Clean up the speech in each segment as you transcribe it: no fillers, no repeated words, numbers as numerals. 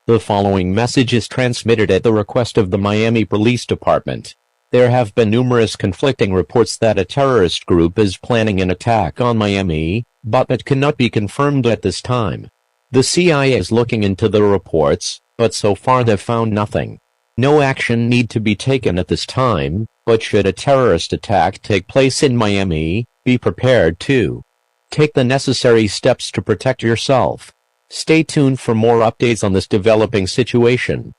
The following message is transmitted at the request of the Miami Police Department. There have been numerous conflicting reports that a terrorist group is planning an attack on Miami, but it cannot be confirmed at this time. The CIA is looking into the reports, but so far they've found nothing. No action need to be taken at this time, but should a terrorist attack take place in Miami, be prepared to take the necessary steps to protect yourself. Stay tuned for more updates on this developing situation.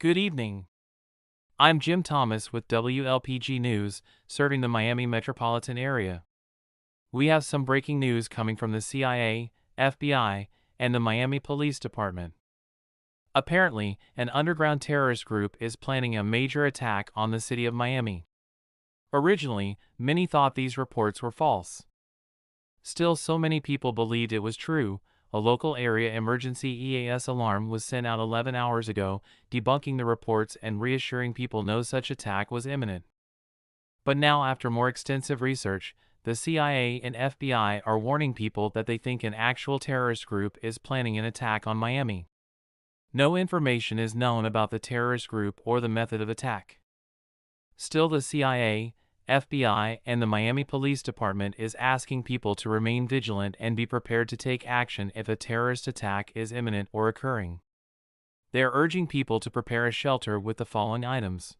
Good evening. I'm Jim Thomas with WLPG News, serving the Miami metropolitan area. We have some breaking news coming from the CIA, FBI, and the Miami Police Department. Apparently, an underground terrorist group is planning a major attack on the city of Miami. Originally, many thought these reports were false. Still, so many people believed it was true. A local area emergency EAS alarm was sent out 11 hours ago, debunking the reports and reassuring people no such attack was imminent. But now, after more extensive research, the CIA and FBI are warning people that they think an actual terrorist group is planning an attack on Miami. No information is known about the terrorist group or the method of attack. Still, the CIA, FBI, and the Miami Police Department is asking people to remain vigilant and be prepared to take action if a terrorist attack is imminent or occurring. They are urging people to prepare a shelter with the following items: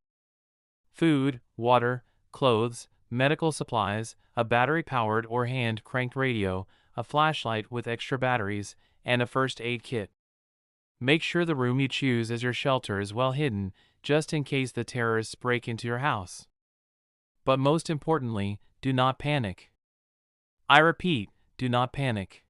food, water, clothes, medical supplies, a battery-powered or hand-cranked radio, a flashlight with extra batteries, and a first aid kit. Make sure the room you choose as your shelter is well hidden, just in case the terrorists break into your house. But most importantly, do not panic. I repeat, do not panic.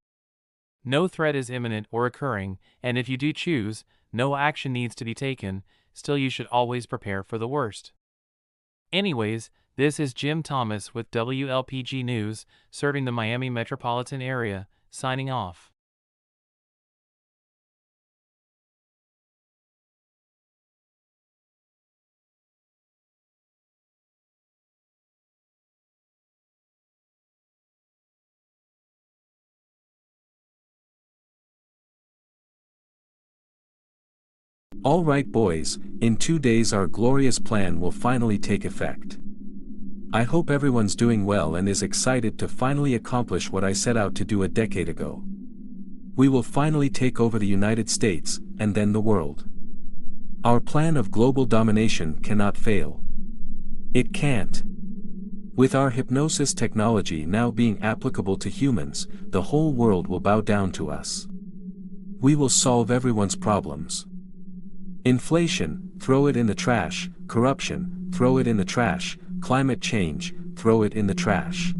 No threat is imminent or occurring, and if you do choose, no action needs to be taken. Still, you should always prepare for the worst. Anyways, this is Jim Thomas with WLPG News, serving the Miami metropolitan area, signing off. All right, boys, in 2 days our glorious plan will finally take effect. I hope everyone's doing well and is excited to finally accomplish what I set out to do a decade ago. We will finally take over the United States, and then the world. Our plan of global domination cannot fail. It can't. With our hypnosis technology now being applicable to humans, the whole world will bow down to us. We will solve everyone's problems. Inflation, throw it in the trash. Corruption, throw it in the trash. Climate change, throw it in the trash.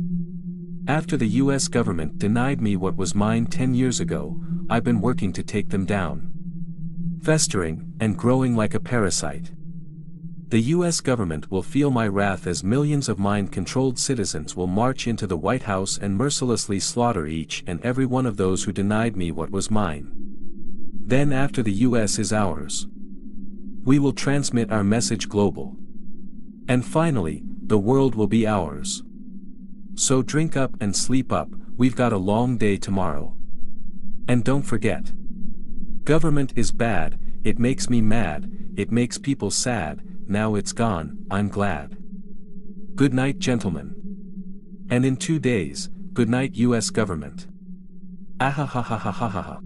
After the US government denied me what was mine 10 years ago, I've been working to take them down. Festering, and growing like a parasite. The US government will feel my wrath as millions of mind-controlled citizens will march into the White House and mercilessly slaughter each and every one of those who denied me what was mine. Then after the US is ours, we will transmit our message global. And finally, the world will be ours. So drink up and sleep up, we've got a long day tomorrow. And don't forget, government is bad, it makes me mad, it makes people sad, now it's gone, I'm glad. Good night, gentlemen. And in 2 days, good night, US government. Ahahahahahaha.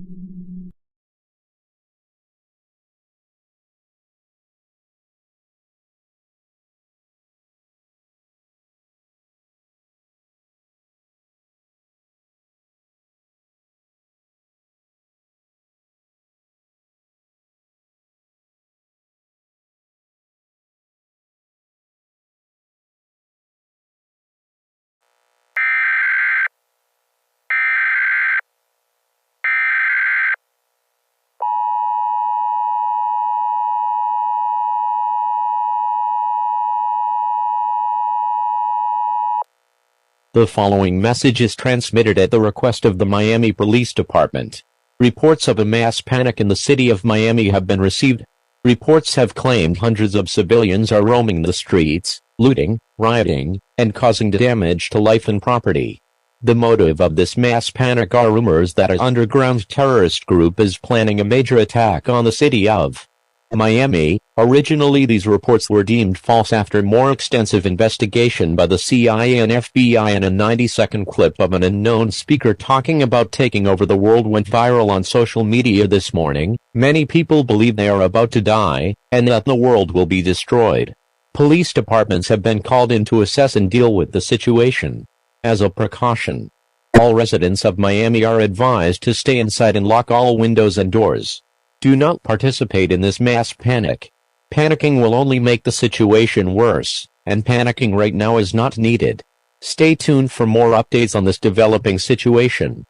The following message is transmitted at the request of the Miami Police Department. Reports of a mass panic in the city of Miami have been received. Reports have claimed hundreds of civilians are roaming the streets, looting, rioting, and causing damage to life and property. The motive of this mass panic are rumors that an underground terrorist group is planning a major attack on the city of Miami. Originally, these reports were deemed false after more extensive investigation by the CIA and FBI, and a 90-second clip of an unknown speaker talking about taking over the world went viral on social media this morning. Many people believe they are about to die, and that the world will be destroyed. Police departments have been called in to assess and deal with the situation. As a precaution, all residents of Miami are advised to stay inside and lock all windows and doors. Do not participate in this mass panic. Panicking will only make the situation worse, and panicking right now is not needed. Stay tuned for more updates on this developing situation.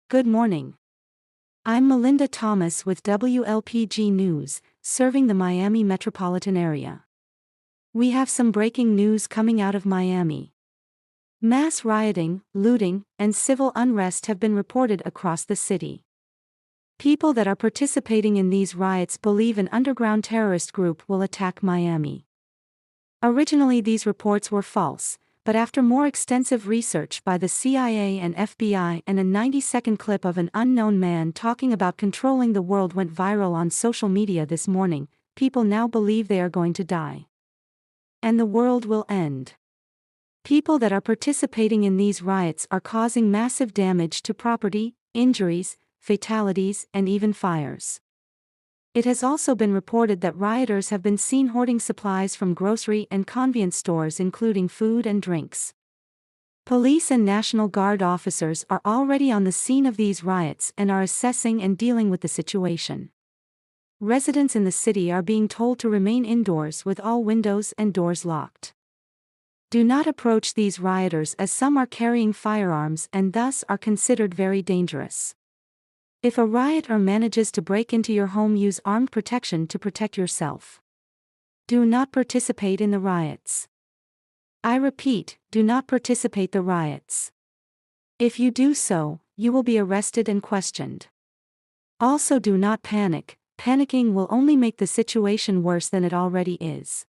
Good morning. I'm Melinda Thomas with WLPG News, serving the Miami metropolitan area. We have some breaking news coming out of Miami. Mass rioting, looting, and civil unrest have been reported across the city. People that are participating in these riots believe an underground terrorist group will attack Miami. Originally, these reports were false, but after more extensive research by the CIA and FBI and a 90-second clip of an unknown man talking about controlling the world went viral on social media this morning, people now believe they are going to die. And the world will end. People that are participating in these riots are causing massive damage to property, injuries, fatalities, and even fires. It has also been reported that rioters have been seen hoarding supplies from grocery and convenience stores, including food and drinks. Police and National Guard officers are already on the scene of these riots and are assessing and dealing with the situation. Residents in the city are being told to remain indoors with all windows and doors locked. Do not approach these rioters, as some are carrying firearms and thus are considered very dangerous. If a rioter manages to break into your home, use armed protection to protect yourself. Do not participate in the riots. I repeat, do not participate in the riots. If you do so, you will be arrested and questioned. Also, do not panic. Panicking will only make the situation worse than it already is.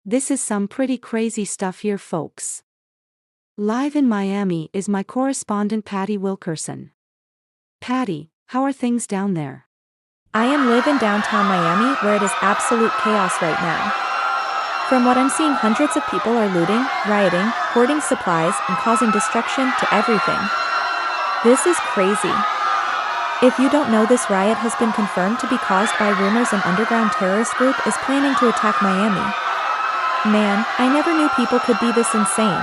This is some pretty crazy stuff here, folks. Live in Miami is my correspondent Patty Wilkerson. Patty, how are things down there? I am live in downtown Miami, where it is absolute chaos right now. From what I'm seeing, hundreds of people are looting, rioting, hoarding supplies, and causing destruction to everything. This is crazy. If you don't know, this riot has been confirmed to be caused by rumors an underground terrorist group is planning to attack Miami. Man, I never knew people could be this insane.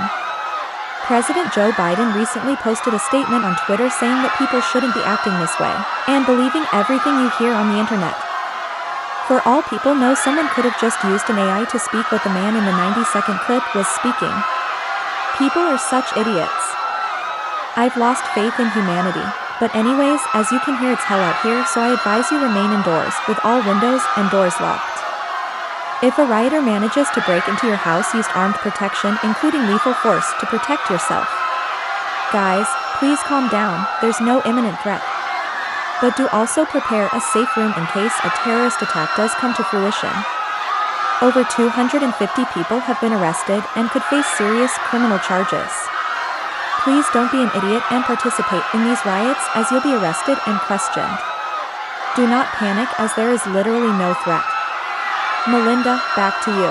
President Joe Biden recently posted a statement on Twitter saying that people shouldn't be acting this way, and believing everything you hear on the internet. For all people know, someone could have just used an AI to speak what the man in the 90-second clip was speaking. People are such idiots. I've lost faith in humanity. But anyways, as you can hear, it's hell out here, so I advise you remain indoors, with all windows and doors locked. If a rioter manages to break into your house, use armed protection, including lethal force, to protect yourself. Guys, please calm down, there's no imminent threat. But do also prepare a safe room in case a terrorist attack does come to fruition. Over 250 people have been arrested and could face serious criminal charges. Please don't be an idiot and participate in these riots, as you'll be arrested and questioned. Do not panic, as there is literally no threat. Melinda, back to you.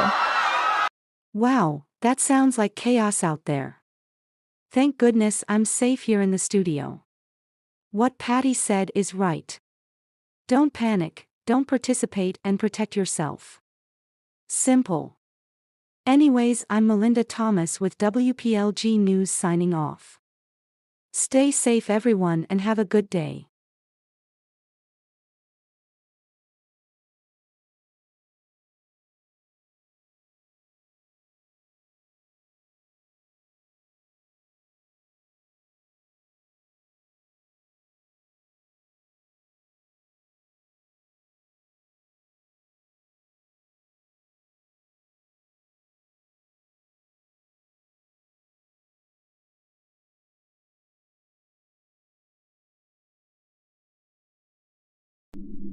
Wow, that sounds like chaos out there. Thank goodness I'm safe here in the studio. What Patty said is right. Don't panic, don't participate, and protect yourself. Simple. Anyways, I'm Melinda Thomas with WPLG News signing off. Stay safe everyone and have a good day.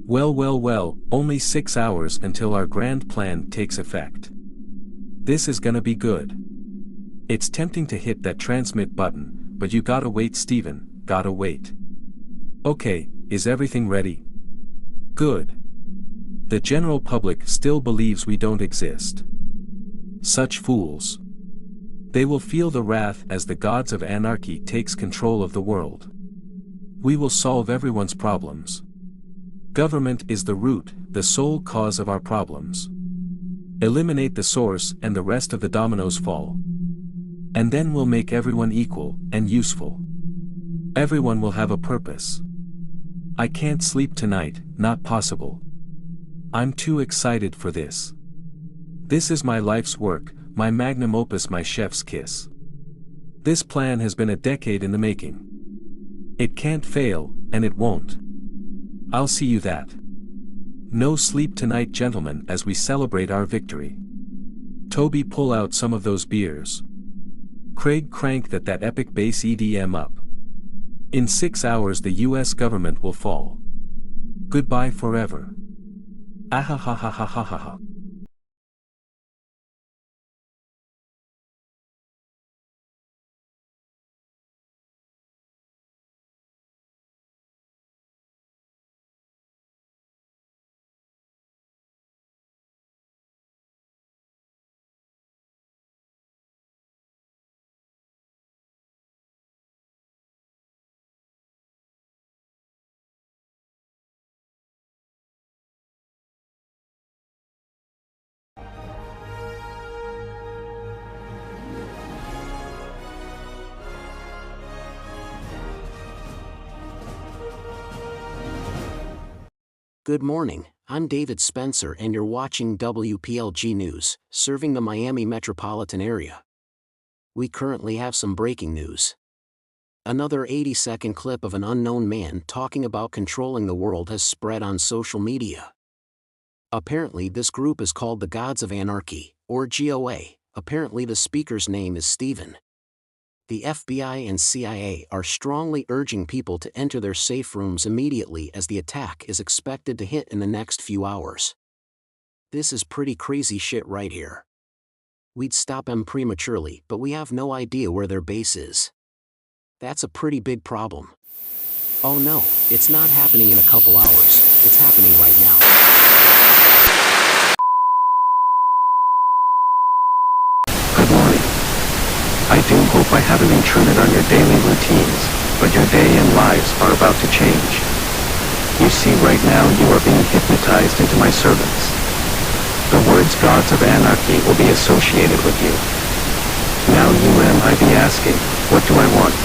Well, only 6 hours until our grand plan takes effect. This is gonna be good. It's tempting to hit that transmit button, but you gotta wait, Steven, gotta wait. Okay, is everything ready? Good. The general public still believes we don't exist. Such fools. They will feel the wrath as the gods of anarchy takes control of the world. We will solve everyone's problems. Government is the root, the sole cause of our problems. Eliminate the source and the rest of the dominoes fall. And then we'll make everyone equal and useful. Everyone will have a purpose. I can't sleep tonight, not possible. I'm too excited for this. This is my life's work, my magnum opus, my chef's kiss. This plan has been a decade in the making. It can't fail, and it won't. I'll see you that. No sleep tonight, gentlemen, as we celebrate our victory. Toby, pull out some of those beers. Craig, crank that epic bass EDM up. In 6 hours the US government will fall. Goodbye forever. Ahahahahahaha. Good morning, I'm David Spencer and you're watching WPLG News, serving the Miami metropolitan area. We currently have some breaking news. Another 80-second clip of an unknown man talking about controlling the world has spread on social media. Apparently this group is called the Gods of Anarchy, or GOA. Apparently the speaker's name is Steven. The FBI and CIA are strongly urging people to enter their safe rooms immediately as the attack is expected to hit in the next few hours. This is pretty crazy shit right here. We'd stop them prematurely, but we have no idea where their base is. That's a pretty big problem. Oh no, it's not happening in a couple hours, it's happening right now. Good morning. I do hope I haven't intruded on your daily routines, but your day and lives are about to change. You see, right now you are being hypnotized into my servants. The words Gods of Anarchy will be associated with you. Now you might be asking, what do I want?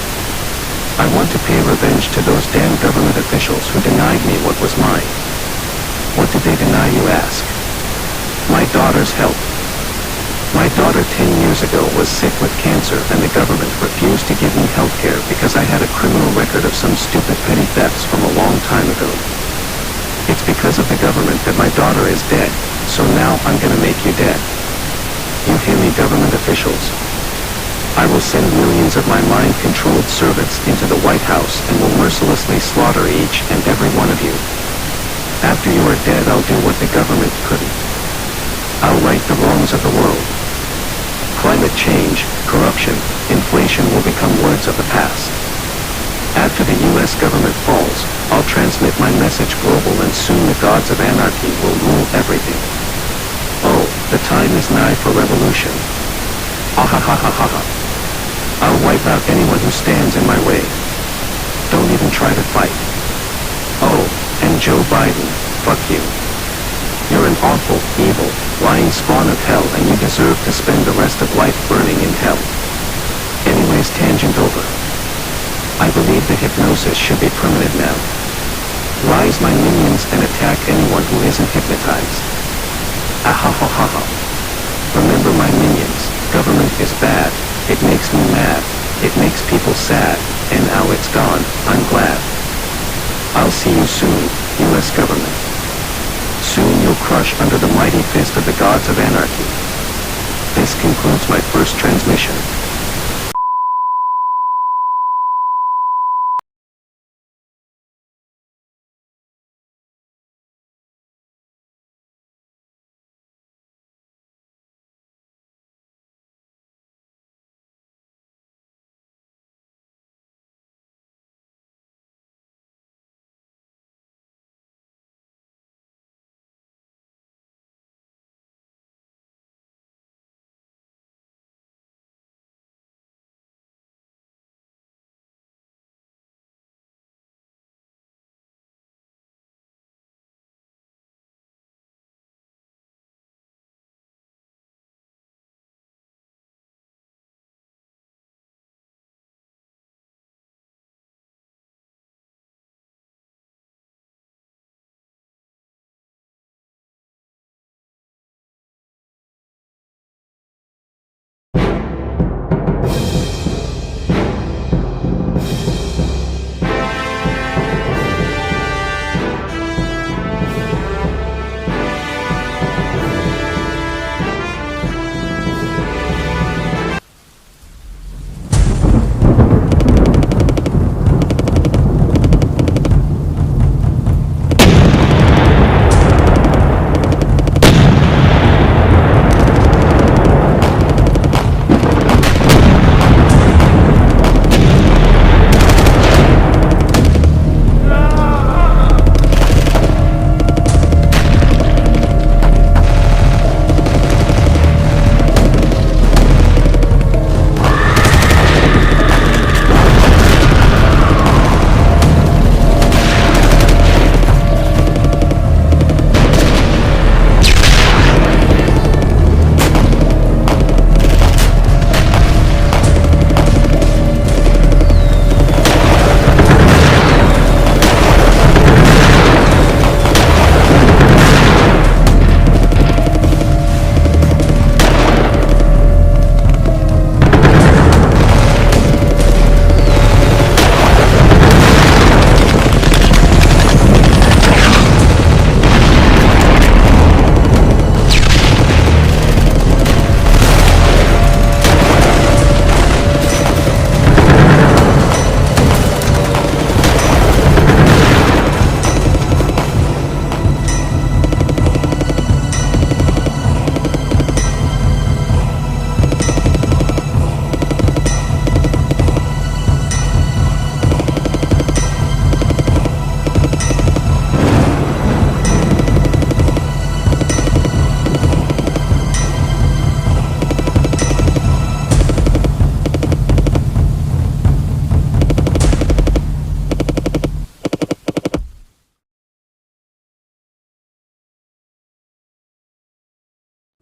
I want to pay revenge to those damn government officials who denied me what was mine. What did they deny, you ask? My daughter's health. My daughter 10 years ago was sick with cancer and the government refused to give me health care because I had a criminal record of some stupid petty thefts from a long time ago. It's because of the government that my daughter is dead, so now I'm gonna make you dead. You hear me, government officials? I will send millions of my mind-controlled servants into the White House and will mercilessly slaughter each and every one of you. After you are dead, I'll do what the government couldn't. I'll right the wrongs of the world. Climate change, corruption, inflation will become words of the past. After the US government falls, I'll transmit my message global and soon the Gods of Anarchy will rule everything. Oh, the time is nigh for revolution. Ahahahaha. I'll wipe out anyone who stands in my way. Don't even try to fight. Oh, and Joe Biden, fuck you. You're an awful, evil, lying spawn of hell and you deserve to spend the rest of life burning in hell. Anyways, tangent over. I believe the hypnosis should be permanent now. Rise my minions and attack anyone who isn't hypnotized. Ahahaha. Remember my minions, government is bad, it makes me mad, it makes people sad, and now it's gone, I'm glad. I'll see you soon, US government. Soon you'll crush under the mighty fist of the gods of anarchy. This concludes my first transmission.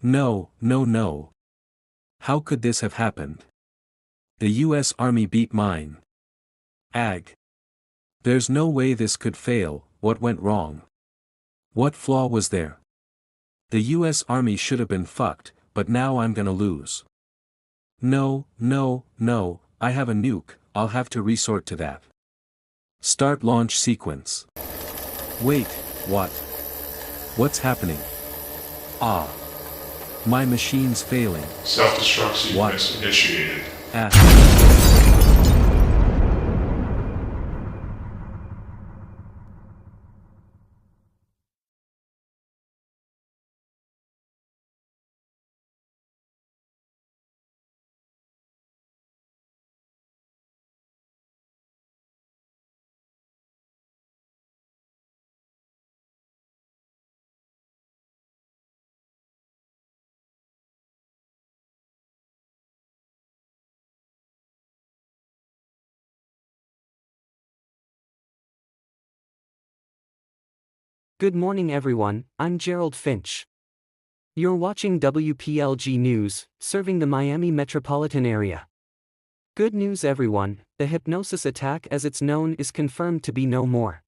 No, no, no. How could this have happened? The US Army beat mine. Ag. There's no way this could fail, what went wrong? What flaw was there? The US Army should have been fucked, but now I'm gonna lose. No, no, no, I have a nuke, I'll have to resort to that. Start launch sequence. Wait, what? What's happening? Ah. My machine's failing. Self-destruct sequence initiated. Good morning everyone, I'm Gerald Finch. You're watching WPLG News, serving the Miami metropolitan area. Good news everyone, the hypnosis attack as it's known is confirmed to be no more.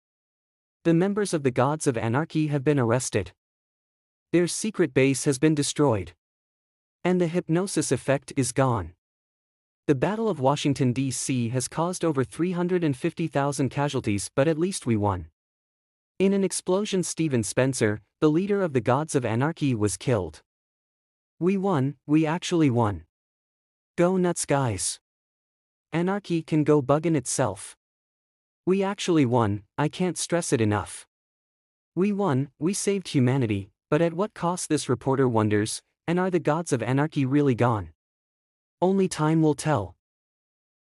The members of the Gods of Anarchy have been arrested. Their secret base has been destroyed. And the hypnosis effect is gone. The Battle of Washington, D.C. has caused over 350,000 casualties, but at least we won. In an explosion, Stephen Spencer, the leader of the Gods of Anarchy, was killed. We won, we actually won. Go nuts guys. Anarchy can go buggin' itself. We actually won, I can't stress it enough. We won, we saved humanity, but at what cost? This reporter wonders, and are the Gods of Anarchy really gone? Only time will tell.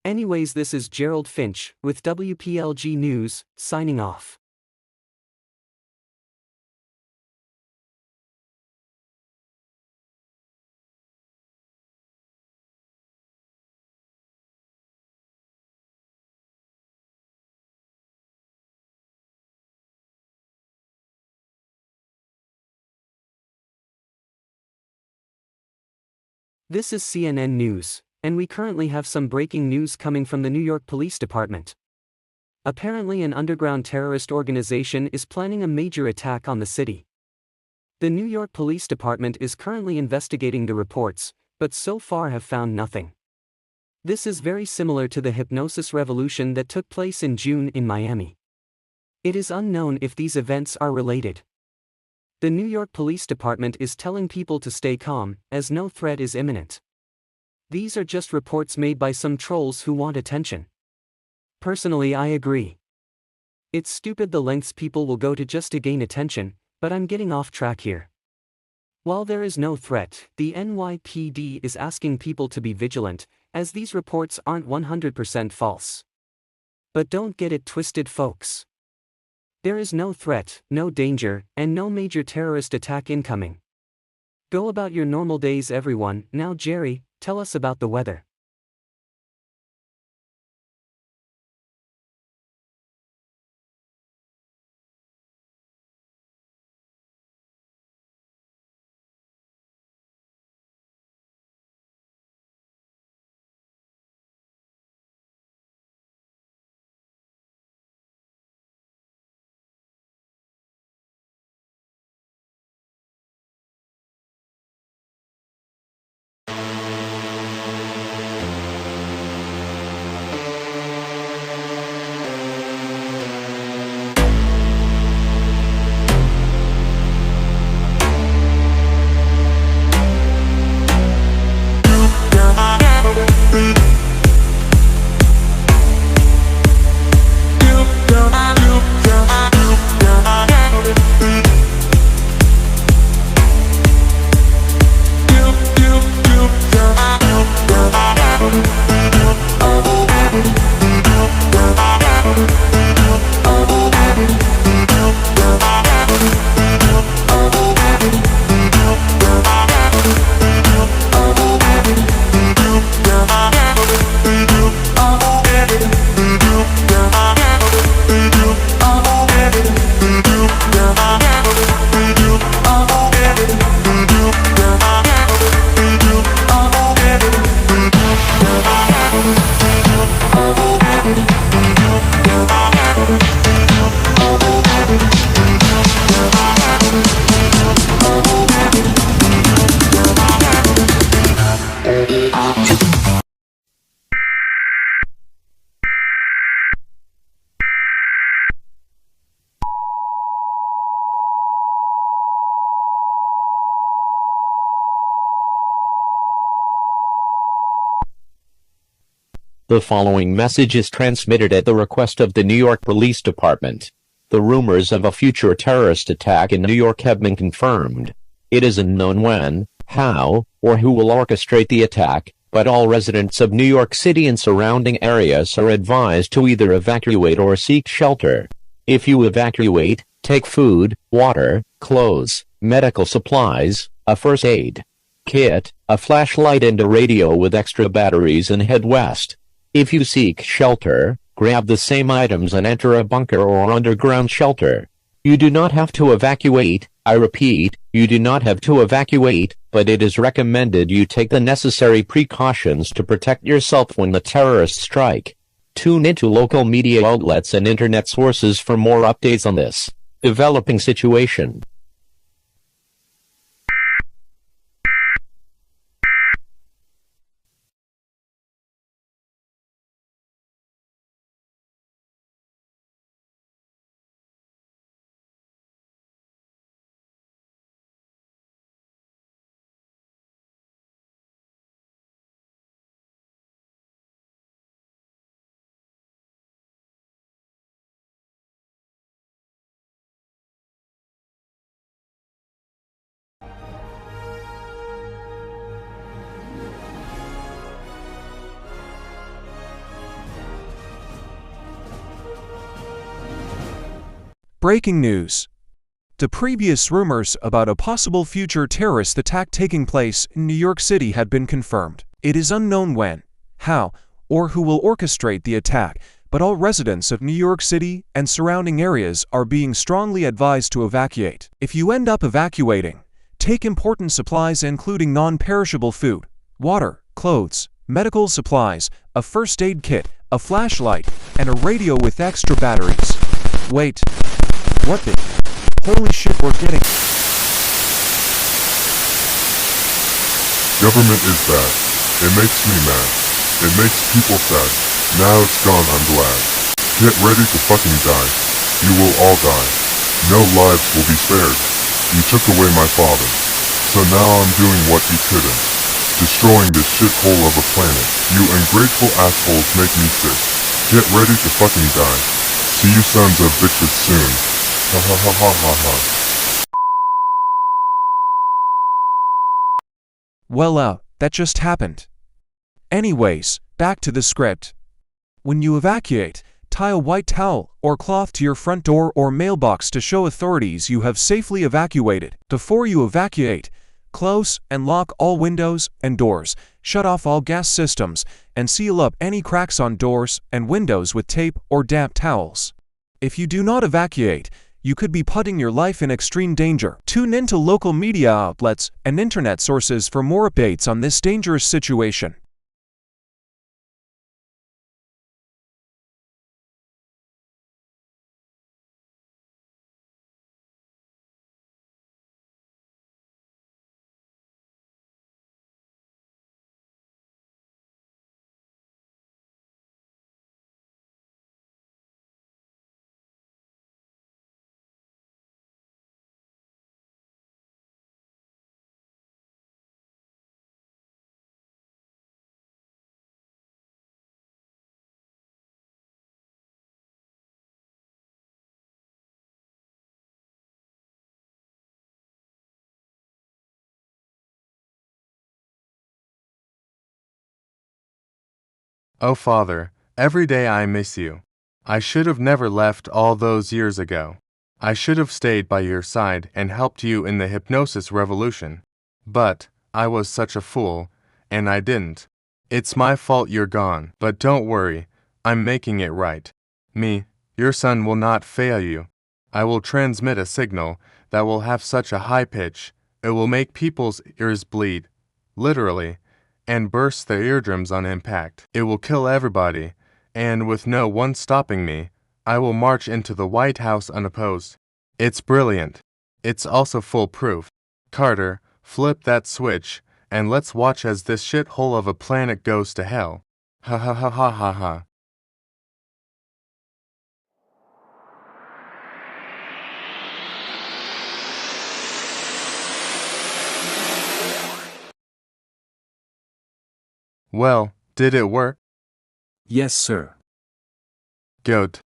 Anyways, this is Gerald Finch, with WPLG News, signing off. This is CNN News, and we currently have some breaking news coming from the New York Police Department. Apparently an underground terrorist organization is planning a major attack on the city. The New York Police Department is currently investigating the reports, but so far have found nothing. This is very similar to the hypnosis revolution that took place in June in Miami. It is unknown if these events are related. The New York Police Department is telling people to stay calm, as no threat is imminent. These are just reports made by some trolls who want attention. Personally, I agree. It's stupid the lengths people will go to just to gain attention, but I'm getting off track here. While there is no threat, the NYPD is asking people to be vigilant, as these reports aren't 100% false. But don't get it twisted, folks. There is no threat, no danger, and no major terrorist attack incoming. Go about your normal days everyone. Now Jerry, tell us about the weather. The following message is transmitted at the request of the New York Police Department. The rumors of a future terrorist attack in New York have been confirmed. It is unknown when, how, or who will orchestrate the attack, but all residents of New York City and surrounding areas are advised to either evacuate or seek shelter. If you evacuate, take food, water, clothes, medical supplies, a first aid kit, a flashlight and a radio with extra batteries and head west. If you seek shelter, grab the same items and enter a bunker or underground shelter. You do not have to evacuate, I repeat, you do not have to evacuate, but it is recommended you take the necessary precautions to protect yourself when the terrorists strike. Tune into local media outlets and internet sources for more updates on this developing situation. Breaking news. The previous rumors about a possible future terrorist attack taking place in New York City had been confirmed. It is unknown when, how, or who will orchestrate the attack, but all residents of New York City and surrounding areas are being strongly advised to evacuate. If you end up evacuating, take important supplies including non-perishable food, water, clothes, medical supplies, a first aid kit, a flashlight, and a radio with extra batteries. Wait. What the? Holy shit, we're getting... Government is bad. It makes me mad. It makes people sad. Now it's gone, I'm glad. Get ready to fucking die. You will all die. No lives will be spared. You took away my father. So now I'm doing what you couldn't. Destroying this shithole of a planet. You ungrateful assholes make me sick. Get ready to fucking die. See you sons of bitches soon. Ha ha ha ha ha ha. Well, that just happened. Anyways, back to the script. When you evacuate, tie a white towel or cloth to your front door or mailbox to show authorities you have safely evacuated. Before you evacuate, close and lock all windows and doors, shut off all gas systems, and seal up any cracks on doors and windows with tape or damp towels. If you do not evacuate, you could be putting your life in extreme danger. Tune into local media outlets and internet sources for more updates on this dangerous situation. Oh Father, every day I miss you. I should have never left all those years ago. I should have stayed by your side and helped you in the hypnosis revolution. But I was such a fool, and I didn't. It's my fault you're gone, but don't worry, I'm making it right. Me, your son will not fail you. I will transmit a signal that will have such a high pitch, it will make people's ears bleed, literally, and burst their eardrums on impact. It will kill everybody, and with no one stopping me, I will march into the White House unopposed. It's brilliant. It's also foolproof. Carter, flip that switch, and let's watch as this shithole of a planet goes to hell. Ha ha ha ha ha ha. Well, did it work? Yes, sir. Good.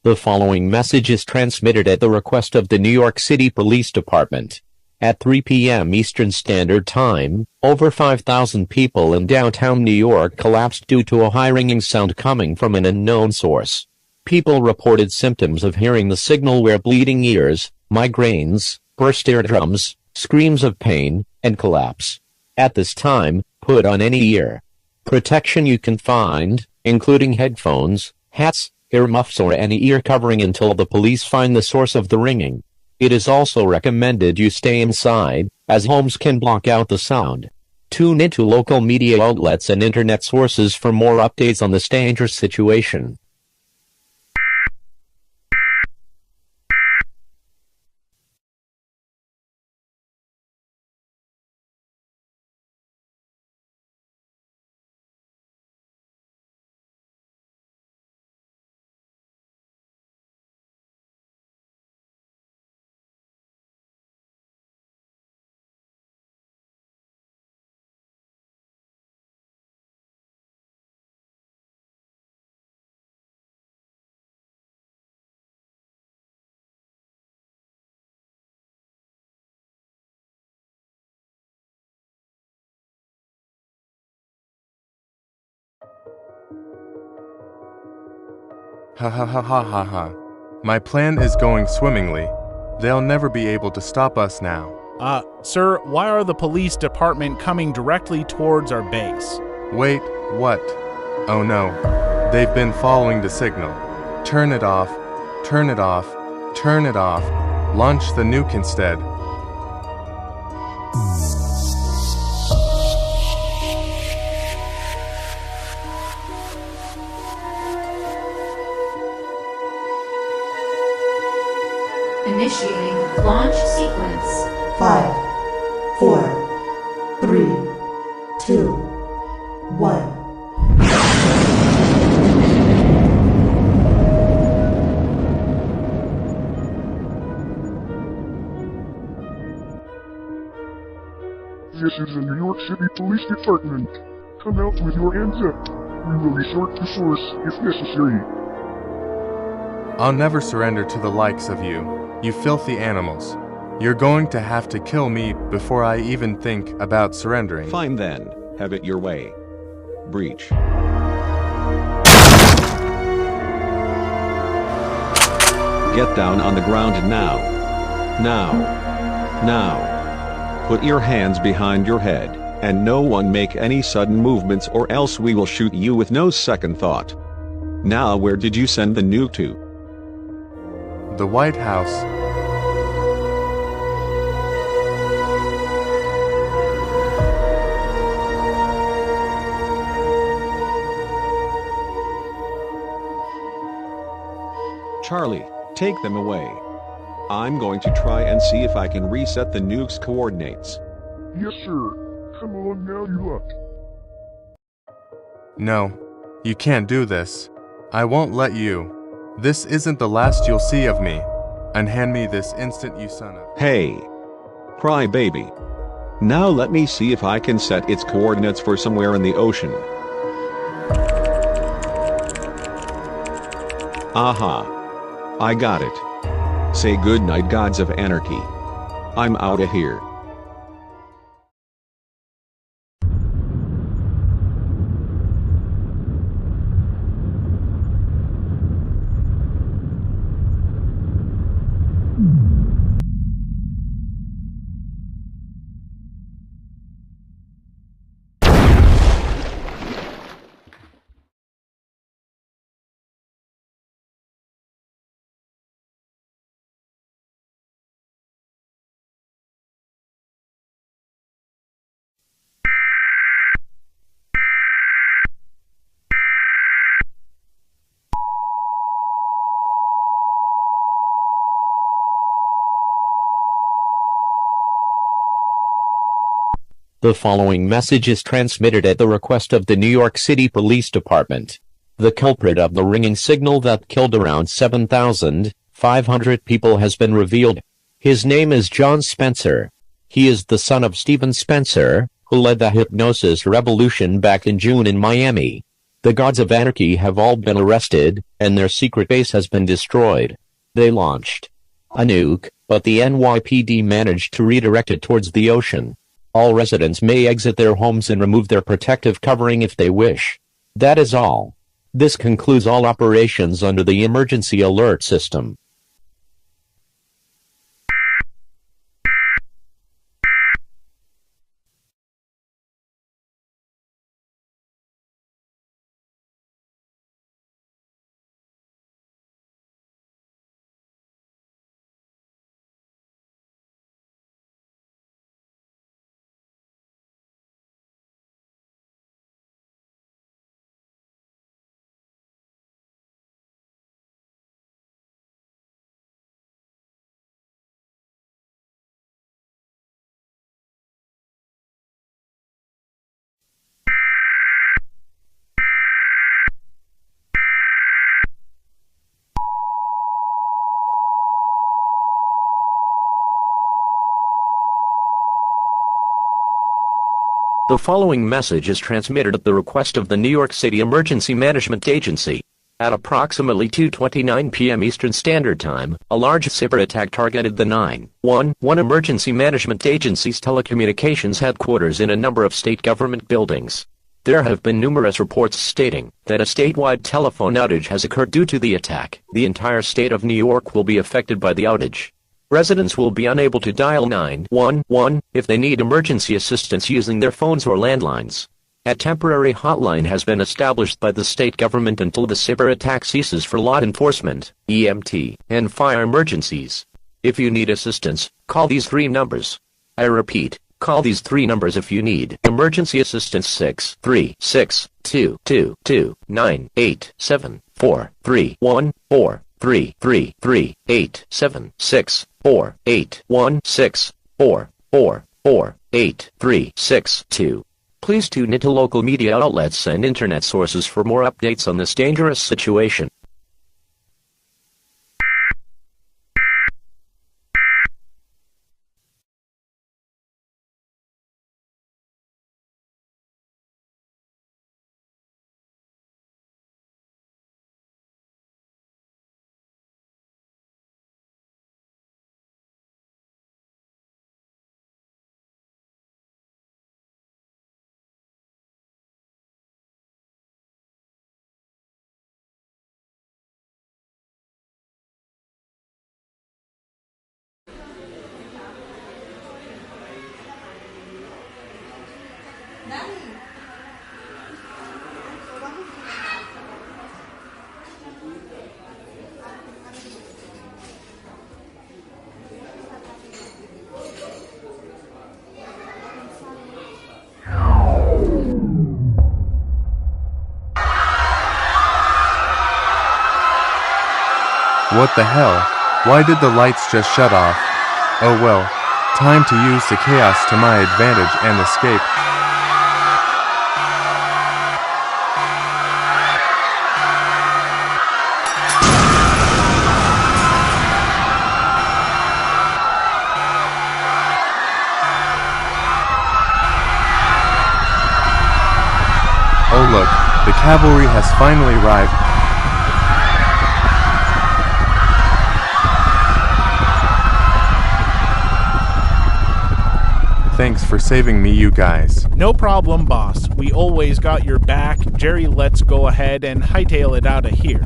The following message is transmitted at the request of the New York City Police Department. At 3 p.m. Eastern Standard Time, over 5,000 people in downtown New York collapsed due to a high ringing sound coming from an unknown source. People reported symptoms of hearing the signal were bleeding ears, migraines, burst eardrums, screams of pain, and collapse. At this time, put on any ear protection you can find, including headphones, hats, earmuffs or any ear covering until the police find the source of the ringing. It is also recommended you stay inside, as homes can block out the sound. Tune into local media outlets and internet sources for more updates on this dangerous situation. Ha ha ha ha ha ha. My plan is going swimmingly. They'll never be able to stop us now. Sir, why are the police department coming directly towards our base? Wait, what? Oh no. They've been following the signal. Turn it off. Turn it off. Turn it off. Launch the nuke instead. Initiating launch sequence. 5, 4, 3, 2, 1. This is the New York City Police Department. Come out with your hands up. We will resort to force if necessary. I'll never surrender to the likes of you, you filthy animals. You're going to have to kill me before I even think about surrendering. Fine then, have it your way. Breach. Get down on the ground now. Now. Now. Put your hands behind your head, and no one make any sudden movements or else we will shoot you with no second thought. Now where did you send the nuke to? The White House. Charlie, take them away. I'm going to try and see if I can reset the nuke's coordinates. Yes, sir. Come along now, you lot. No, you can't do this. I won't let you. This isn't the last you'll see of me. Unhand me this instant, you son of... Hey! Cry baby. Now let me see if I can set its coordinates for somewhere in the ocean. Aha! I got it. Say goodnight, gods of anarchy. I'm outta here. The following message is transmitted at the request of the New York City Police Department. The culprit of the ringing signal that killed around 7,500 people has been revealed. His name is John Spencer. He is the son of Stephen Spencer, who led the hypnosis revolution back in June in Miami. The gods of Anarchy have all been arrested, and their secret base has been destroyed. They launched a nuke, but the NYPD managed to redirect it towards the ocean. All residents may exit their homes and remove their protective covering if they wish. That is all. This concludes all operations under the emergency alert system. The following message is transmitted at the request of the New York City Emergency Management Agency. At approximately 2:29 p.m. Eastern Standard Time, a large cyber attack targeted the 911 Emergency Management Agency's telecommunications headquarters in a number of state government buildings. There have been numerous reports stating that a statewide telephone outage has occurred due to the attack. The entire state of New York will be affected by the outage. Residents will be unable to dial 911 if they need emergency assistance using their phones or landlines. A temporary hotline has been established by the state government until the cyber attack ceases for law enforcement, EMT, and fire emergencies. If you need assistance, call these 3 numbers. I repeat, call these 3 numbers if you need emergency assistance: 632-229-874-331-434-876-448-362. Please tune into local media outlets and internet sources for more updates on this dangerous situation. What the hell? Why did the lights just shut off? Oh well, time to use the chaos to my advantage and escape. Oh look, the cavalry has finally arrived. Thanks for saving me, you guys. No problem, boss. We always got your back. Jerry, let's go ahead and hightail it out of here.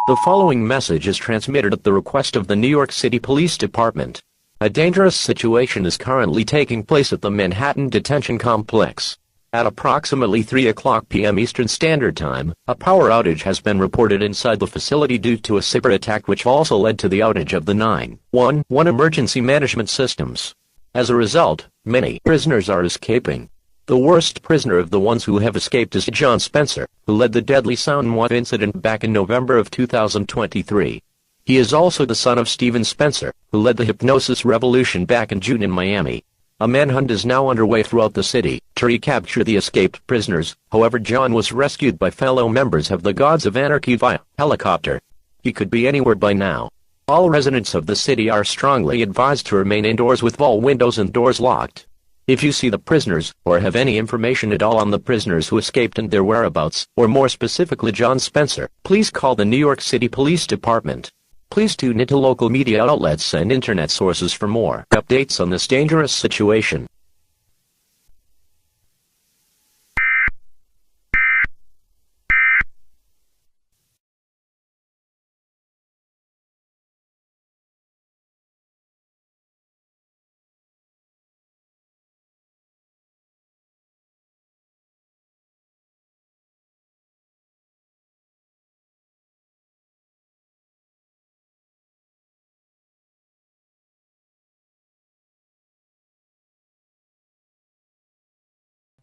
The following message is transmitted at the request of the New York City Police Department. A dangerous situation is currently taking place at the Manhattan Detention Complex. At approximately 3:00 p.m. Eastern Standard Time, a power outage has been reported inside the facility due to a cyber attack which also led to the outage of the 911 emergency management systems. As a result, many prisoners are escaping. The worst prisoner of the ones who have escaped is John Spencer, who led the deadly Soundwave incident back in November of 2023. He is also the son of Stephen Spencer, who led the hypnosis revolution back in June in Miami. A manhunt is now underway throughout the city to recapture the escaped prisoners. However, John was rescued by fellow members of the Gods of Anarchy via helicopter. He could be anywhere by now. All residents of the city are strongly advised to remain indoors with all windows and doors locked. If you see the prisoners, or have any information at all on the prisoners who escaped and their whereabouts, or more specifically John Spencer, please call the New York City Police Department. Please tune into local media outlets and internet sources for more updates on this dangerous situation.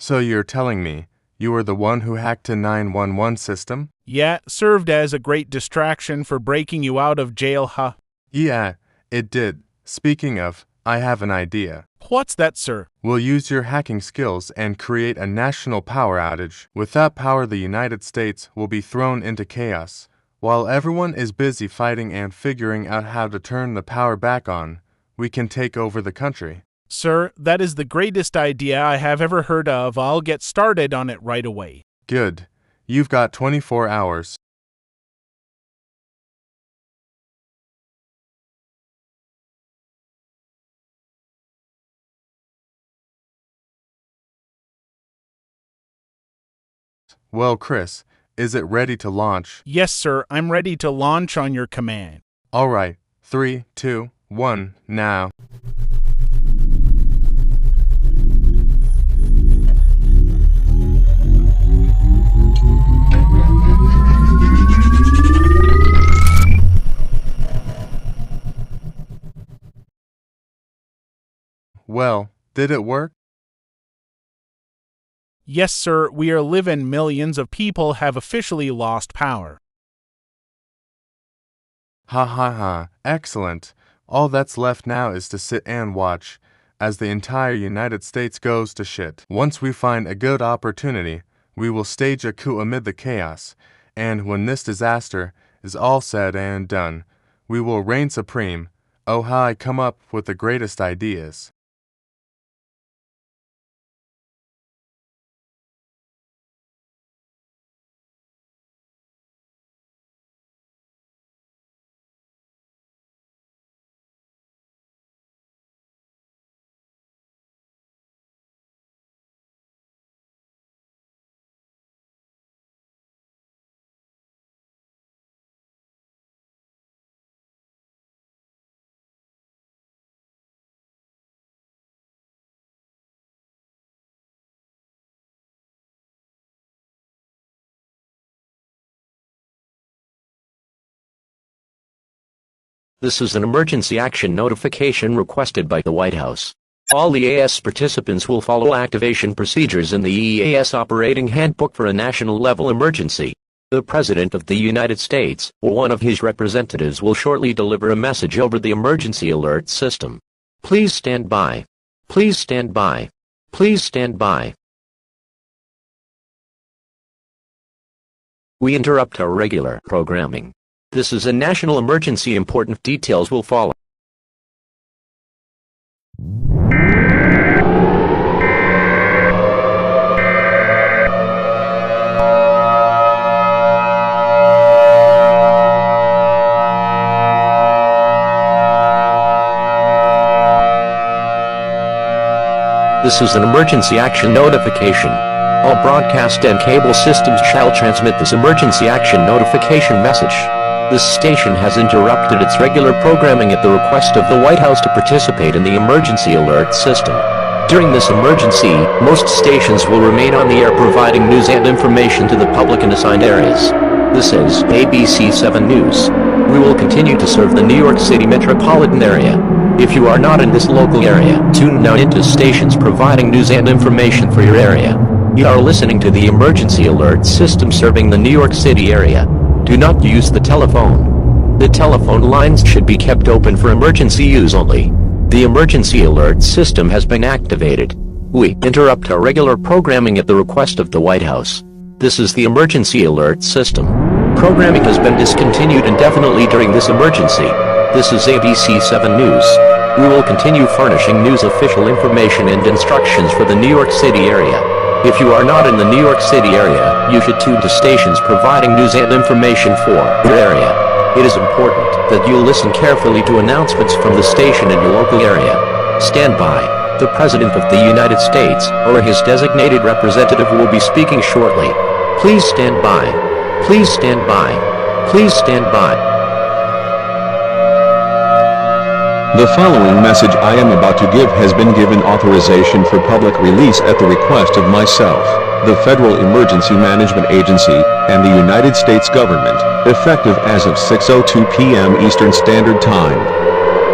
So you're telling me, you were the one who hacked a 911 system? Yeah, served as a great distraction for breaking you out of jail, huh? Yeah, it did. Speaking of, I have an idea. What's that, sir? We'll use your hacking skills and create a national power outage. With that power, the United States will be thrown into chaos. While everyone is busy fighting and figuring out how to turn the power back on, we can take over the country. Sir, that is the greatest idea I have ever heard of. I'll get started on it right away. Good. You've got 24 hours. Well, Chris, is it ready to launch? Yes, sir. I'm ready to launch on your command. All right. 3, 2, 1, now. Well, did it work? Yes, sir. We are living. Millions of people have officially lost power. Ha ha ha. Excellent. All that's left now is to sit and watch as the entire United States goes to shit. Once we find a good opportunity, we will stage a coup amid the chaos, and when this disaster is all said and done, we will reign supreme. Oh, how I come up with the greatest ideas. This is an emergency action notification requested by the White House. All EAS participants will follow activation procedures in the EAS Operating Handbook for a national-level emergency. The President of the United States, or one of his representatives, will shortly deliver a message over the emergency alert system. Please stand by. Please stand by. Please stand by. We interrupt our regular programming. This is a national emergency. Important details will follow. This is an emergency action notification. All broadcast and cable systems shall transmit this emergency action notification message. This station has interrupted its regular programming at the request of the White House to participate in the emergency alert system. During this emergency, most stations will remain on the air providing news and information to the public in assigned areas. This is ABC 7 News. We will continue to serve the New York City metropolitan area. If you are not in this local area, tune now into stations providing news and information for your area. You are listening to the emergency alert system serving the New York City area. Do not use the telephone. The telephone lines should be kept open for emergency use only. The emergency alert system has been activated. We interrupt our regular programming at the request of the White House. This is the emergency alert system. Programming has been discontinued indefinitely during this emergency. This is ABC 7 News. We will continue furnishing news official information and instructions for the New York City area. If you are not in the New York City area, you should tune to stations providing news and information for your area. It is important that you listen carefully to announcements from the station in your local area. Stand by. The President of the United States, or his designated representative, will be speaking shortly. Please stand by. Please stand by. Please stand by. The following message I am about to give has been given authorization for public release at the request of myself, the Federal Emergency Management Agency, and the United States government, effective as of 6:02 p.m. Eastern Standard Time.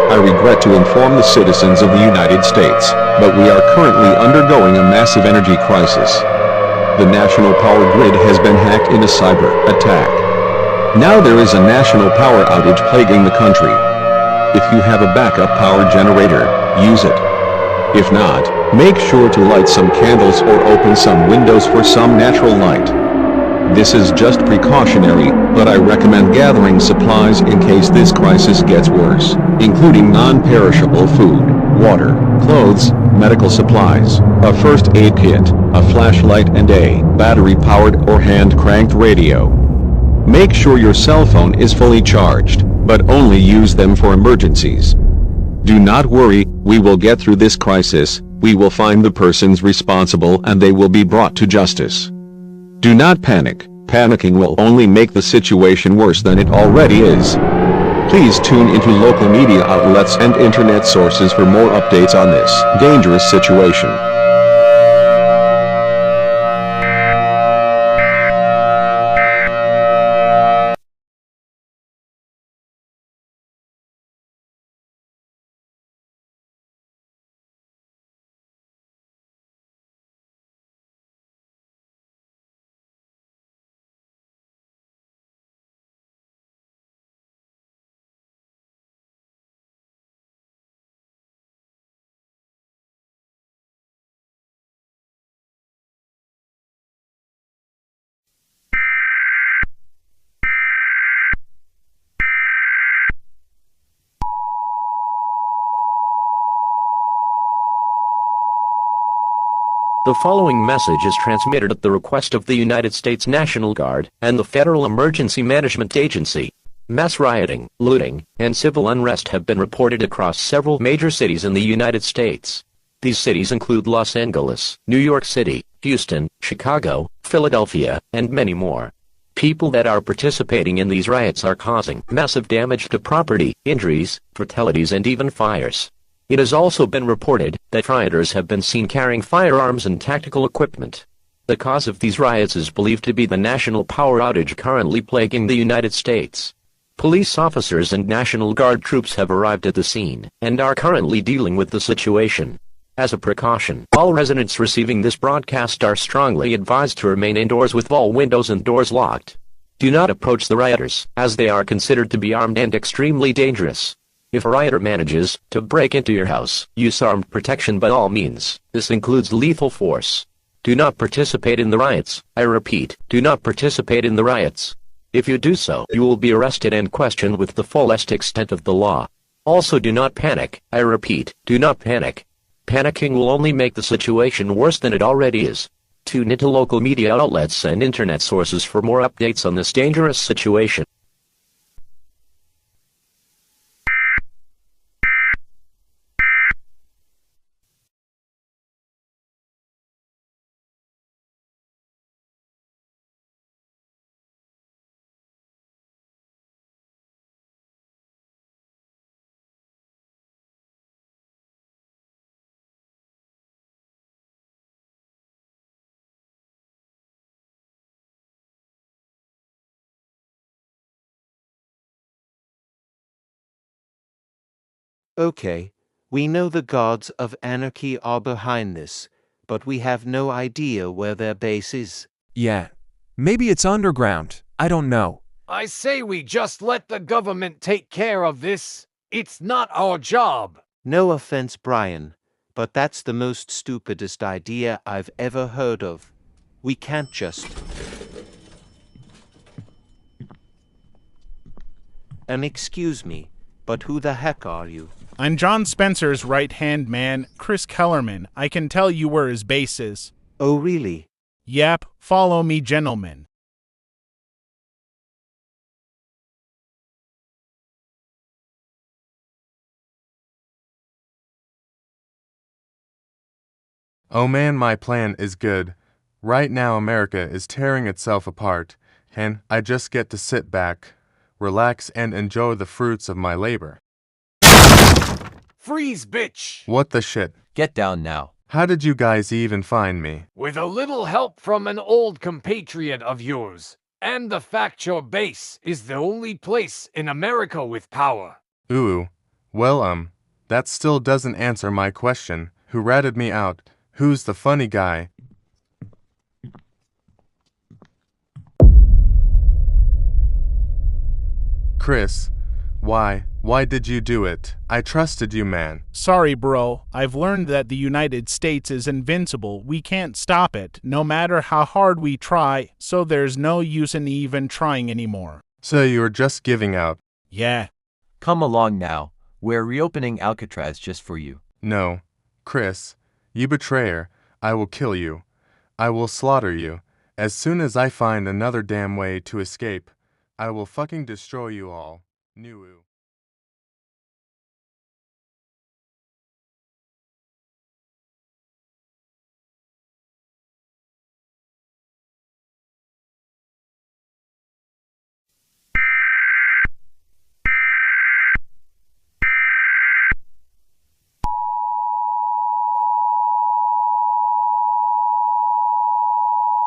I regret to inform the citizens of the United States, but we are currently undergoing a massive energy crisis. The national power grid has been hacked in a cyber attack. Now there is a national power outage plaguing the country. If you have a backup power generator, use it. If not, make sure to light some candles or open some windows for some natural light. This is just precautionary, but I recommend gathering supplies in case this crisis gets worse, including non-perishable food, water, clothes, medical supplies, a first aid kit, a flashlight and a battery-powered or hand-cranked radio. Make sure your cell phone is fully charged, but only use them for emergencies. Do not worry, we will get through this crisis, we will find the persons responsible and they will be brought to justice. Do not panic. Panicking will only make the situation worse than it already is. Please tune into local media outlets and internet sources for more updates on this dangerous situation. The following message is transmitted at the request of the United States National Guard and the Federal Emergency Management Agency. Mass rioting, looting, and civil unrest have been reported across several major cities in the United States. These cities include Los Angeles, New York City, Houston, Chicago, Philadelphia, and many more. People that are participating in these riots are causing massive damage to property, injuries, fatalities, and even fires. It has also been reported that rioters have been seen carrying firearms and tactical equipment. The cause of these riots is believed to be the national power outage currently plaguing the United States. Police officers and National Guard troops have arrived at the scene and are currently dealing with the situation. As a precaution, all residents receiving this broadcast are strongly advised to remain indoors with all windows and doors locked. Do not approach the rioters, as they are considered to be armed and extremely dangerous. If a rioter manages to break into your house, use armed protection by all means. This includes lethal force. Do not participate in the riots. I repeat, do not participate in the riots. If you do so, you will be arrested and questioned with the fullest extent of the law. Also, do not panic. I repeat, do not panic. Panicking will only make the situation worse than it already is. Tune into local media outlets and internet sources for more updates on this dangerous situation. Okay, We know the gods of Anarchy are behind this, but we have no idea where their base is. Yeah. Maybe it's underground. I don't know. I say we just let the government take care of this. It's not our job. No offense, Brian, but that's the most stupidest idea I've ever heard of. We can't just... excuse me, but who the heck are you? I'm John Spencer's right-hand man, Chris Kellerman. I can tell you where his base is. Oh, really? Yep, follow me, gentlemen. Oh man, my plan is good. Right now America is tearing itself apart, and I just get to sit back, relax, and enjoy the fruits of my labor. Freeze, bitch! What the shit? Get down now. How did you guys even find me? With a little help from an old compatriot of yours, and the fact your base is the only place in America with power. Ooh. Well, that still doesn't answer my question. Who ratted me out? Who's the funny guy? Chris, why did you do it? I trusted you, man. Sorry, bro. I've learned that the United States is invincible. We can't stop it, no matter how hard we try, so there's no use in even trying anymore. So you're just giving out? Yeah. Come along now. We're reopening Alcatraz just for you. No. Chris, you betrayer, I will kill you. I will slaughter you. As soon as I find another damn way to escape, I will fucking destroy you all. Nuwu.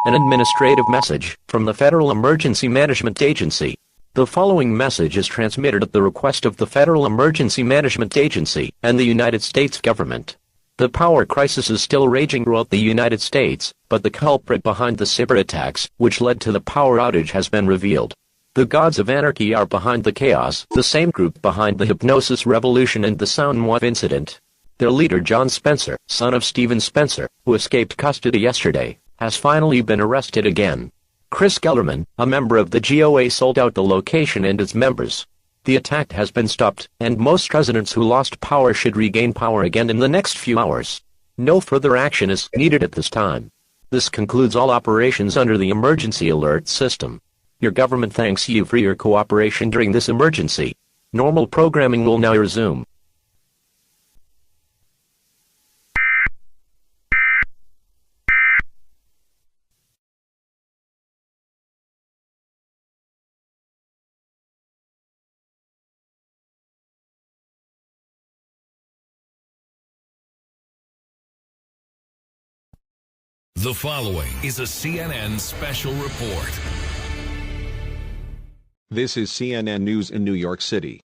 An administrative message from the Federal Emergency Management Agency. The following message is transmitted at the request of the Federal Emergency Management Agency and the United States government. The power crisis is still raging throughout the United States, but the culprit behind the cyber attacks, which led to the power outage, has been revealed. The gods of anarchy are behind the chaos, the same group behind the hypnosis revolution and the Soundwave incident. Their leader, John Spencer, son of Stephen Spencer, who escaped custody yesterday, has finally been arrested again. Chris Kellerman, a member of the GOA, sold out the location and its members. The attack has been stopped, and most residents who lost power should regain power again in the next few hours. No further action is needed at this time. This concludes all operations under the emergency alert system. Your government thanks you for your cooperation during this emergency. Normal programming will now resume. The following is a CNN special report. This is CNN News in New York City.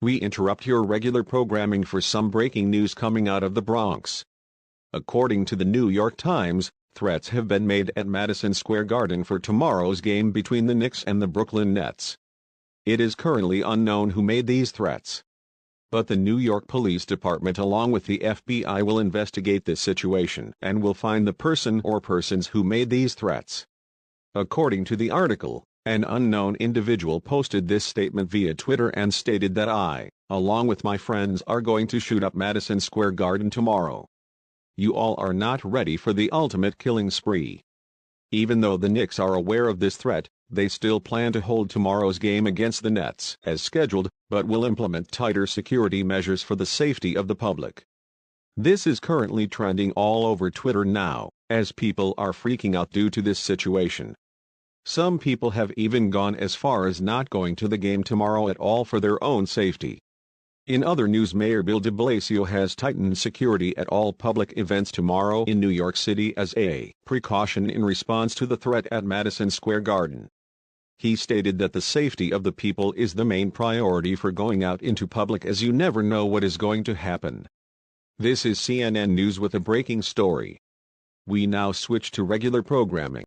We interrupt your regular programming for some breaking news coming out of the Bronx. According to the New York Times, threats have been made at Madison Square Garden for tomorrow's game between the Knicks and the Brooklyn Nets. It is currently unknown who made these threats. But the New York Police Department along with the FBI will investigate this situation and will find the person or persons who made these threats. According to the article, an unknown individual posted this statement via Twitter and stated that I, along with my friends, are going to shoot up Madison Square Garden tomorrow. You all are not ready for the ultimate killing spree. Even though the Knicks are aware of this threat, they still plan to hold tomorrow's game against the Nets as scheduled, but will implement tighter security measures for the safety of the public. This is currently trending all over Twitter now, as people are freaking out due to this situation. Some people have even gone as far as not going to the game tomorrow at all for their own safety. In other news, Mayor Bill de Blasio has tightened security at all public events tomorrow in New York City as a precaution in response to the threat at Madison Square Garden. He stated that the safety of the people is the main priority for going out into public, as you never know what is going to happen. This is CNN News with a breaking story. We now switch to regular programming.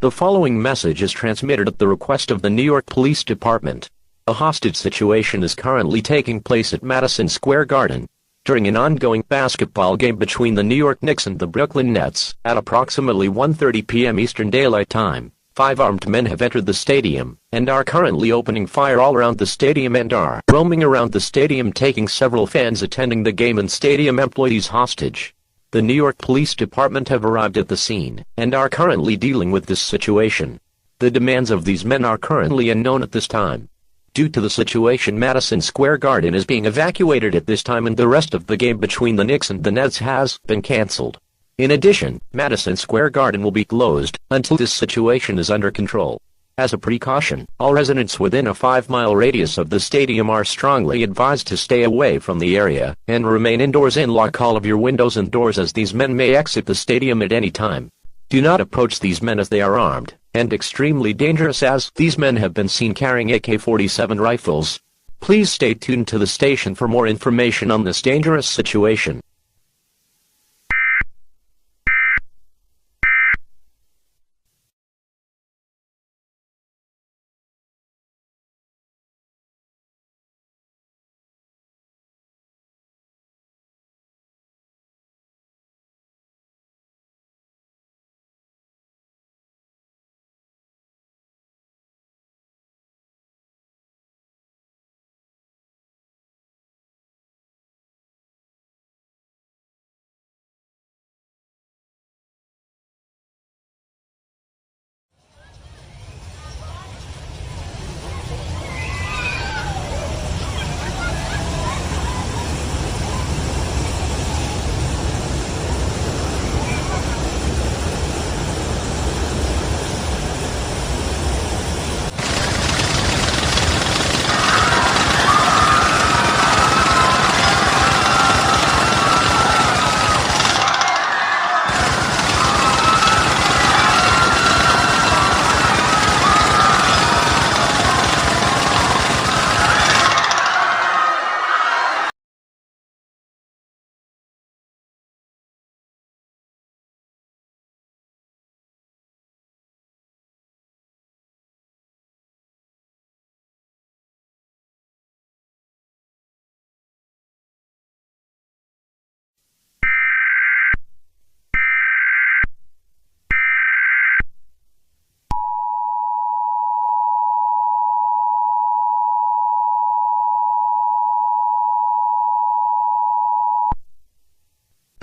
The following message is transmitted at the request of the New York Police Department. A hostage situation is currently taking place at Madison Square Garden. During an ongoing basketball game between the New York Knicks and the Brooklyn Nets, at approximately 1:30 p.m. Eastern Daylight Time, 5 armed men have entered the stadium, and are currently opening fire all around the stadium and are roaming around the stadium taking several fans attending the game and stadium employees hostage. The New York Police Department have arrived at the scene, and are currently dealing with this situation. The demands of these men are currently unknown at this time. Due to the situation, Madison Square Garden is being evacuated at this time, and the rest of the game between the Knicks and the Nets has been cancelled. In addition, Madison Square Garden will be closed until this situation is under control. As a precaution, all residents within a 5-mile radius of the stadium are strongly advised to stay away from the area and remain indoors and lock all of your windows and doors, as these men may exit the stadium at any time. Do not approach these men, as they are armed and extremely dangerous, as these men have been seen carrying AK-47 rifles. Please stay tuned to the station for more information on this dangerous situation.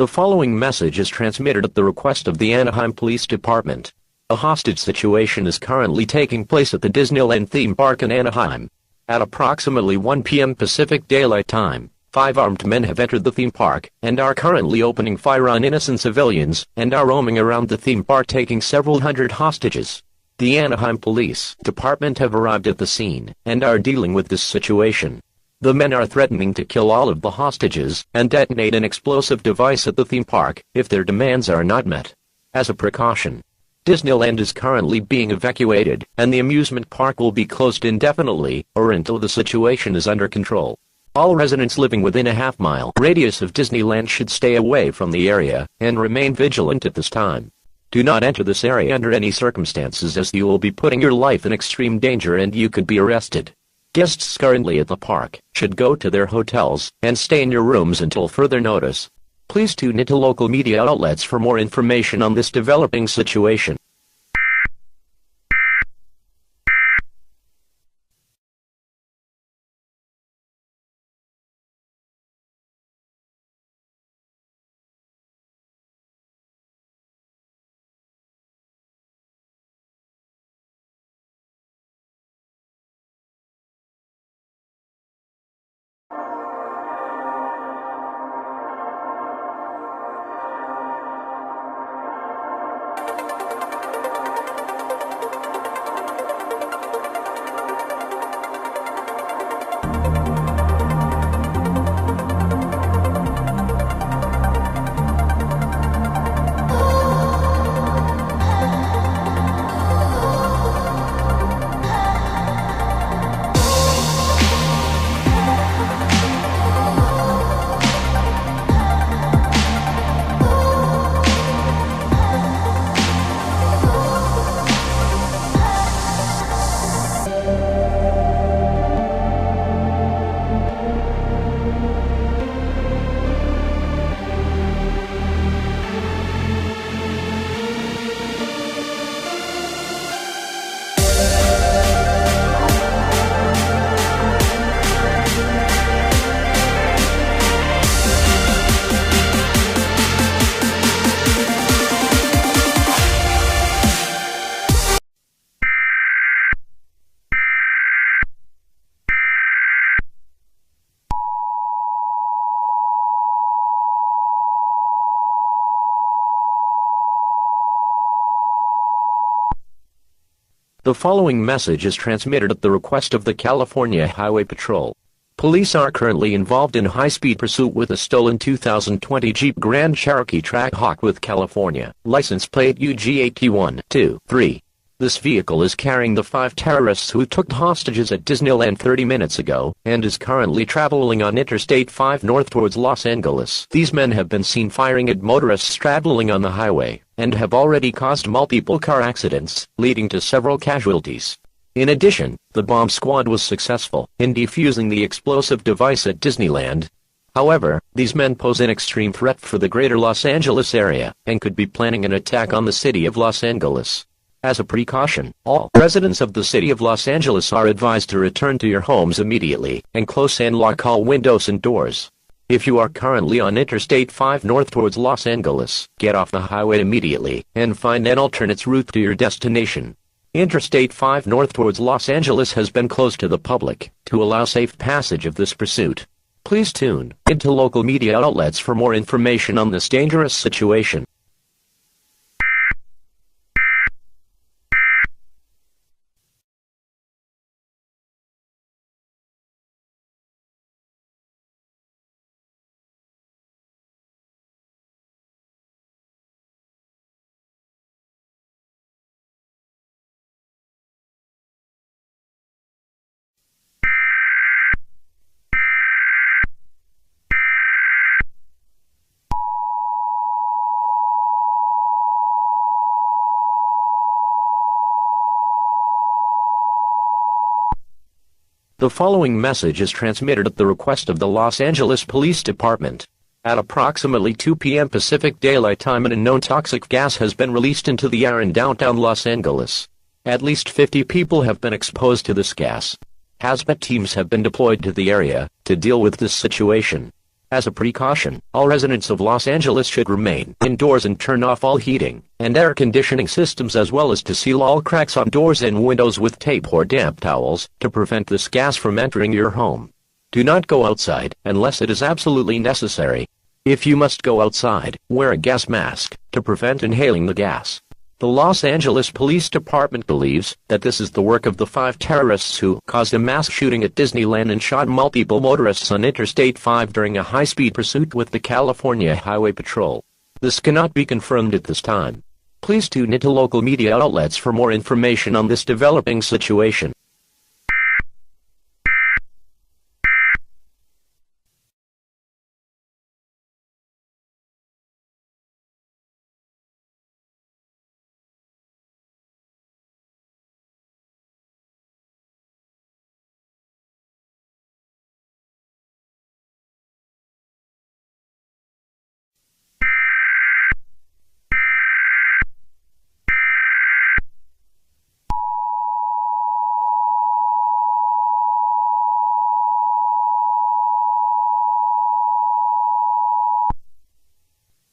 The following message is transmitted at the request of the Anaheim Police Department. A hostage situation is currently taking place at the Disneyland theme park in Anaheim. At approximately 1 p.m. Pacific Daylight Time, 5 armed men have entered the theme park and are currently opening fire on innocent civilians and are roaming around the theme park taking several hundred hostages. The Anaheim Police Department have arrived at the scene and are dealing with this situation. The men are threatening to kill all of the hostages and detonate an explosive device at the theme park if their demands are not met. As a precaution, Disneyland is currently being evacuated, and the amusement park will be closed indefinitely or until the situation is under control. All residents living within a half-mile radius of Disneyland should stay away from the area and remain vigilant at this time. Do not enter this area under any circumstances, as you will be putting your life in extreme danger and you could be arrested. Guests currently at the park should go to their hotels and stay in your rooms until further notice. Please tune into local media outlets for more information on this developing situation. The following message is transmitted at the request of the California Highway Patrol. Police are currently involved in high-speed pursuit with a stolen 2020 Jeep Grand Cherokee Trackhawk with California license plate UG8123. This vehicle is carrying the 5 terrorists who took hostages at Disneyland 30 minutes ago, and is currently traveling on Interstate 5 north towards Los Angeles. These men have been seen firing at motorists traveling on the highway, and have already caused multiple car accidents, leading to several casualties. In addition, the bomb squad was successful in defusing the explosive device at Disneyland. However, these men pose an extreme threat for the greater Los Angeles area, and could be planning an attack on the city of Los Angeles. As a precaution, all residents of the city of Los Angeles are advised to return to your homes immediately, and close and lock all windows and doors. If you are currently on Interstate 5 north towards Los Angeles, get off the highway immediately, and find an alternate route to your destination. Interstate 5 north towards Los Angeles has been closed to the public, to allow safe passage of this pursuit. Please tune into local media outlets for more information on this dangerous situation. The following message is transmitted at the request of the Los Angeles Police Department. At approximately 2 p.m. Pacific Daylight Time, an unknown toxic gas has been released into the air in downtown Los Angeles. At least 50 people have been exposed to this gas. Hazmat teams have been deployed to the area to deal with this situation. As a precaution, all residents of Los Angeles should remain indoors and turn off all heating and air conditioning systems, as well as to seal all cracks on doors and windows with tape or damp towels to prevent this gas from entering your home. Do not go outside unless it is absolutely necessary. If you must go outside, wear a gas mask to prevent inhaling the gas. The Los Angeles Police Department believes that this is the work of the 5 terrorists who caused a mass shooting at Disneyland and shot multiple motorists on Interstate 5 during a high-speed pursuit with the California Highway Patrol. This cannot be confirmed at this time. Please tune into local media outlets for more information on this developing situation.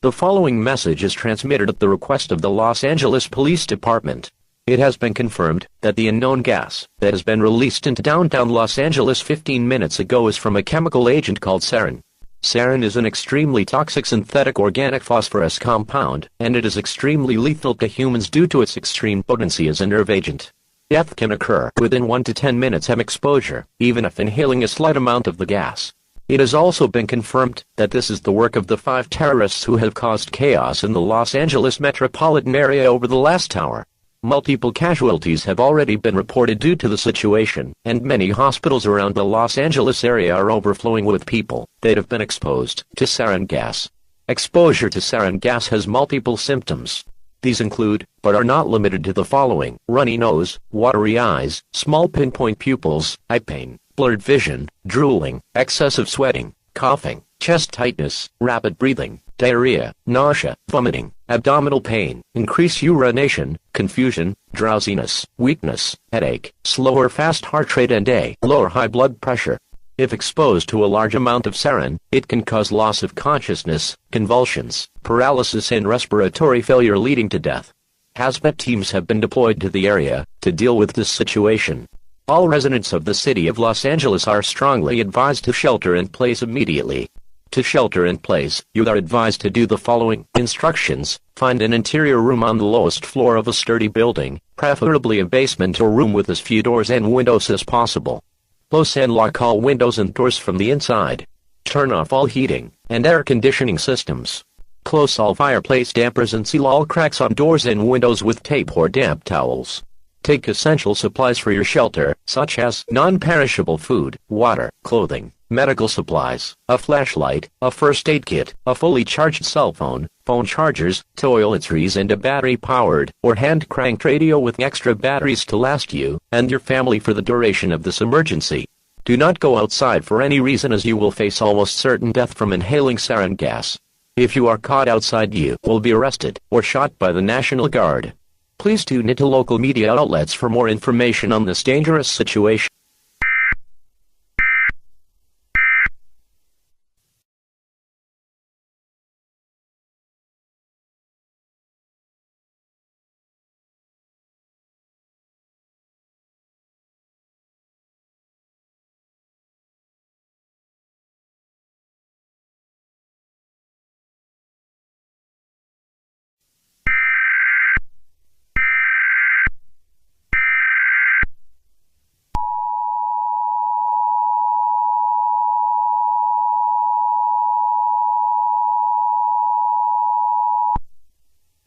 The following message is transmitted at the request of the Los Angeles Police Department. It has been confirmed that the unknown gas that has been released into downtown Los Angeles 15 minutes ago is from a chemical agent called sarin. Sarin is an extremely toxic synthetic organic phosphorus compound, and it is extremely lethal to humans due to its extreme potency as a nerve agent. Death can occur within 1 to 10 minutes of exposure, even if inhaling a slight amount of the gas. It has also been confirmed that this is the work of the 5 terrorists who have caused chaos in the Los Angeles metropolitan area over the last hour. Multiple casualties have already been reported due to the situation, and many hospitals around the Los Angeles area are overflowing with people that have been exposed to sarin gas. Exposure to sarin gas has multiple symptoms. These include, but are not limited to the following: runny nose, watery eyes, small pinpoint pupils, eye pain, blurred vision, drooling, excessive sweating, coughing, chest tightness, rapid breathing, diarrhea, nausea, vomiting, abdominal pain, increased urination, confusion, drowsiness, weakness, headache, slow or fast heart rate and low or high blood pressure. If exposed to a large amount of sarin, it can cause loss of consciousness, convulsions, paralysis and respiratory failure leading to death. Hazmat teams have been deployed to the area to deal with this situation. All residents of the city of Los Angeles are strongly advised to shelter in place immediately. To shelter in place, you are advised to do the following instructions: find an interior room on the lowest floor of a sturdy building, preferably a basement or room with as few doors and windows as possible. Close and lock all windows and doors from the inside. Turn off all heating and air conditioning systems. Close all fireplace dampers and seal all cracks on doors and windows with tape or damp towels. Take essential supplies for your shelter, such as non-perishable food, water, clothing, medical supplies, a flashlight, a first aid kit, a fully charged cell phone, phone chargers, toiletries and a battery-powered or hand-cranked radio with extra batteries to last you and your family for the duration of this emergency. Do not go outside for any reason, as you will face almost certain death from inhaling sarin gas. If you are caught outside, you will be arrested or shot by the National Guard. Please tune into local media outlets for more information on this dangerous situation.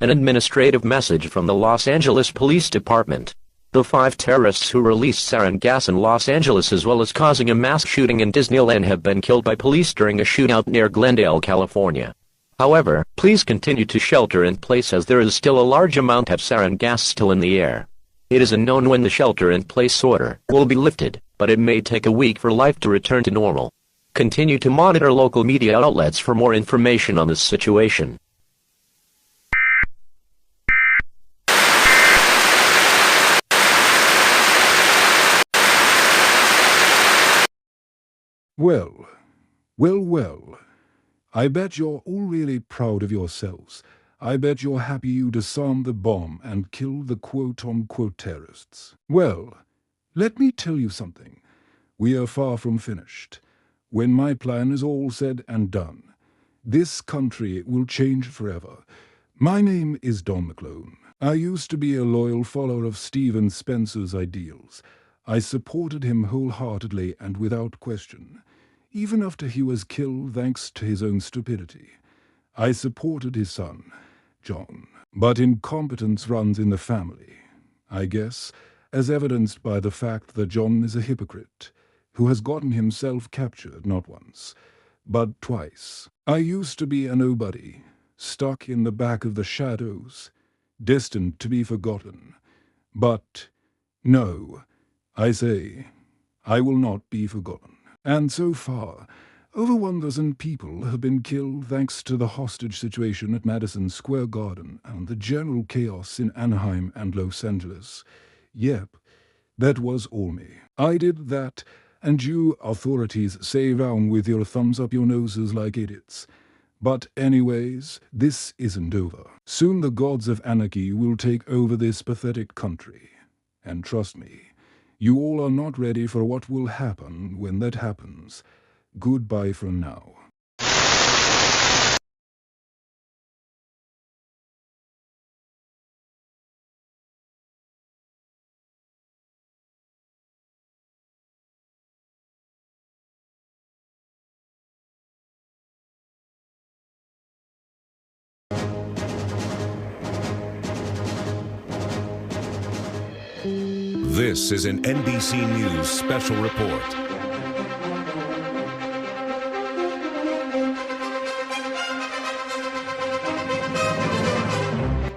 An administrative message from the Los Angeles Police Department. The 5 terrorists who released sarin gas in Los Angeles, as well as causing a mass shooting in Disneyland, have been killed by police during a shootout near Glendale, California. However, please continue to shelter in place, as there is still a large amount of sarin gas still in the air. It is unknown when the shelter-in-place order will be lifted, but it may take a week for life to return to normal. Continue to monitor local media outlets for more information on this situation. Well, well. I bet you're all really proud of yourselves. I bet you're happy you disarmed the bomb and killed the quote-unquote terrorists. Well, let me tell you something. We are far from finished. When my plan is all said and done, this country will change forever. My name is Don McClone. I used to be a loyal follower of Stephen Spencer's ideals. I supported him wholeheartedly and without question, even after he was killed thanks to his own stupidity. I supported his son, John, but incompetence runs in the family, I guess, as evidenced by the fact that John is a hypocrite, who has gotten himself captured not once, but twice. I used to be a nobody, stuck in the back of the shadows, destined to be forgotten. But no, I say, I will not be forgotten. And so far, over 1,000 people have been killed thanks to the hostage situation at Madison Square Garden and the general chaos in Anaheim and Los Angeles. Yep, that was all me. I did that, and you authorities say round with your thumbs up your noses like idiots. But anyways, this isn't over. Soon the gods of anarchy will take over this pathetic country. And trust me, you all are not ready for what will happen when that happens. Goodbye for now. This is an NBC News special report.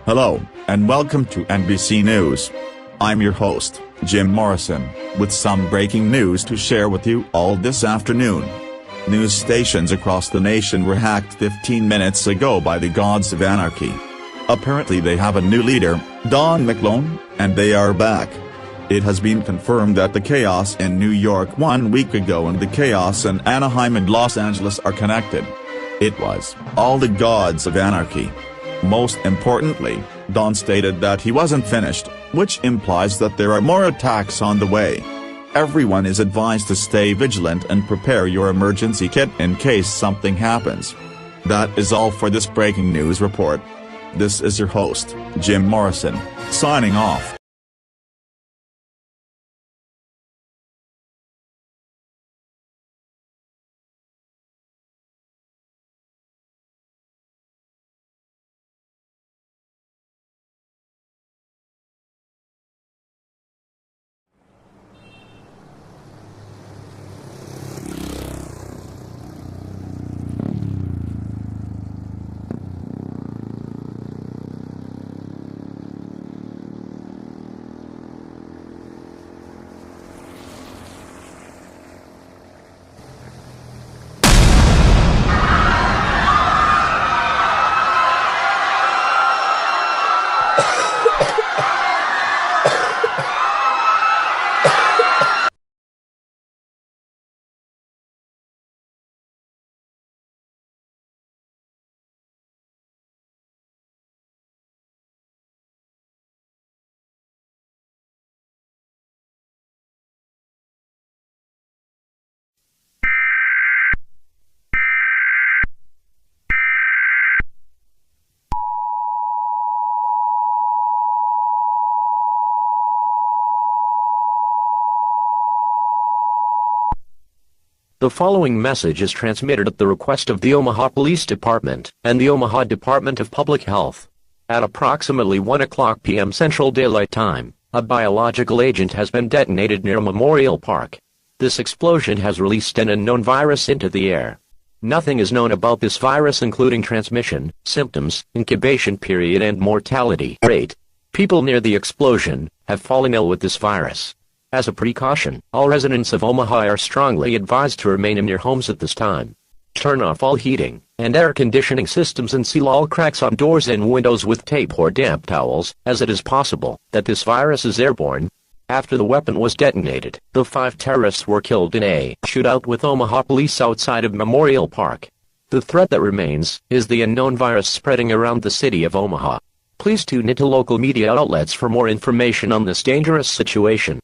Hello, and welcome to NBC News. I'm your host, Jim Morrison, with some breaking news to share with you all this afternoon. News stations across the nation were hacked 15 minutes ago by the gods of anarchy. Apparently they have a new leader, Don McClone, and they are back. It has been confirmed that the chaos in New York 1 week ago and the chaos in Anaheim and Los Angeles are connected. It was all the gods of anarchy. Most importantly, Don stated that he wasn't finished, which implies that there are more attacks on the way. Everyone is advised to stay vigilant and prepare your emergency kit in case something happens. That is all for this breaking news report. This is your host, Jim Morrison, signing off. The following message is transmitted at the request of the Omaha Police Department and the Omaha Department of Public Health. At approximately 1:00 p.m. Central Daylight Time, a biological agent has been detonated near Memorial Park. This explosion has released an unknown virus into the air. Nothing is known about this virus, including transmission, symptoms, incubation period, and mortality rate. People near the explosion have fallen ill with this virus. As a precaution, all residents of Omaha are strongly advised to remain in your homes at this time. Turn off all heating and air conditioning systems and seal all cracks on doors and windows with tape or damp towels, as it is possible that this virus is airborne. After the weapon was detonated, the 5 terrorists were killed in a shootout with Omaha police outside of Memorial Park. The threat that remains is the unknown virus spreading around the city of Omaha. Please tune into local media outlets for more information on this dangerous situation.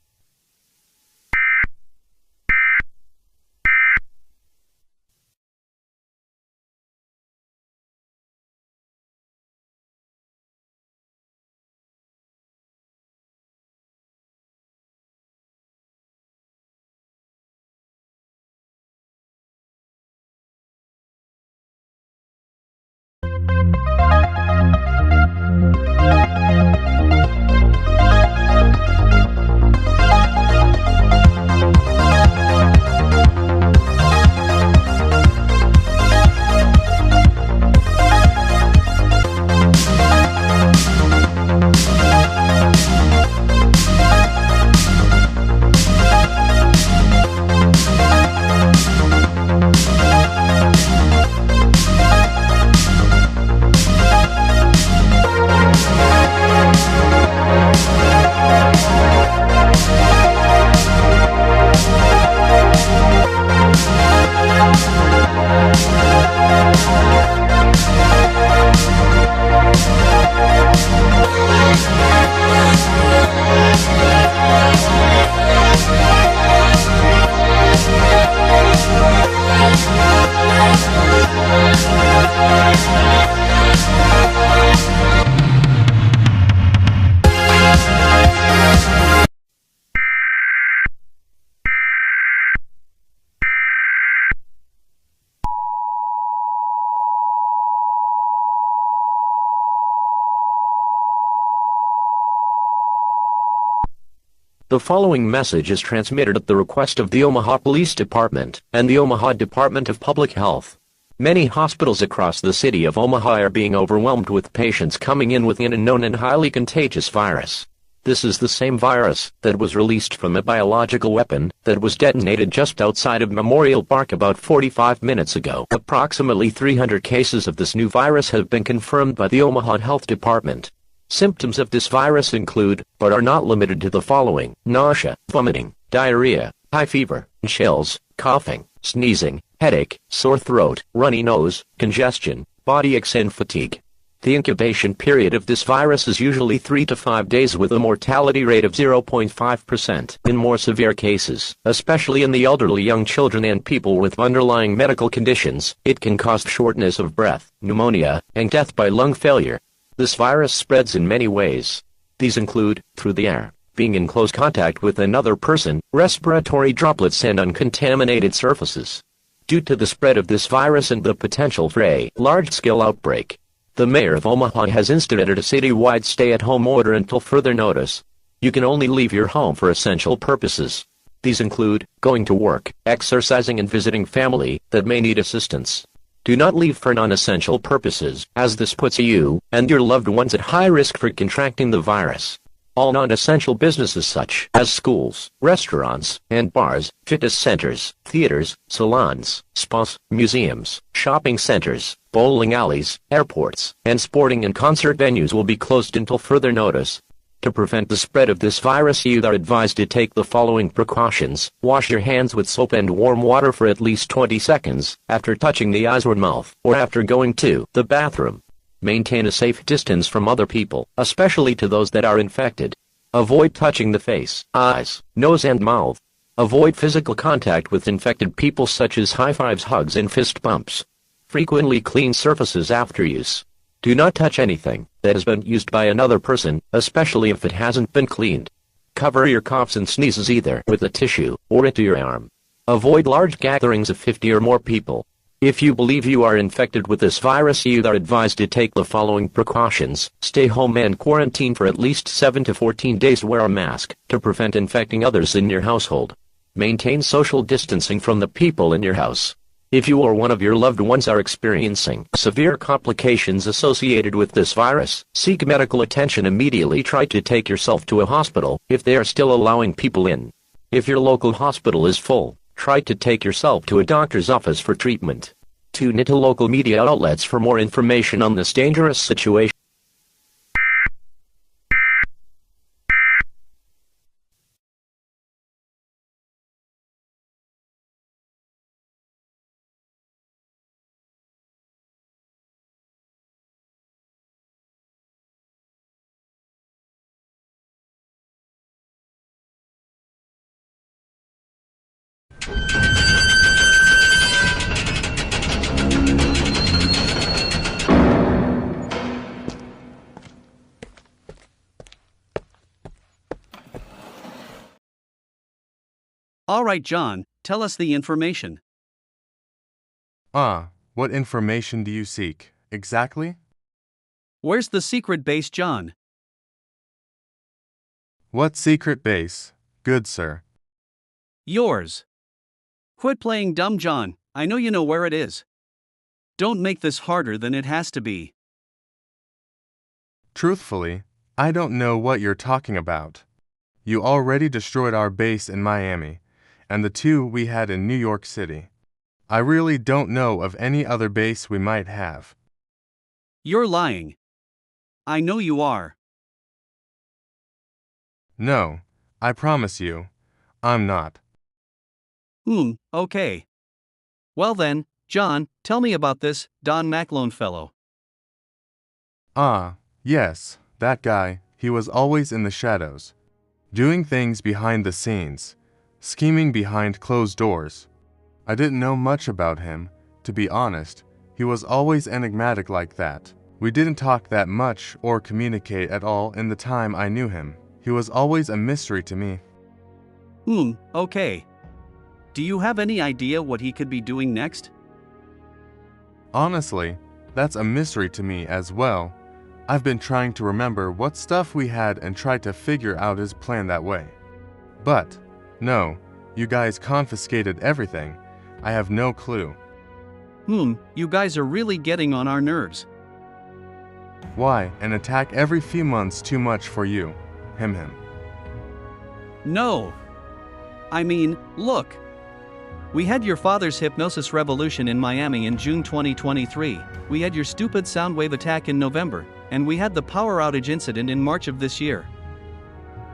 The following message is transmitted at the request of the Omaha Police Department and the Omaha Department of Public Health. Many hospitals across the city of Omaha are being overwhelmed with patients coming in with an unknown and highly contagious virus. This is the same virus that was released from a biological weapon that was detonated just outside of Memorial Park about 45 minutes ago. Approximately 300 cases of this new virus have been confirmed by the Omaha Health Department. Symptoms of this virus include, but are not limited to the following: nausea, vomiting, diarrhea, high fever, chills, coughing, sneezing, headache, sore throat, runny nose, congestion, body aches and fatigue. The incubation period of this virus is usually 3 to 5 days with a mortality rate of 0.5%. In more severe cases, especially in the elderly, young children and people with underlying medical conditions, it can cause shortness of breath, pneumonia, and death by lung failure. This virus spreads in many ways. These include, through the air, being in close contact with another person, respiratory droplets and uncontaminated surfaces. Due to the spread of this virus and the potential for a large-scale outbreak, the mayor of Omaha has instituted a citywide stay-at-home order until further notice. You can only leave your home for essential purposes. These include going to work, exercising and visiting family that may need assistance. Do not leave for non-essential purposes, as this puts you and your loved ones at high risk for contracting the virus. All non-essential businesses such as schools, restaurants, and bars, fitness centers, theaters, salons, spas, museums, shopping centers, bowling alleys, airports, and sporting and concert venues will be closed until further notice. To prevent the spread of this virus, you are advised to take the following precautions. Wash your hands with soap and warm water for at least 20 seconds, after touching the eyes or mouth, or after going to the bathroom. Maintain a safe distance from other people, especially to those that are infected. Avoid touching the face, eyes, nose and mouth. Avoid physical contact with infected people such as high fives, hugs and fist bumps. Frequently clean surfaces after use. Do not touch anything that has been used by another person, especially if it hasn't been cleaned. Cover your coughs and sneezes either with a tissue or into your arm. Avoid large gatherings of 50 or more people. If you believe you are infected with this virus, you are advised to take the following precautions. Stay home and quarantine for at least 7 to 14 days. Wear a mask to prevent infecting others in your household. Maintain social distancing from the people in your house. If you or one of your loved ones are experiencing severe complications associated with this virus, seek medical attention immediately. Try to take yourself to a hospital if they are still allowing people in. If your local hospital is full, try to take yourself to a doctor's office for treatment. Tune into local media outlets for more information on this dangerous situation. All right, John, tell us the information. What information do you seek? exactly? Where's the secret base, John? What secret base, good sir? Yours. Quit playing dumb, John. I know you know where it is. Don't make this harder than it has to be. Truthfully, I don't know what you're talking about. You already destroyed our base in Miami, and the two we had in New York City. I really don't know of any other base we might have. You're lying. I know you are. No, I promise you, I'm not. Okay. Well then, John, tell me about this Don Maclone fellow. Ah, yes, that guy. He was always in the shadows, doing things behind the scenes, scheming behind closed doors. I didn't know much about him, to be honest. He was always enigmatic like that. We didn't talk that much or communicate at all in the time I knew him. He was always a mystery to me. Okay. Do you have any idea what he could be doing next? Honestly, that's a mystery to me as well. I've been trying to remember what stuff we had and tried to figure out his plan that way. But, no, you guys confiscated everything. I have no clue. You guys are really getting on our nerves. Why, an attack every few months too much for you? Him. No. I mean, look. We had your father's hypnosis revolution in Miami in June 2023, we had your stupid Soundwave attack in November, and we had the power outage incident in March of this year.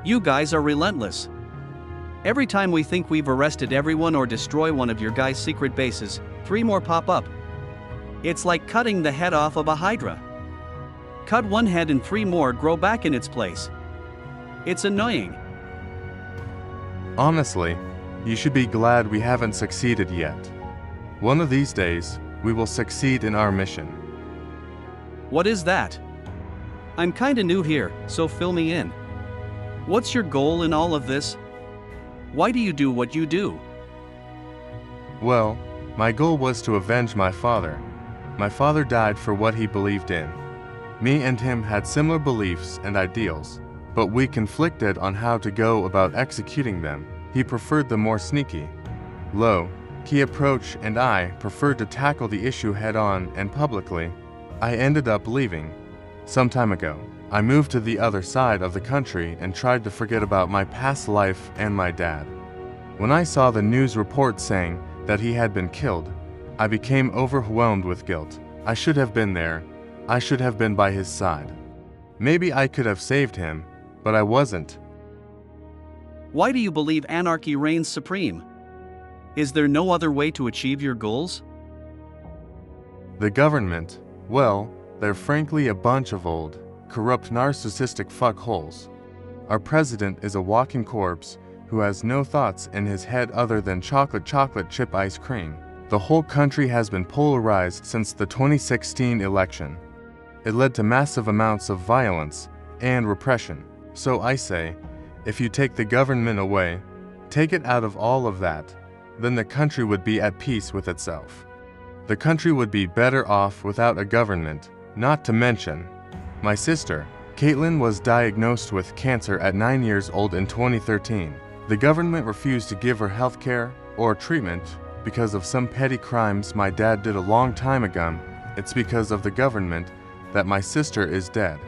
You guys are relentless. Every time we think we've arrested everyone or destroy one of your guys' secret bases, 3 more pop up. It's like cutting the head off of a hydra. Cut one head and 3 more grow back in its place. It's annoying. Honestly, you should be glad we haven't succeeded yet. One of these days, we will succeed in our mission. What is that? I'm kinda new here, so fill me in. What's your goal in all of this? Why do you do what you do? Well, my goal was to avenge my father. My father died for what he believed in. Me and him had similar beliefs and ideals, but we conflicted on how to go about executing them. He preferred the more sneaky, low-key approach, and I preferred to tackle the issue head-on and publicly. I ended up leaving. Some time ago, I moved to the other side of the country and tried to forget about my past life and my dad. When I saw the news report saying that he had been killed, I became overwhelmed with guilt. I should have been there. I should have been by his side. Maybe I could have saved him, but I wasn't. Why do you believe anarchy reigns supreme? Is there no other way to achieve your goals? The government, well, they're frankly a bunch of old, corrupt narcissistic fuckholes. Our president is a walking corpse who has no thoughts in his head other than chocolate chip ice cream. The whole country has been polarized since the 2016 election. It led to massive amounts of violence and repression. So I say, if you take the government away, take it out of all of that, then the country would be at peace with itself. The country would be better off without a government, not to mention, my sister, Caitlin, was diagnosed with cancer at 9 years old in 2013. The government refused to give her health care or treatment because of some petty crimes my dad did a long time ago. It's because of the government that my sister is dead.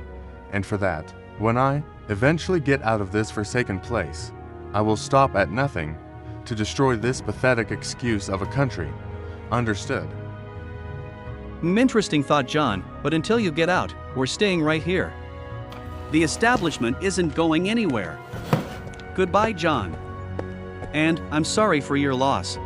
And for that, when I eventually get out of this forsaken place, I will stop at nothing to destroy this pathetic excuse of a country. Understood? Interesting thought, John, but until you get out, we're staying right here. The establishment isn't going anywhere. Goodbye, John. And I'm sorry for your loss.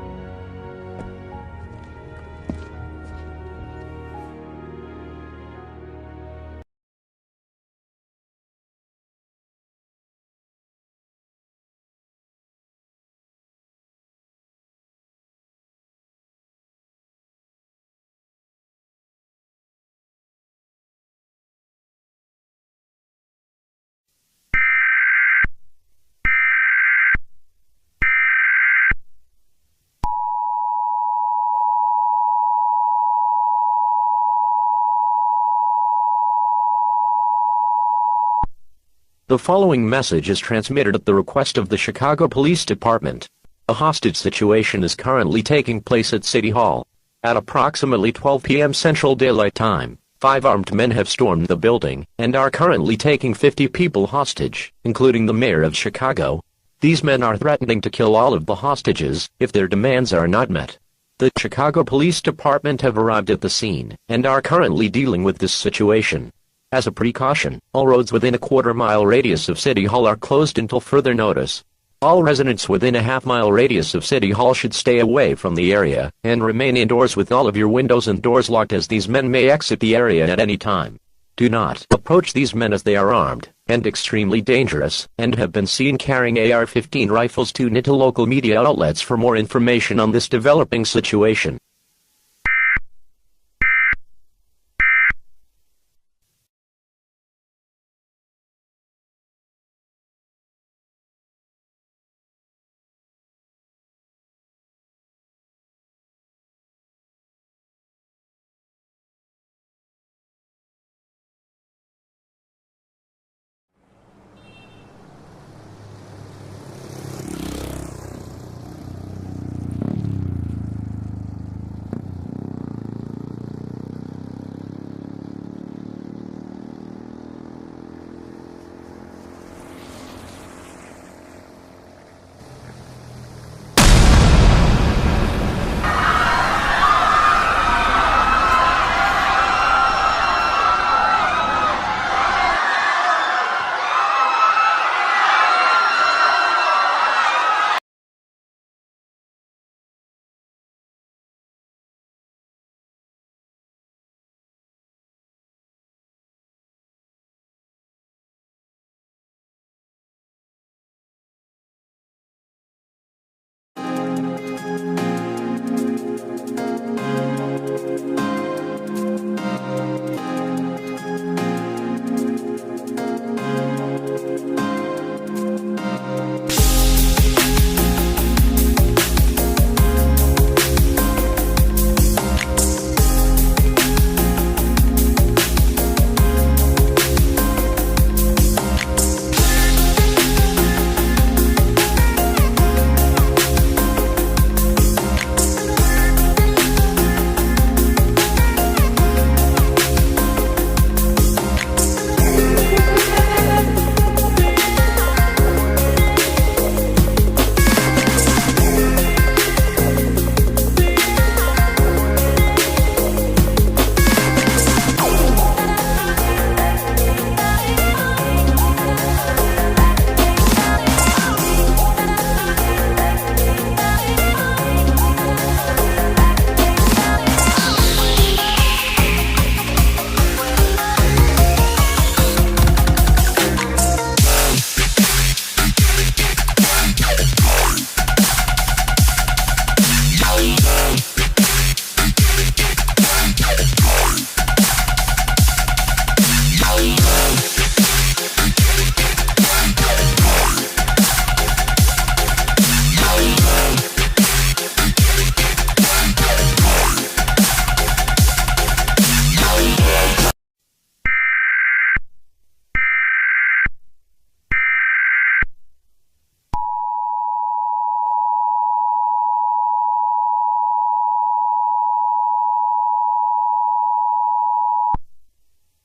The following message is transmitted at the request of the Chicago Police Department. A hostage situation is currently taking place at City Hall. At approximately 12 p.m. Central Daylight Time, 5 armed men have stormed the building and are currently taking 50 people hostage, including the mayor of Chicago. These men are threatening to kill all of the hostages if their demands are not met. The Chicago Police Department have arrived at the scene and are currently dealing with this situation. As a precaution, all roads within a quarter-mile radius of City Hall are closed until further notice. All residents within a half-mile radius of City Hall should stay away from the area and remain indoors with all of your windows and doors locked, as these men may exit the area at any time. Do not approach these men, as they are armed and extremely dangerous and have been seen carrying AR-15 rifles. Tune into local media outlets for more information on this developing situation.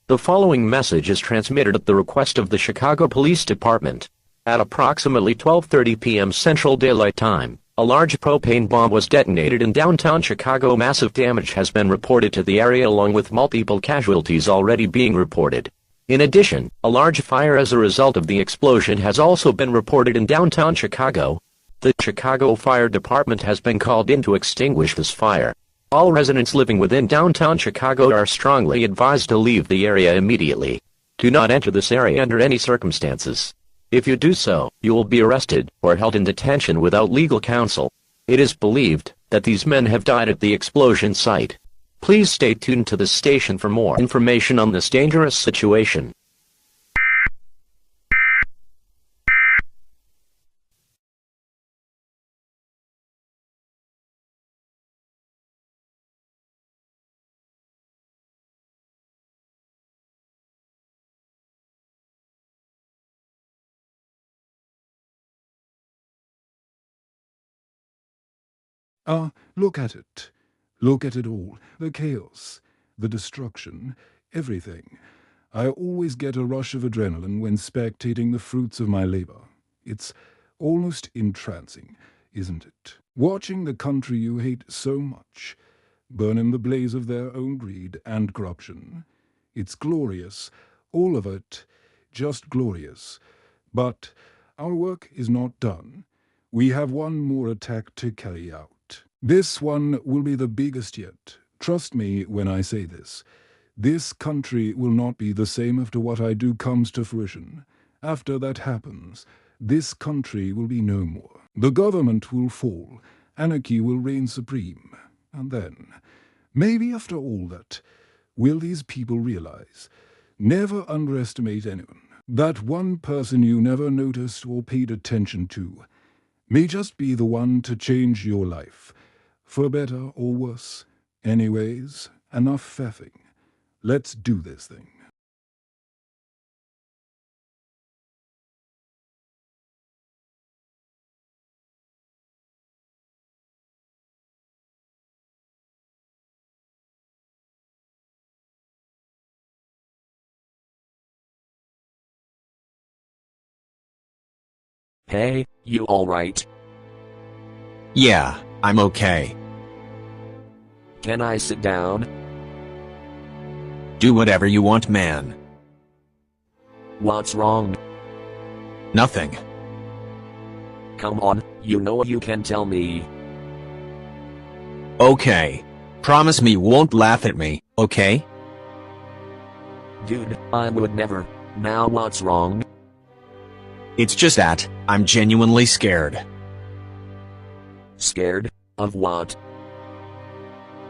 The following message is transmitted at the request of the Chicago Police Department. At approximately 12:30 p.m. Central Daylight Time, a large propane bomb was detonated in downtown Chicago. Massive damage has been reported to the area, along with multiple casualties already being reported. In addition, a large fire as a result of the explosion has also been reported in downtown Chicago. The Chicago Fire Department has been called in to extinguish this fire. All residents living within downtown Chicago are strongly advised to leave the area immediately. Do not enter this area under any circumstances. If you do so, you will be arrested or held in detention without legal counsel. It is believed that these men have died at the explosion site. Please stay tuned to this station for more information on this dangerous situation. Look at it. Look at it all. The chaos, the destruction, everything. I always get a rush of adrenaline when spectating the fruits of my labor. It's almost entrancing, isn't it? Watching the country you hate so much burn in the blaze of their own greed and corruption. It's glorious, all of it, just glorious. But our work is not done. We have one more attack to carry out. This one will be the biggest yet. Trust me when I say this. This country will not be the same after what I do comes to fruition. After that happens, this country will be no more. The government will fall. Anarchy will reign supreme. And then, maybe after all that, will these people realize, never underestimate anyone. That one person you never noticed or paid attention to may just be the one to change your life, for better or worse. Anyways, enough faffing. Let's do this thing. Hey, you alright? Yeah, I'm okay. Can I sit down? Do whatever you want, man. What's wrong? Nothing. Come on, you know you can tell me. Okay. Promise me you won't laugh at me, okay? Dude, I would never. Now what's wrong? It's just that, I'm genuinely scared. Scared? Of what?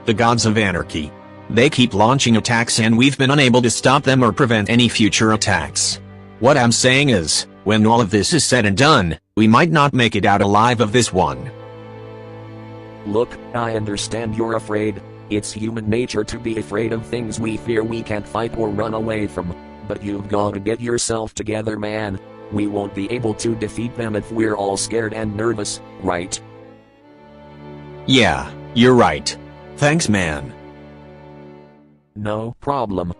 The gods of anarchy. They keep launching attacks and we've been unable to stop them or prevent any future attacks. What I'm saying is, when all of this is said and done, we might not make it out alive of this one. Look, I understand you're afraid. It's human nature to be afraid of things we fear we can't fight or run away from. But you've gotta get yourself together, man. We won't be able to defeat them if we're all scared and nervous, right? Yeah, you're right. Thanks, man. No problem.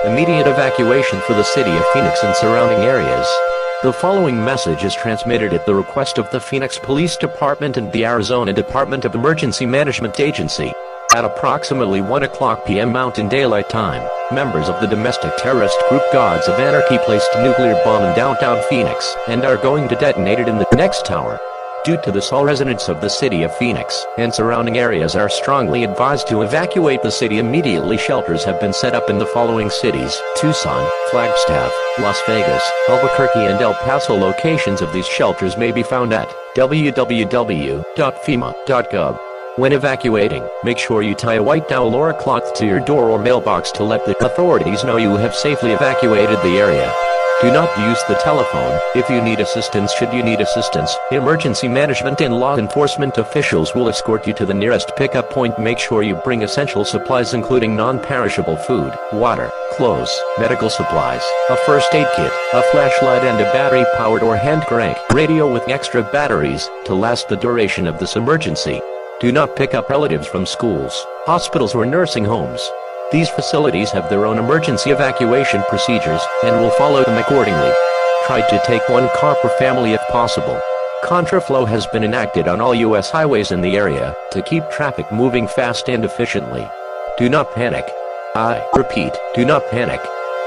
Immediate evacuation for the city of Phoenix and surrounding areas. The following message is transmitted at the request of the Phoenix Police Department and the Arizona Department of Emergency Management Agency. At approximately 1:00 p.m. Mountain Daylight Time, members of the domestic terrorist group Gods of Anarchy placed a nuclear bomb in downtown Phoenix and are going to detonate it in the next tower. Due to this, all residents of the city of Phoenix and surrounding areas are strongly advised to evacuate the city immediately. Shelters have been set up in the following cities: Tucson, Flagstaff, Las Vegas, Albuquerque and El Paso. Locations of these shelters may be found at www.fema.gov. When evacuating, make sure you tie a white towel or a cloth to your door or mailbox to let the authorities know you have safely evacuated the area. Do not use the telephone. If you need assistance, should you need assistance, emergency management and law enforcement officials will escort you to the nearest pickup point. Make sure you bring essential supplies including non-perishable food, water, clothes, medical supplies, a first aid kit, a flashlight and a battery-powered or hand crank radio with extra batteries to last the duration of this emergency. Do not pick up relatives from schools, hospitals or nursing homes. These facilities have their own emergency evacuation procedures and will follow them accordingly. Try to take one car per family if possible. Contraflow has been enacted on all U.S. highways in the area to keep traffic moving fast and efficiently. Do not panic. I repeat, do not panic.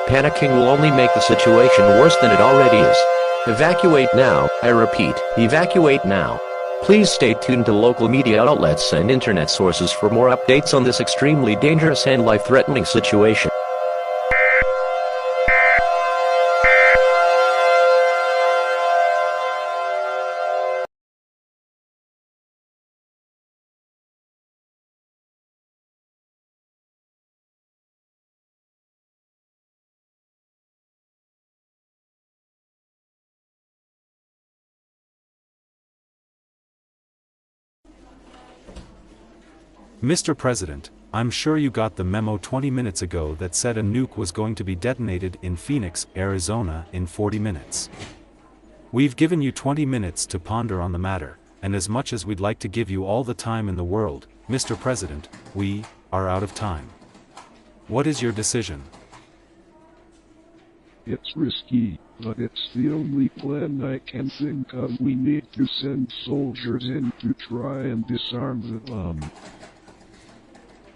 Panicking will only make the situation worse than it already is. Evacuate now. I repeat, evacuate now. Please stay tuned to local media outlets and internet sources for more updates on this extremely dangerous and life-threatening situation. Mr. President, I'm sure you got the memo 20 minutes ago that said a nuke was going to be detonated in Phoenix, Arizona in 40 minutes. We've given you 20 minutes to ponder on the matter, and as much as we'd like to give you all the time in the world, Mr. President, we are out of time. What is your decision? It's risky, but it's the only plan I can think of. We need to send soldiers in to try and disarm the bomb.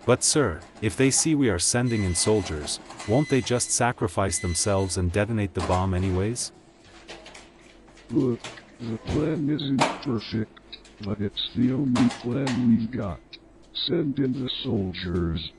But sir, if they see we are sending in soldiers, won't they just sacrifice themselves and detonate the bomb anyways? Look, the plan isn't perfect, but it's the only plan we've got. Send in the soldiers.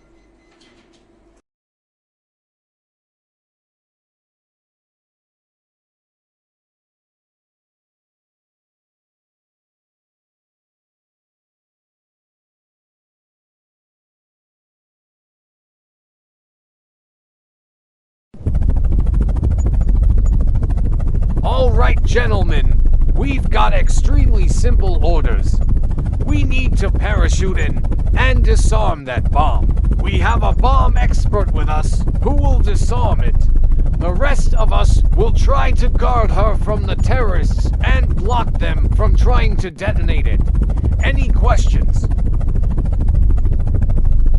Alright, gentlemen, we've got extremely simple orders. We need to parachute in and disarm that bomb. We have a bomb expert with us who will disarm it. The rest of us will try to guard her from the terrorists and block them from trying to detonate it. Any questions?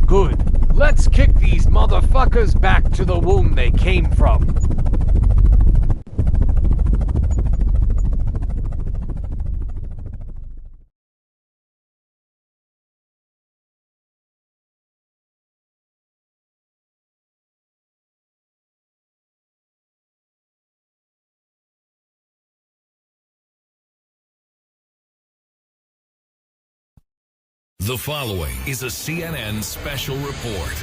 Good. Let's kick these motherfuckers back to the womb they came from. The following is a CNN special report.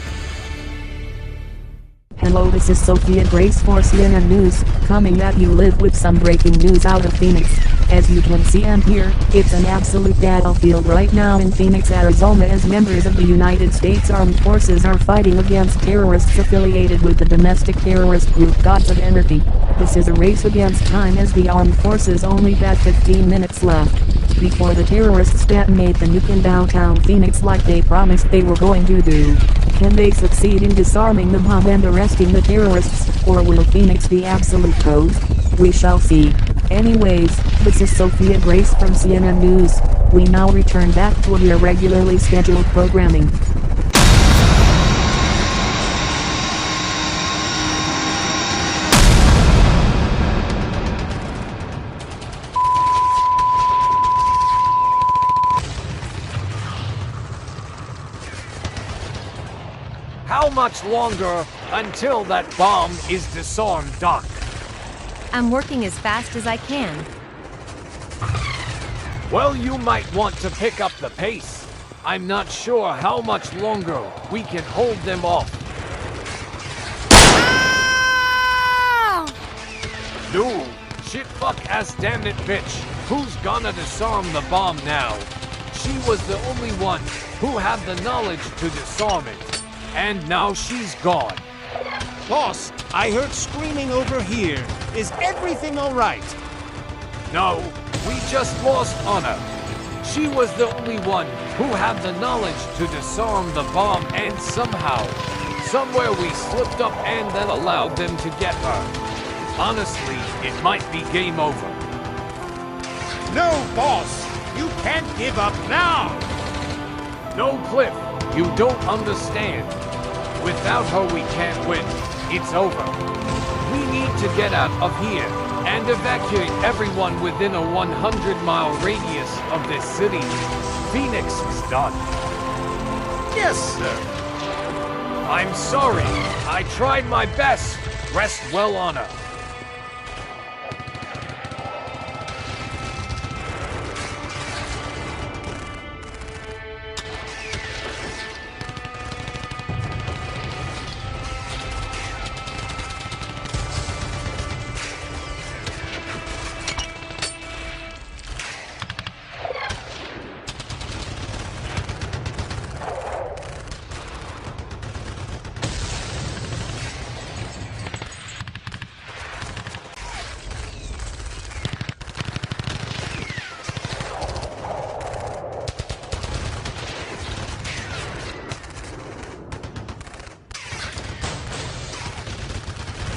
Hello, this is Sophia Grace for CNN News, coming at you live with some breaking news out of Phoenix. As you can see and hear, it's an absolute battlefield right now in Phoenix, Arizona, as members of the United States Armed Forces are fighting against terrorists affiliated with the domestic terrorist group Gods of Anarchy. This is a race against time as the armed forces only got 15 minutes left before the terrorists detonate the nuke in downtown Phoenix like they promised they were going to do. Can they succeed in disarming the bomb and arresting the terrorists, or will Phoenix be absolute toast? We shall see. Anyways, this is Sophia Grace from CNN News. We now return back to your regularly scheduled programming. How much longer until that bomb is disarmed, Doc? I'm working as fast as I can. Well, you might want to pick up the pace. I'm not sure how much longer we can hold them off. Ah! No, shit fuck ass damn it bitch. Who's gonna disarm the bomb now? She was the only one who had the knowledge to disarm it. And now she's gone. Boss, I heard screaming over here. Is everything all right? No, we just lost Anna. She was the only one who had the knowledge to disarm the bomb, and somewhere we slipped up and then allowed them to get her. Honestly, it might be game over. No, boss! You can't give up now! No, Cliff, you don't understand. Without her, we can't win. It's over. We need to get out of here and evacuate everyone within a 100-mile radius of this city. Phoenix is done. Yes, sir. I'm sorry. I tried my best. Rest well on her.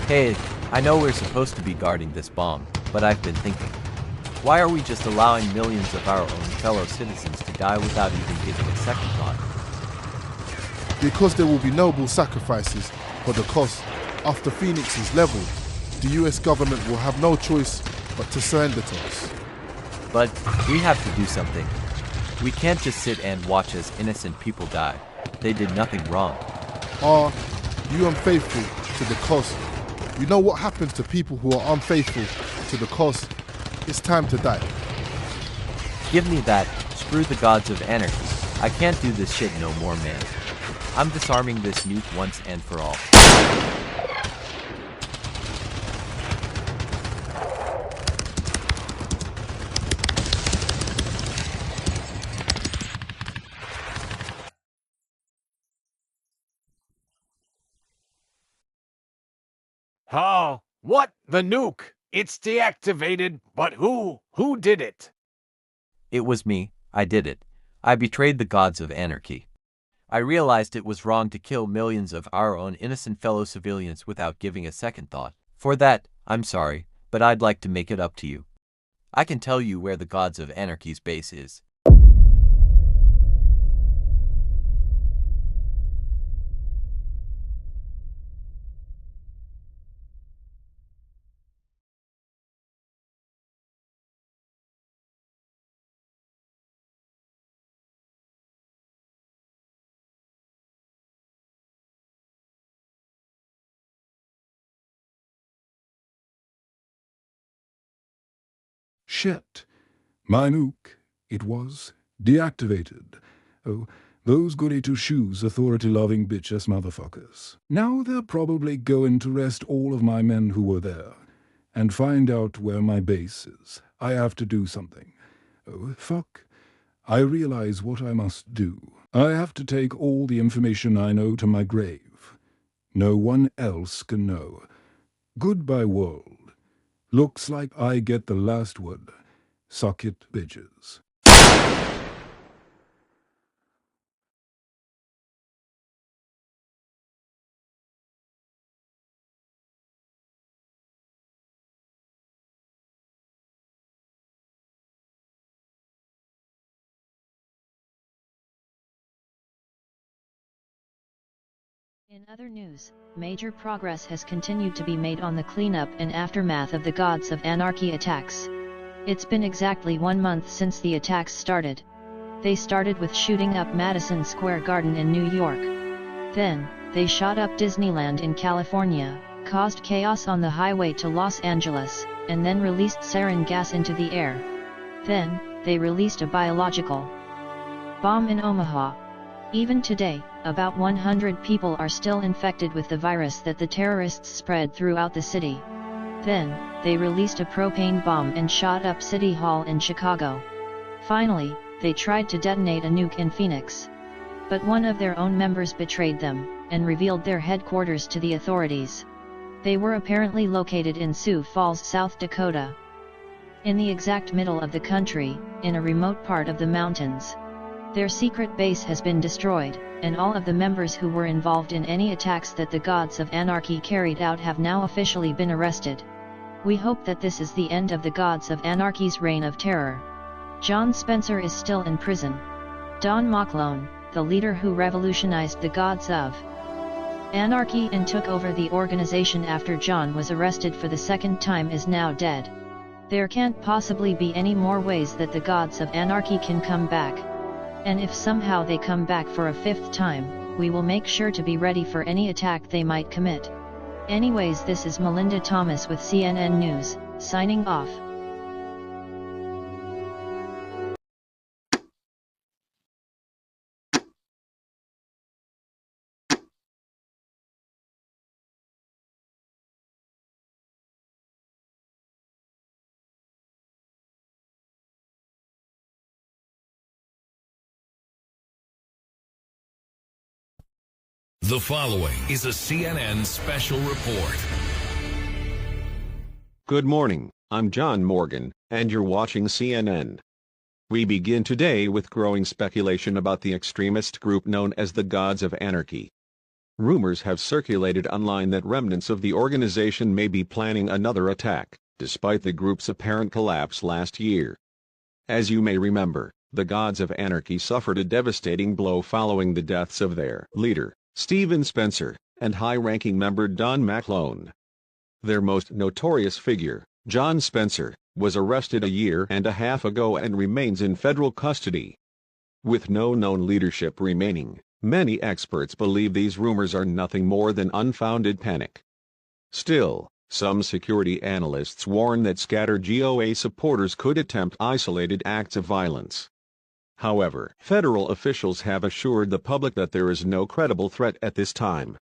Hey, I know we're supposed to be guarding this bomb, but I've been thinking. Why are we just allowing millions of our own fellow citizens to die without even giving a second thought? Because there will be noble sacrifices for the cause. After Phoenix is leveled, the US government will have no choice but to surrender to us. But we have to do something. We can't just sit and watch as innocent people die. They did nothing wrong. Are you unfaithful to the cause? You know what happens to people who are unfaithful to the cause? It's time to die. Give me that. Screw the gods of anarchy. I can't do this shit no more, man. I'm disarming this nuke once and for all. Oh, what? The nuke? It's deactivated, but who? Who did it? It was me. I did it. I betrayed the gods of anarchy. I realized it was wrong to kill millions of our own innocent fellow civilians without giving a second thought. For that, I'm sorry, but I'd like to make it up to you. I can tell you where the gods of anarchy's base is. Shit. My nuke, it was, deactivated. Oh, those goody two-shoes authority-loving bitch-ass motherfuckers. Now they're probably going to arrest all of my men who were there, and find out where my base is. I have to do something. Oh, fuck. I realize what I must do. I have to take all the information I know to my grave. No one else can know. Goodbye, world. Looks like I get the last word. Suck it, bitches. In other news, major progress has continued to be made on the cleanup and aftermath of the Gods of Anarchy attacks. It's been exactly 1 month since the attacks started. They started with shooting up Madison Square Garden in New York. Then, they shot up Disneyland in California, caused chaos on the highway to Los Angeles, and then released sarin gas into the air. Then, they released a biological bomb in Omaha. Even today, about 100 people are still infected with the virus that the terrorists spread throughout the city. Then, they released a propane bomb and shot up City Hall in Chicago. Finally, they tried to detonate a nuke in Phoenix. But one of their own members betrayed them, and revealed their headquarters to the authorities. They were apparently located in Sioux Falls, South Dakota. In the exact middle of the country, in a remote part of the mountains. Their secret base has been destroyed, and all of the members who were involved in any attacks that the Gods of Anarchy carried out have now officially been arrested. We hope that this is the end of the Gods of Anarchy's reign of terror. John Spencer is still in prison. Don Mocklone, the leader who revolutionized the Gods of Anarchy and took over the organization after John was arrested for the second time, is now dead. There can't possibly be any more ways that the Gods of Anarchy can come back. And if somehow they come back for a fifth time, we will make sure to be ready for any attack they might commit. Anyways, this is Melinda Thomas with CNN News, signing off. The following is a CNN special report. Good morning, I'm John Morgan, and you're watching CNN. We begin today with growing speculation about the extremist group known as the Gods of Anarchy. Rumors have circulated online that remnants of the organization may be planning another attack, despite the group's apparent collapse last year. As you may remember, the Gods of Anarchy suffered a devastating blow following the deaths of their leader, Stephen Spencer, and high-ranking member Don Mocklone. Their most notorious figure, John Spencer, was arrested a year and a half ago and remains in federal custody. With no known leadership remaining, many experts believe these rumors are nothing more than unfounded panic. Still, some security analysts warn that scattered GOA supporters could attempt isolated acts of violence. However, federal officials have assured the public that there is no credible threat at this time.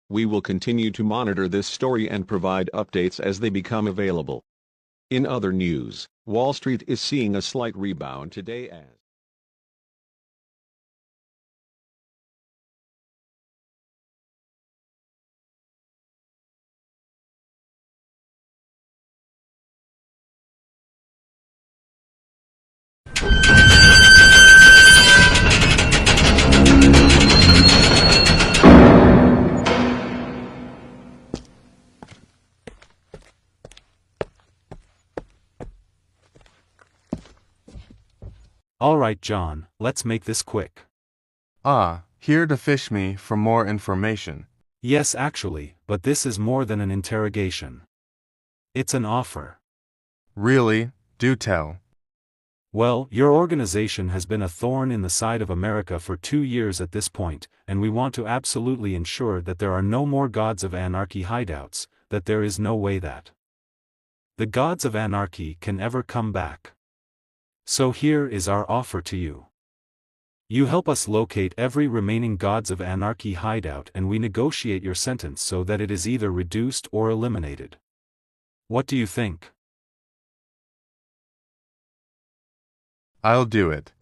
We will continue to monitor this story and provide updates as they become available. In other news, Wall Street is seeing a slight rebound today as Alright, John, let's make this quick. Here to fish me for more information. Yes, actually, but this is more than an interrogation. It's an offer. Really? Do tell. Well, your organization has been a thorn in the side of America for 2 years at this point, and we want to absolutely ensure that there are no more Gods of Anarchy hideouts, that there is no way that the Gods of Anarchy can ever come back. So here is our offer to you. You help us locate every remaining Gods of Anarchy hideout and we negotiate your sentence so that it is either reduced or eliminated. What do you think? I'll do it.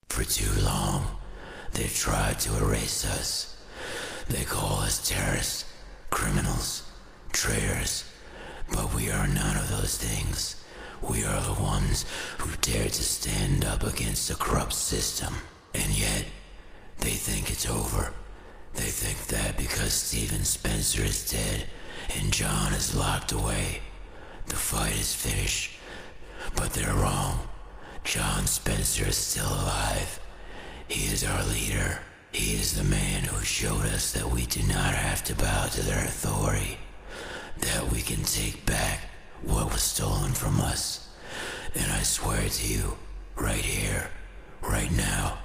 For too long, they've tried to erase us. They call us terrorists, criminals, traitors, but we are none of those things. We are the ones who dared to stand up against a corrupt system, and yet, they think it's over. They think that because Stephen Spencer is dead and John is locked away, the fight is finished. But they're wrong. John Spencer is still alive. He is our leader. He is the man who showed us that we do not have to bow to their authority, that we can take back what was stolen from us. And I swear to you, right here, right now,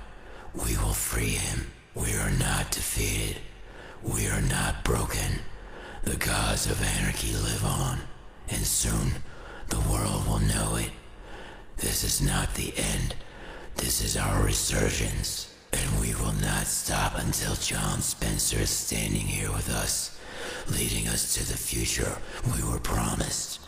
we will free him. We are not defeated. We are not broken. The Gods of Anarchy live on, and soon the world will know it. This is not the end. This is our resurgence. And we will not stop until John Spencer is standing here with us, leading us to the future we were promised.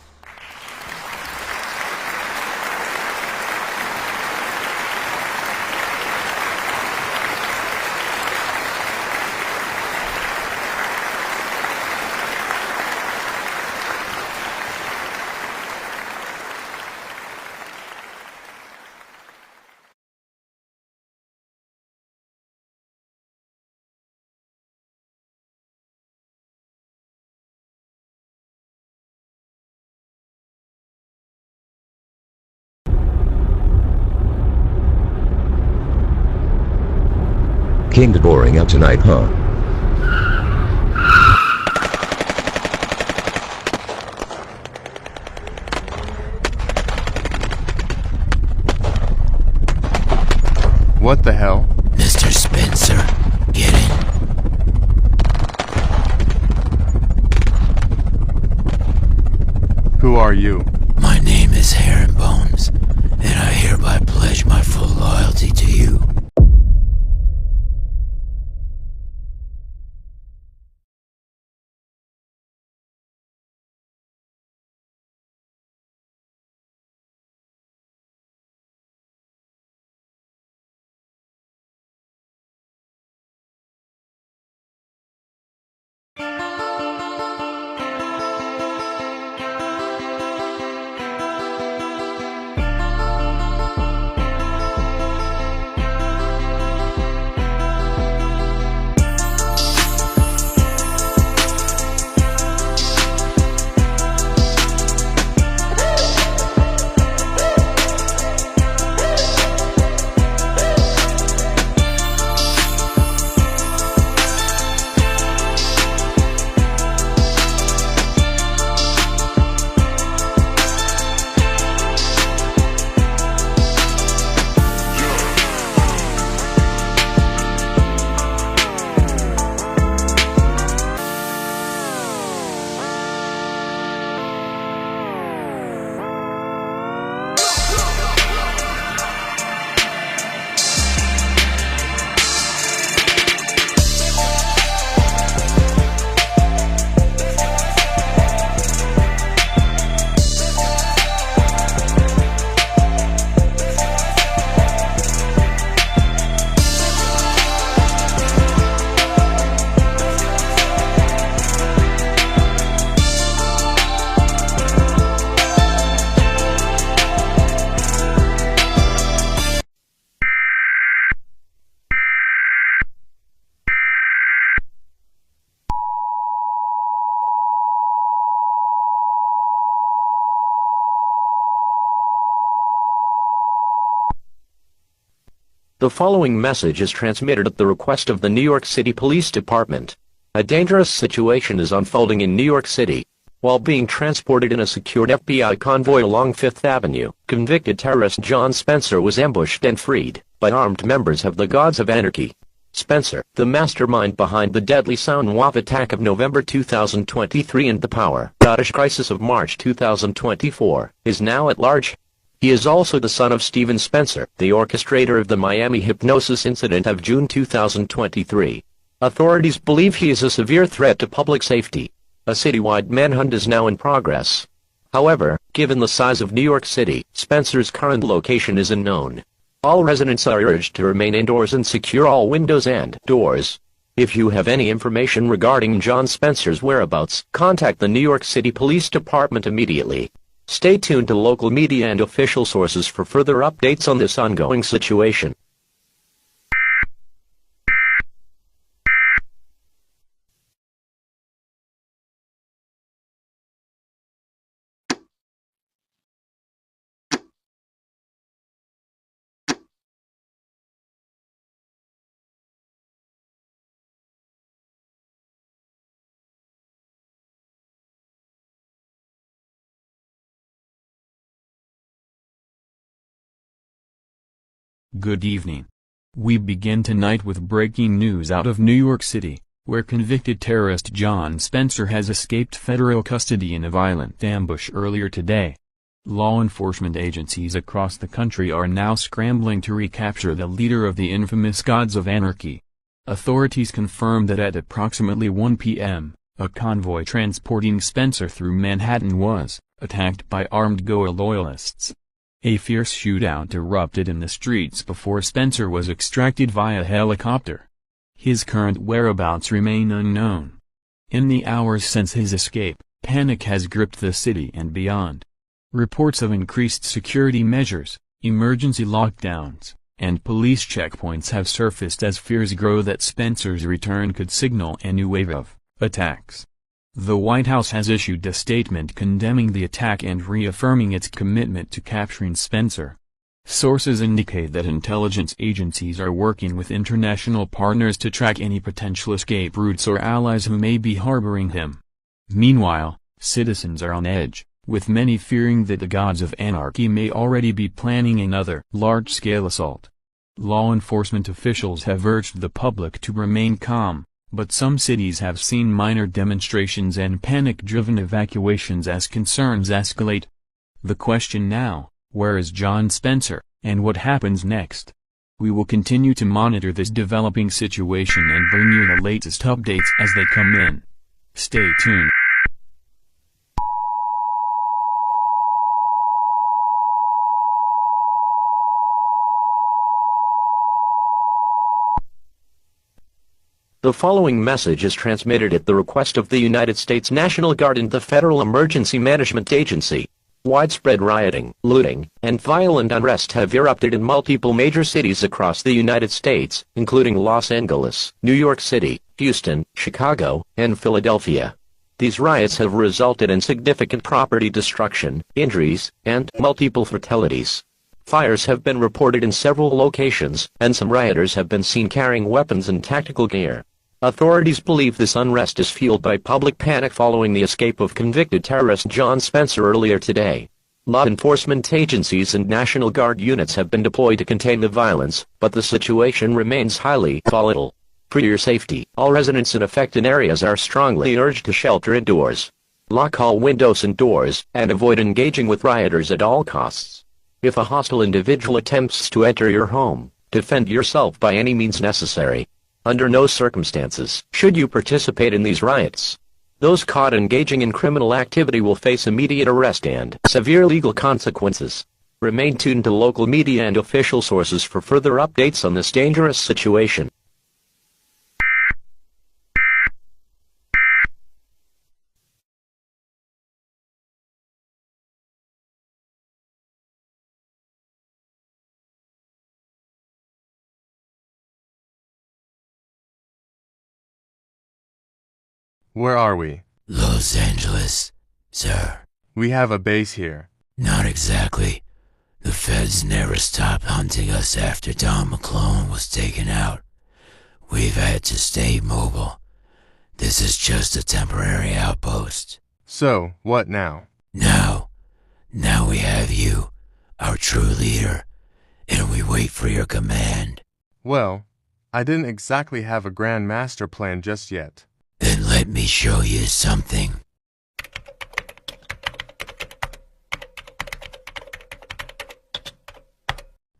Kinda boring out tonight, huh? What the hell? Mr. Spencer, get in. Who are you? My name is Herringbones, and I hereby pledge my full loyalty to you. The following message is transmitted at the request of the New York City Police Department. A dangerous situation is unfolding in New York City. While being transported in a secured FBI convoy along Fifth Avenue, convicted terrorist John Spencer was ambushed and freed by armed members of the Gods of Anarchy. Spencer, the mastermind behind the deadly Soundwave attack of November 2023 and the power outage crisis of March 2024, is now at large. He is also the son of Stephen Spencer, the orchestrator of the Miami hypnosis incident of June 2023. Authorities believe he is a severe threat to public safety. A citywide manhunt is now in progress. However, given the size of New York City, Spencer's current location is unknown. All residents are urged to remain indoors and secure all windows and doors. If you have any information regarding John Spencer's whereabouts, contact the New York City Police Department immediately. Stay tuned to local media and official sources for further updates on this ongoing situation. Good evening. We begin tonight with breaking news out of New York City, where convicted terrorist John Spencer has escaped federal custody in a violent ambush earlier today. Law enforcement agencies across the country are now scrambling to recapture the leader of the infamous Gods of Anarchy. Authorities confirmed that at approximately 1 p.m., a convoy transporting Spencer through Manhattan was attacked by armed Goa loyalists. A fierce shootout erupted in the streets before Spencer was extracted via helicopter. His current whereabouts remain unknown. In the hours since his escape, panic has gripped the city and beyond. Reports of increased security measures, emergency lockdowns, and police checkpoints have surfaced as fears grow that Spencer's return could signal a new wave of attacks. The White House has issued a statement condemning the attack and reaffirming its commitment to capturing Spencer. Sources indicate that intelligence agencies are working with international partners to track any potential escape routes or allies who may be harboring him. Meanwhile, citizens are on edge, with many fearing that the Gods of Anarchy may already be planning another large-scale assault. Law enforcement officials have urged the public to remain calm, but some cities have seen minor demonstrations and panic-driven evacuations as concerns escalate. The question now, where is John Spencer, and what happens next? We will continue to monitor this developing situation and bring you the latest updates as they come in. Stay tuned. The following message is transmitted at the request of the United States National Guard and the Federal Emergency Management Agency. Widespread rioting, looting, and violent unrest have erupted in multiple major cities across the United States, including Los Angeles, New York City, Houston, Chicago, and Philadelphia. These riots have resulted in significant property destruction, injuries, and multiple fatalities. Fires have been reported in several locations, and some rioters have been seen carrying weapons and tactical gear. Authorities believe this unrest is fueled by public panic following the escape of convicted terrorist John Spencer earlier today. Law enforcement agencies and National Guard units have been deployed to contain the violence, but the situation remains highly volatile. For your safety, all residents in affected areas are strongly urged to shelter indoors. Lock all windows and doors, and avoid engaging with rioters at all costs. If a hostile individual attempts to enter your home, defend yourself by any means necessary. Under no circumstances should you participate in these riots. Those caught engaging in criminal activity will face immediate arrest and severe legal consequences. Remain tuned to local media and official sources for further updates on this dangerous situation. Where are we? Los Angeles, sir. We have a base here. Not exactly. The feds never stopped hunting us after Don McClone was taken out. We've had to stay mobile. This is just a temporary outpost. So, what now? Now we have you, our true leader, and we wait for your command. Well, I didn't exactly have a grand master plan just yet. Then let me show you something.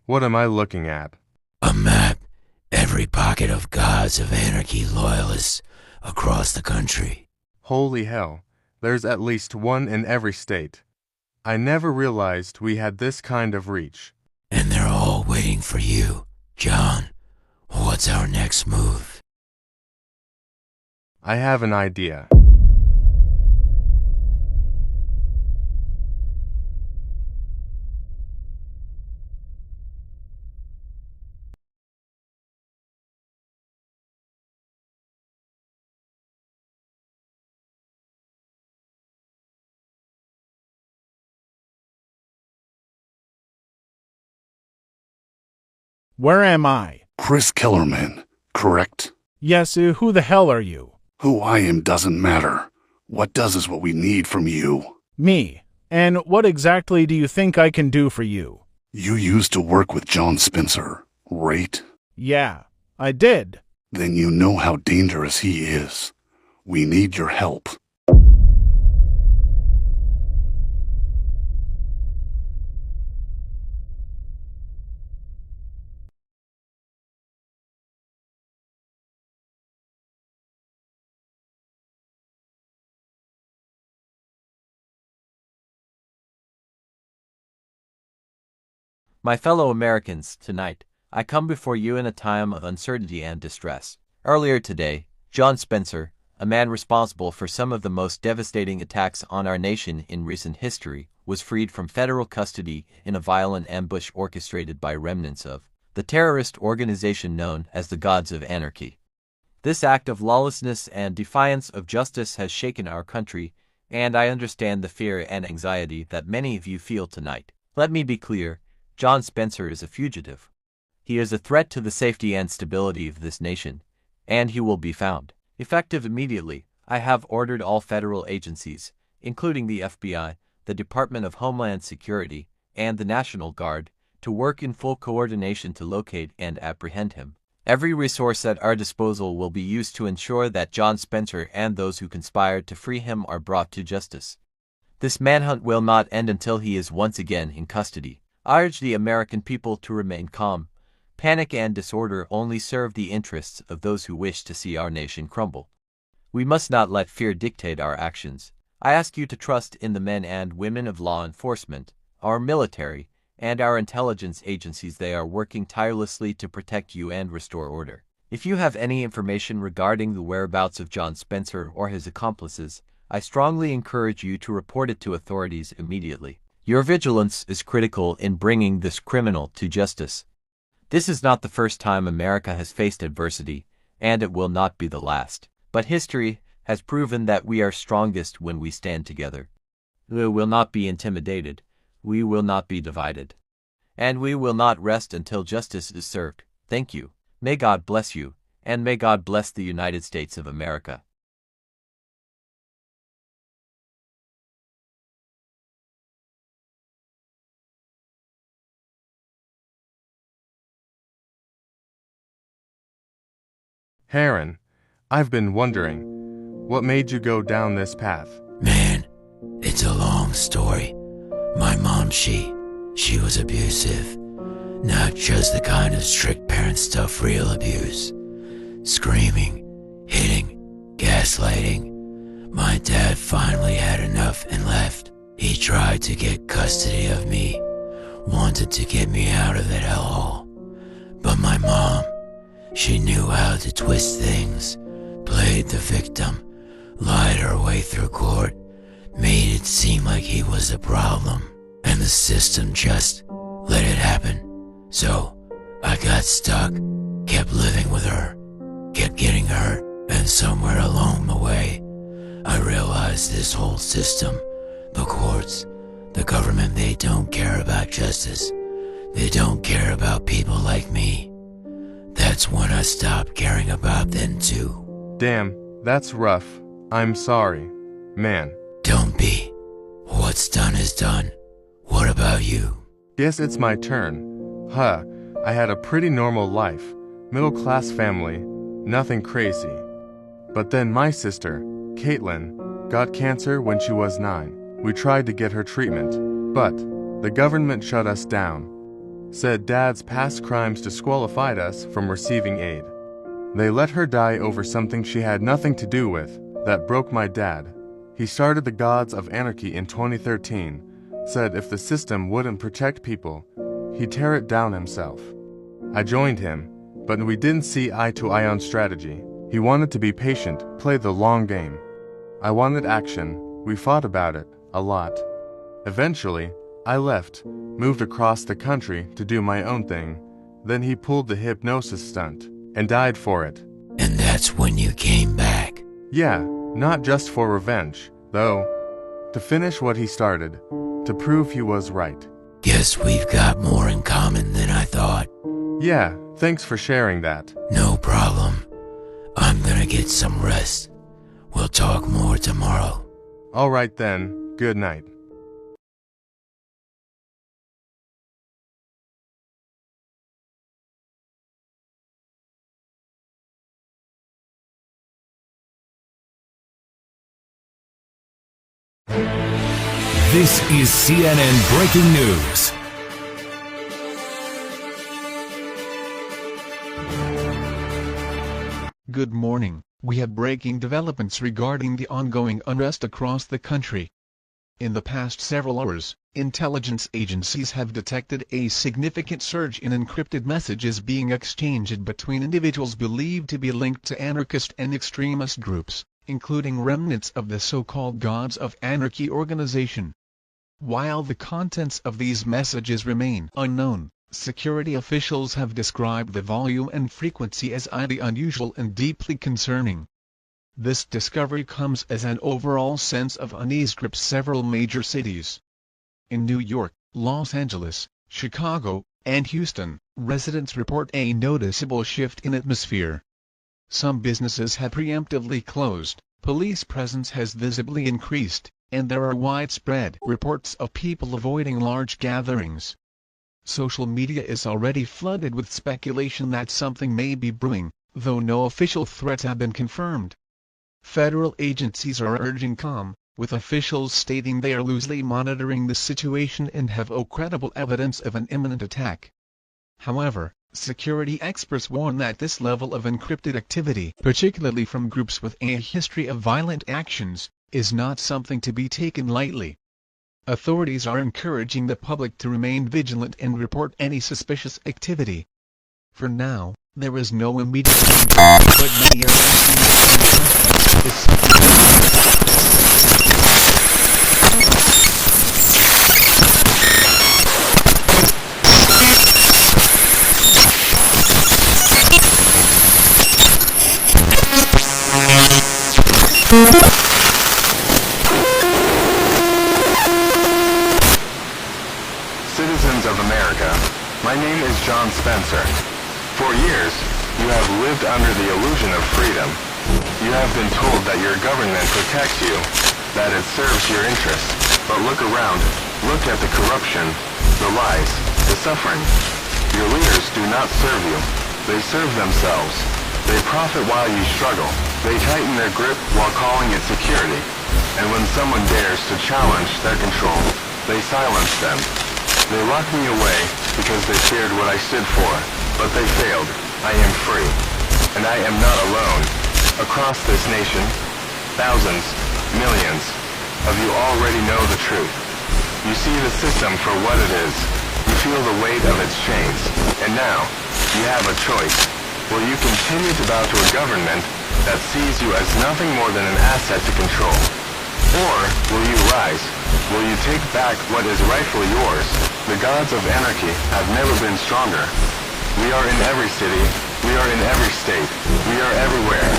What am I looking at? A map. Every pocket of Gods of Anarchy loyalists across the country. Holy hell, there's at least one in every state. I never realized we had this kind of reach. And they're all waiting for you. John, what's our next move? I have an idea. Where am I? Chris Kellerman, correct? Yes, who the hell are you? Who I am doesn't matter. What does is what we need from you. Me. And what exactly do you think I can do for you? You used to work with John Spencer, right? Yeah, I did. Then you know how dangerous he is. We need your help. My fellow Americans, tonight, I come before you in a time of uncertainty and distress. Earlier today, John Spencer, a man responsible for some of the most devastating attacks on our nation in recent history, was freed from federal custody in a violent ambush orchestrated by remnants of the terrorist organization known as the Gods of Anarchy. This act of lawlessness and defiance of justice has shaken our country, and I understand the fear and anxiety that many of you feel tonight. Let me be clear, John Spencer is a fugitive. He is a threat to the safety and stability of this nation, and he will be found. Effective immediately, I have ordered all federal agencies, including the FBI, the Department of Homeland Security, and the National Guard, to work in full coordination to locate and apprehend him. Every resource at our disposal will be used to ensure that John Spencer and those who conspired to free him are brought to justice. This manhunt will not end until he is once again in custody. I urge the American people to remain calm. Panic and disorder only serve the interests of those who wish to see our nation crumble. We must not let fear dictate our actions. I ask you to trust in the men and women of law enforcement, our military, and our intelligence agencies. They are working tirelessly to protect you and restore order. If you have any information regarding the whereabouts of John Spencer or his accomplices, I strongly encourage you to report it to authorities immediately. Your vigilance is critical in bringing this criminal to justice. This is not the first time America has faced adversity, and it will not be the last. But history has proven that we are strongest when we stand together. We will not be intimidated. We will not be divided. And we will not rest until justice is served. Thank you. May God bless you, and may God bless the United States of America. Heron, I've been wondering, what made you go down this path? Man, it's a long story. My mom, she was abusive. Not just the kind of strict parent stuff, real abuse. Screaming, hitting, gaslighting. My dad finally had enough and left. He tried to get custody of me, wanted to get me out of that hellhole. But my mom, she knew how to twist things, played the victim, lied her way through court, made it seem like he was a problem, and the system just let it happen. So I got stuck, kept living with her, kept getting hurt, and somewhere along the way, I realized this whole system, the courts, the government, they don't care about justice. They don't care about people like me. That's when I stopped caring about them too. Damn, that's rough. I'm sorry, man. Don't be. What's done is done. What about you? Guess it's my turn. I had a pretty normal life. Middle-class family. Nothing crazy. But then my sister, Caitlin, got cancer when she was 9. We tried to get her treatment, but the government shut us down. Said Dad's past crimes disqualified us from receiving aid. They let her die over something she had nothing to do with. That broke my dad. He started the Gods of Anarchy in 2013. Said if the system wouldn't protect people, he'd tear it down himself. I joined him, but we didn't see eye to eye on strategy. He wanted to be patient, play the long game. I wanted action. We fought about it a lot. Eventually, I left, moved across the country to do my own thing. Then he pulled the hypnosis stunt and died for it. And that's when you came back? Yeah, not just for revenge, though. To finish what he started, to prove he was right. Guess we've got more in common than I thought. Yeah, thanks for sharing that. No problem. I'm gonna get some rest. We'll talk more tomorrow. All right then, good night. This is CNN Breaking News. Good morning. We have breaking developments regarding the ongoing unrest across the country. In the past several hours, intelligence agencies have detected a significant surge in encrypted messages being exchanged between individuals believed to be linked to anarchist and extremist groups, including remnants of the so-called Gods of Anarchy organization. While the contents of these messages remain unknown, security officials have described the volume and frequency as highly unusual and deeply concerning. This discovery comes as an overall sense of unease grips several major cities. In New York, Los Angeles, Chicago, and Houston, residents report a noticeable shift in atmosphere. Some businesses have preemptively closed, police presence has visibly increased, and there are widespread reports of people avoiding large gatherings. Social media is already flooded with speculation that something may be brewing, though no official threats have been confirmed. Federal agencies are urging calm, with officials stating they are loosely monitoring the situation and have no credible evidence of an imminent attack. However, security experts warn that this level of encrypted activity, particularly from groups with a history of violent actions, is not something to be taken lightly. Authorities are encouraging the public to remain vigilant and report any suspicious activity. For now, there is no immediate danger, but many are asking is Citizens of America, my name is John Spencer. For years, you have lived under the illusion of freedom. You have been told that your government protects you, that it serves your interests. But look around, look at the corruption, the lies, the suffering. Your leaders do not serve you. They serve themselves. They profit while you struggle. They tighten their grip while calling it security. And when someone dares to challenge their control, they silence them. They locked me away because they feared what I stood for, but they failed. I am free. And I am not alone. Across this nation, thousands, millions of you already know the truth. You see the system for what it is. You feel the weight of its chains. And now, you have a choice. Will you continue to bow to a government that sees you as nothing more than an asset to control? Or will you rise? Will you take back what is rightfully yours? The gods of anarchy have never been stronger. We are in every city. We are in every state. We are everywhere.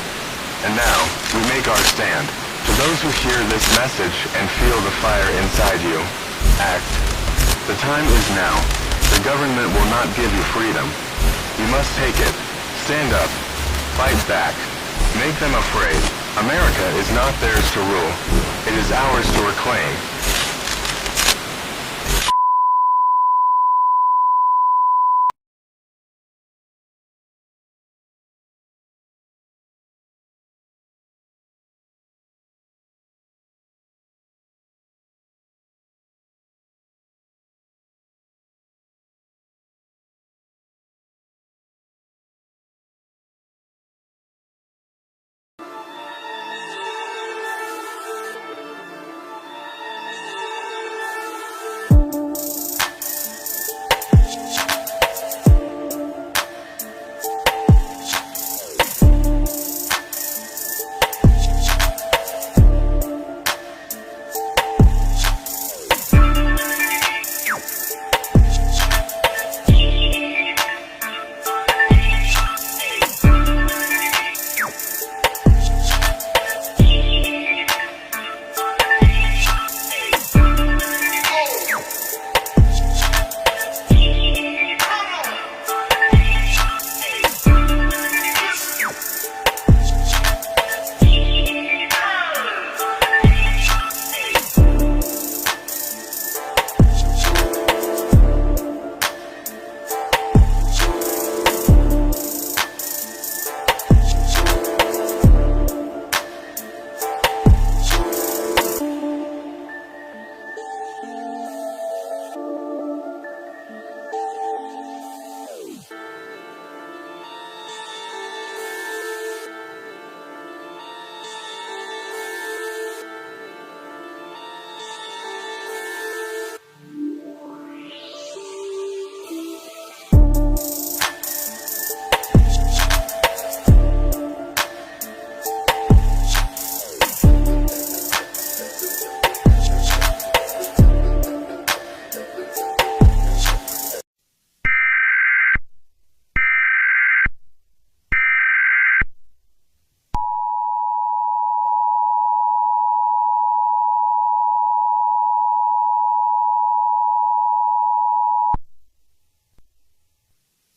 And now, we make our stand. To those who hear this message and feel the fire inside you, act. The time is now. The government will not give you freedom. You must take it. Stand up. Fight back. Make them afraid. America is not theirs to rule. It is ours to reclaim.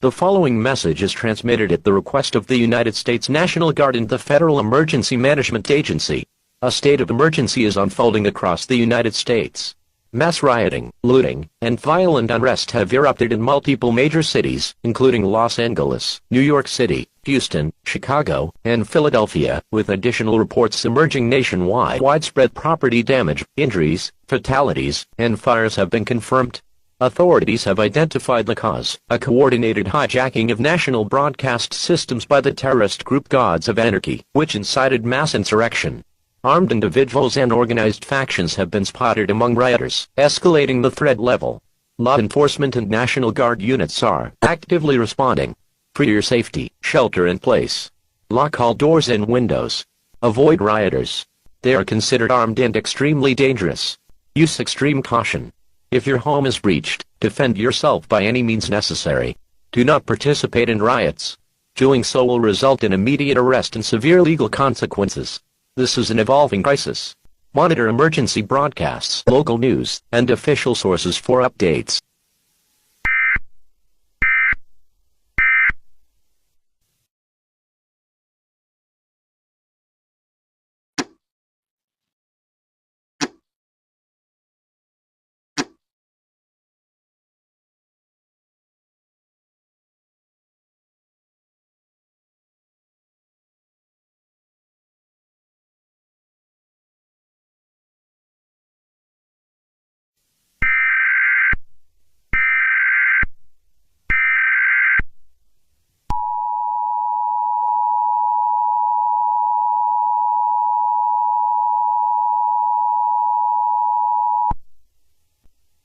The following message is transmitted at the request of the United States National Guard and the Federal Emergency Management Agency. A state of emergency is unfolding across the United States. Mass rioting, looting, and violent unrest have erupted in multiple major cities, including Los Angeles, New York City, Houston, Chicago, and Philadelphia, with additional reports emerging nationwide. Widespread property damage, injuries, fatalities, and fires have been confirmed. Authorities have identified the cause, a coordinated hijacking of national broadcast systems by the terrorist group Gods of Anarchy, which incited mass insurrection. Armed individuals and organized factions have been spotted among rioters, escalating the threat level. Law enforcement and National Guard units are actively responding. For your safety, shelter in place. Lock all doors and windows. Avoid rioters. They are considered armed and extremely dangerous. Use extreme caution. If your home is breached, defend yourself by any means necessary. Do not participate in riots. Doing so will result in immediate arrest and severe legal consequences. This is an evolving crisis. Monitor emergency broadcasts, local news, and official sources for updates.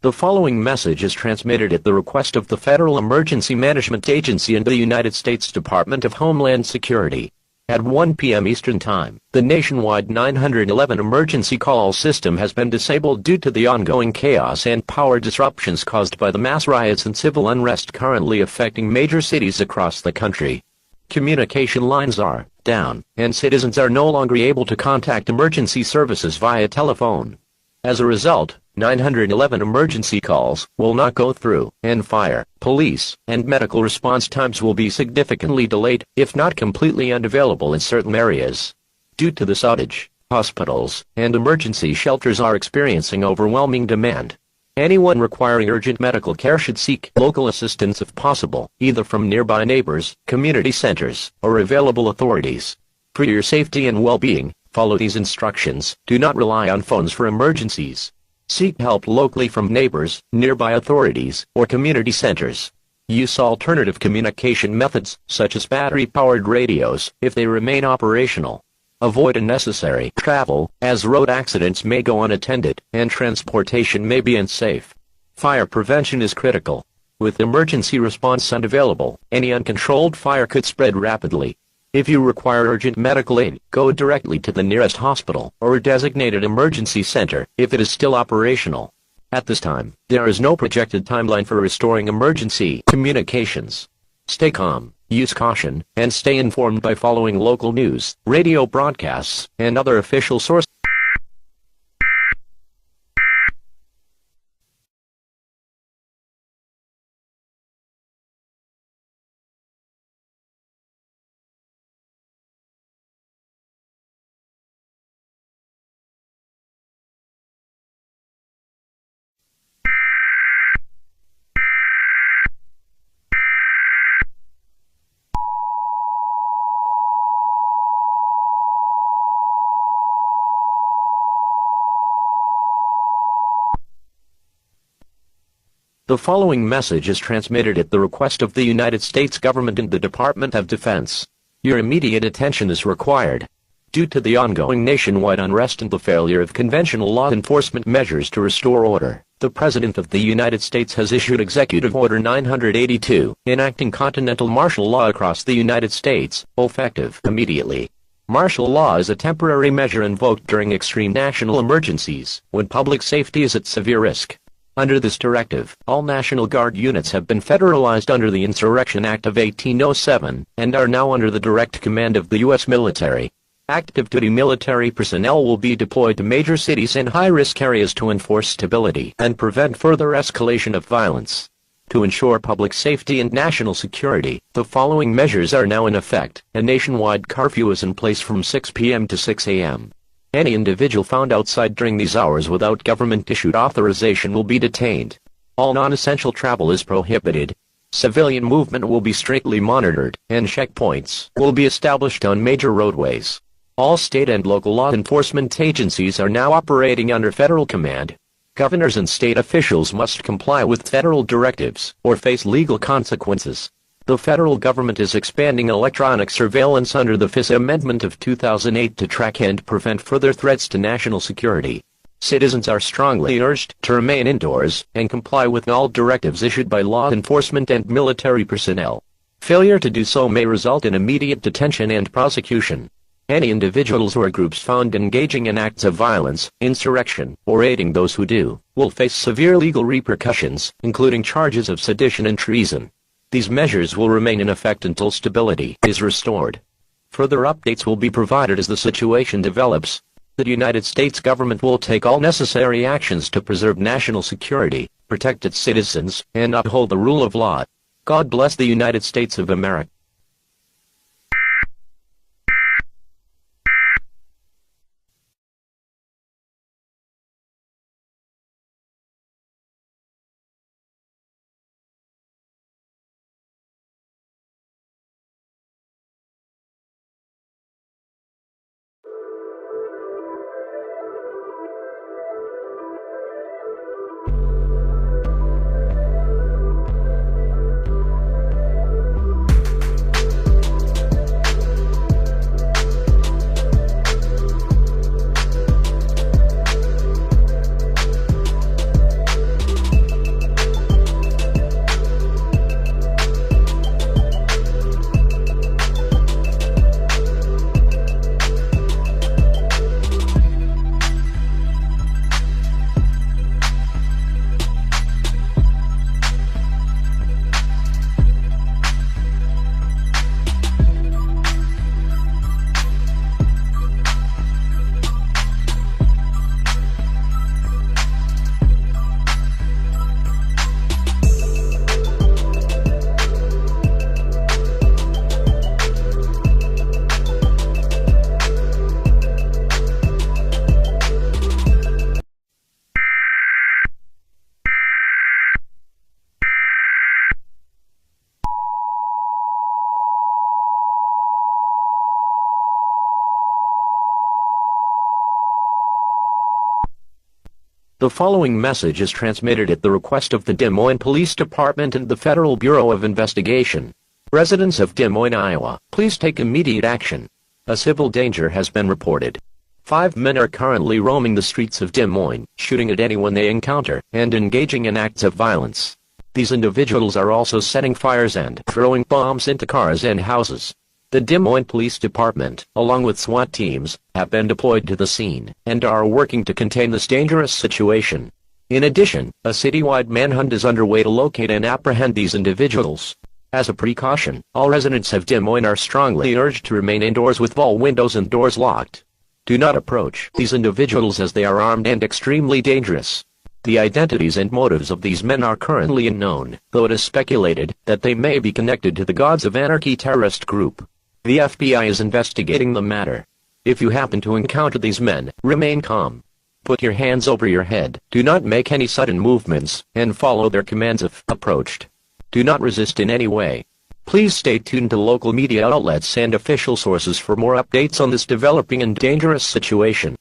The following message is transmitted at the request of the Federal Emergency Management Agency and the United States Department of Homeland Security. At 1 p.m. Eastern Time, the nationwide 911 emergency call system has been disabled due to the ongoing chaos and power disruptions caused by the mass riots and civil unrest currently affecting major cities across the country. Communication lines are down, and citizens are no longer able to contact emergency services via telephone. As a result, 911 emergency calls will not go through, and fire, police, and medical response times will be significantly delayed, if not completely unavailable in certain areas. Due to this outage, hospitals and emergency shelters are experiencing overwhelming demand. Anyone requiring urgent medical care should seek local assistance if possible, either from nearby neighbors, community centers, or available authorities. For your safety and well-being, follow these instructions. Do not rely on phones for emergencies. Seek help locally from neighbors, nearby authorities, or community centers. Use alternative communication methods, such as battery-powered radios, if they remain operational. Avoid unnecessary travel, as road accidents may go unattended, and transportation may be unsafe. Fire prevention is critical. With emergency response unavailable, any uncontrolled fire could spread rapidly. If you require urgent medical aid, go directly to the nearest hospital or a designated emergency center if it is still operational. At this time, there is no projected timeline for restoring emergency communications. Stay calm, use caution, and stay informed by following local news, radio broadcasts, and other official sources. The following message is transmitted at the request of the United States government and the Department of Defense. Your immediate attention is required. Due to the ongoing nationwide unrest and the failure of conventional law enforcement measures to restore order, the President of the United States has issued Executive Order 982, enacting continental martial law across the United States, effective immediately. Martial law is a temporary measure invoked during extreme national emergencies, when public safety is at severe risk. Under this directive, all National Guard units have been federalized under the Insurrection Act of 1807, and are now under the direct command of the U.S. military. Active-duty military personnel will be deployed to major cities and high-risk areas to enforce stability and prevent further escalation of violence. To ensure public safety and national security, the following measures are now in effect. A nationwide curfew is in place from 6 p.m. to 6 a.m. Any individual found outside during these hours without government-issued authorization will be detained. All non-essential travel is prohibited. Civilian movement will be strictly monitored, and checkpoints will be established on major roadways. All state and local law enforcement agencies are now operating under federal command. Governors and state officials must comply with federal directives or face legal consequences. The federal government is expanding electronic surveillance under the FISA Amendment of 2008 to track and prevent further threats to national security. Citizens are strongly urged to remain indoors and comply with all directives issued by law enforcement and military personnel. Failure to do so may result in immediate detention and prosecution. Any individuals or groups found engaging in acts of violence, insurrection, or aiding those who do, will face severe legal repercussions, including charges of sedition and treason. These measures will remain in effect until stability is restored. Further updates will be provided as the situation develops. The United States government will take all necessary actions to preserve national security, protect its citizens, and uphold the rule of law. God bless the United States of America. The following message is transmitted at the request of the Des Moines Police Department and the Federal Bureau of Investigation. Residents of Des Moines, Iowa, please take immediate action. A civil danger has been reported. 5 men are currently roaming the streets of Des Moines, shooting at anyone they encounter, and engaging in acts of violence. These individuals are also setting fires and throwing bombs into cars and houses. The Des Moines Police Department, along with SWAT teams, have been deployed to the scene and are working to contain this dangerous situation. In addition, a citywide manhunt is underway to locate and apprehend these individuals. As a precaution, all residents of Des Moines are strongly urged to remain indoors with all windows and doors locked. Do not approach these individuals as they are armed and extremely dangerous. The identities and motives of these men are currently unknown, though it is speculated that they may be connected to the Gods of Anarchy terrorist group. The FBI is investigating the matter. If you happen to encounter these men, remain calm. Put your hands over your head, do not make any sudden movements, and follow their commands if approached. Do not resist in any way. Please stay tuned to local media outlets and official sources for more updates on this developing and dangerous situation.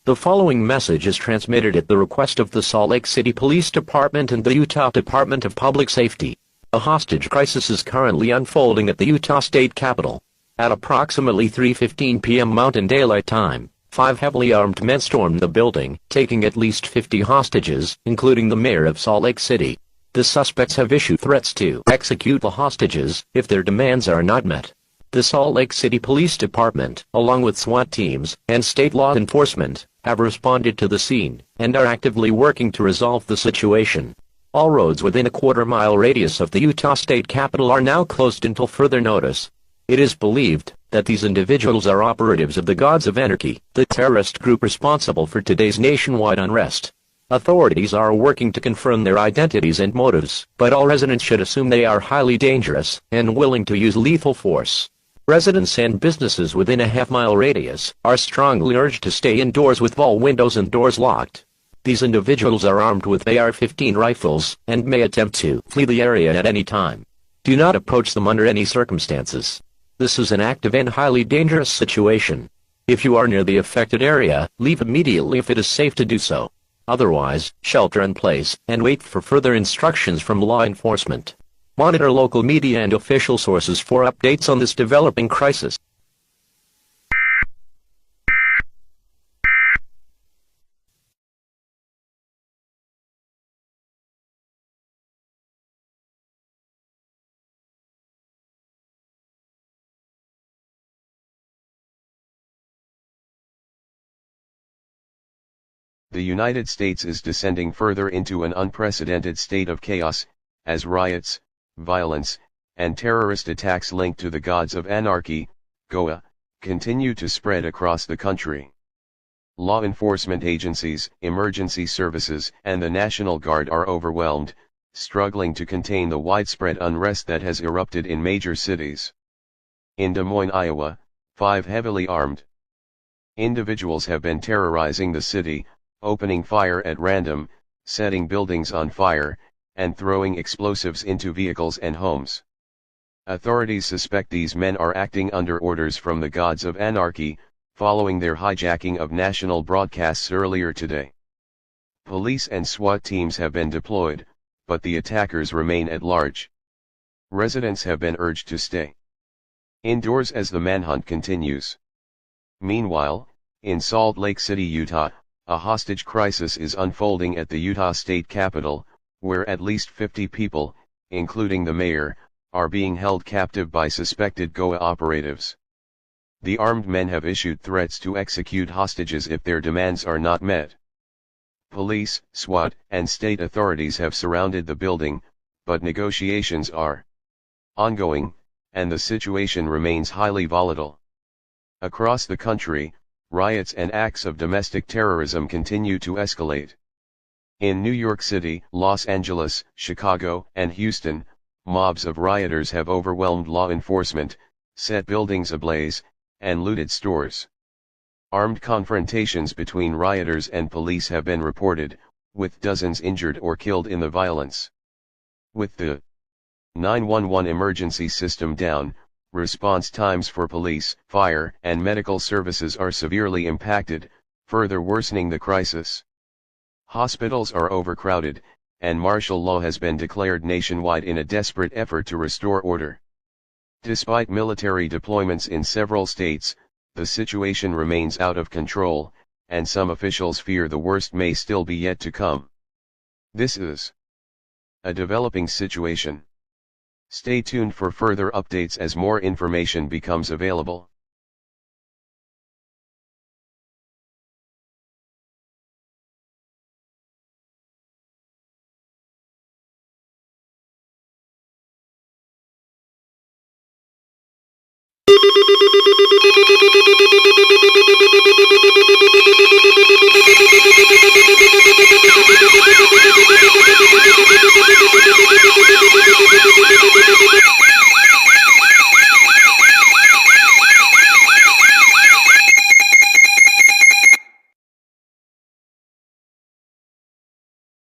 The following message is transmitted at the request of the Salt Lake City Police Department and the Utah Department of Public Safety. A hostage crisis is currently unfolding at the Utah State Capitol. At approximately 3:15 p.m. Mountain Daylight Time, 5 heavily armed men stormed the building, taking at least 50 hostages, including the mayor of Salt Lake City. The suspects have issued threats to execute the hostages if their demands are not met. The Salt Lake City Police Department, along with SWAT teams and state law enforcement, have responded to the scene and are actively working to resolve the situation. All roads within a quarter-mile radius of the Utah State Capitol are now closed until further notice. It is believed that these individuals are operatives of the Gods of Anarchy, the terrorist group responsible for today's nationwide unrest. Authorities are working to confirm their identities and motives, but all residents should assume they are highly dangerous and willing to use lethal force. Residents and businesses within a half-mile radius are strongly urged to stay indoors with all windows and doors locked. These individuals are armed with AR-15 rifles and may attempt to flee the area at any time. Do not approach them under any circumstances. This is an active and highly dangerous situation. If you are near the affected area, leave immediately if it is safe to do so. Otherwise, shelter in place and wait for further instructions from law enforcement. Monitor local media and official sources for updates on this developing crisis. The United States is descending further into an unprecedented state of chaos, as riots, violence, and terrorist attacks linked to the Gods of Anarchy, GOA, continue to spread across the country. Law enforcement agencies, emergency services, and the National Guard are overwhelmed, struggling to contain the widespread unrest that has erupted in major cities. In Des Moines, Iowa, 5 heavily armed individuals have been terrorizing the city, opening fire at random, setting buildings on fire, and throwing explosives into vehicles and homes. Authorities suspect these men are acting under orders from the Gods of Anarchy, following their hijacking of national broadcasts earlier today. Police and SWAT teams have been deployed, but the attackers remain at large. Residents have been urged to stay indoors as the manhunt continues. Meanwhile, in Salt Lake City, Utah, a hostage crisis is unfolding at the Utah State Capitol, where at least 50 people, including the mayor, are being held captive by suspected GOA operatives. The armed men have issued threats to execute hostages if their demands are not met. Police, SWAT, and state authorities have surrounded the building, but negotiations are ongoing, and the situation remains highly volatile. Across the country, riots and acts of domestic terrorism continue to escalate. In New York City, Los Angeles, Chicago, and Houston, mobs of rioters have overwhelmed law enforcement, set buildings ablaze, and looted stores. Armed confrontations between rioters and police have been reported, with dozens injured or killed in the violence. With the 911 emergency system down, response times for police, fire, and medical services are severely impacted, further worsening the crisis. Hospitals are overcrowded, and martial law has been declared nationwide in a desperate effort to restore order. Despite military deployments in several states, the situation remains out of control, and some officials fear the worst may still be yet to come. This is a developing situation. Stay tuned for further updates as more information becomes available.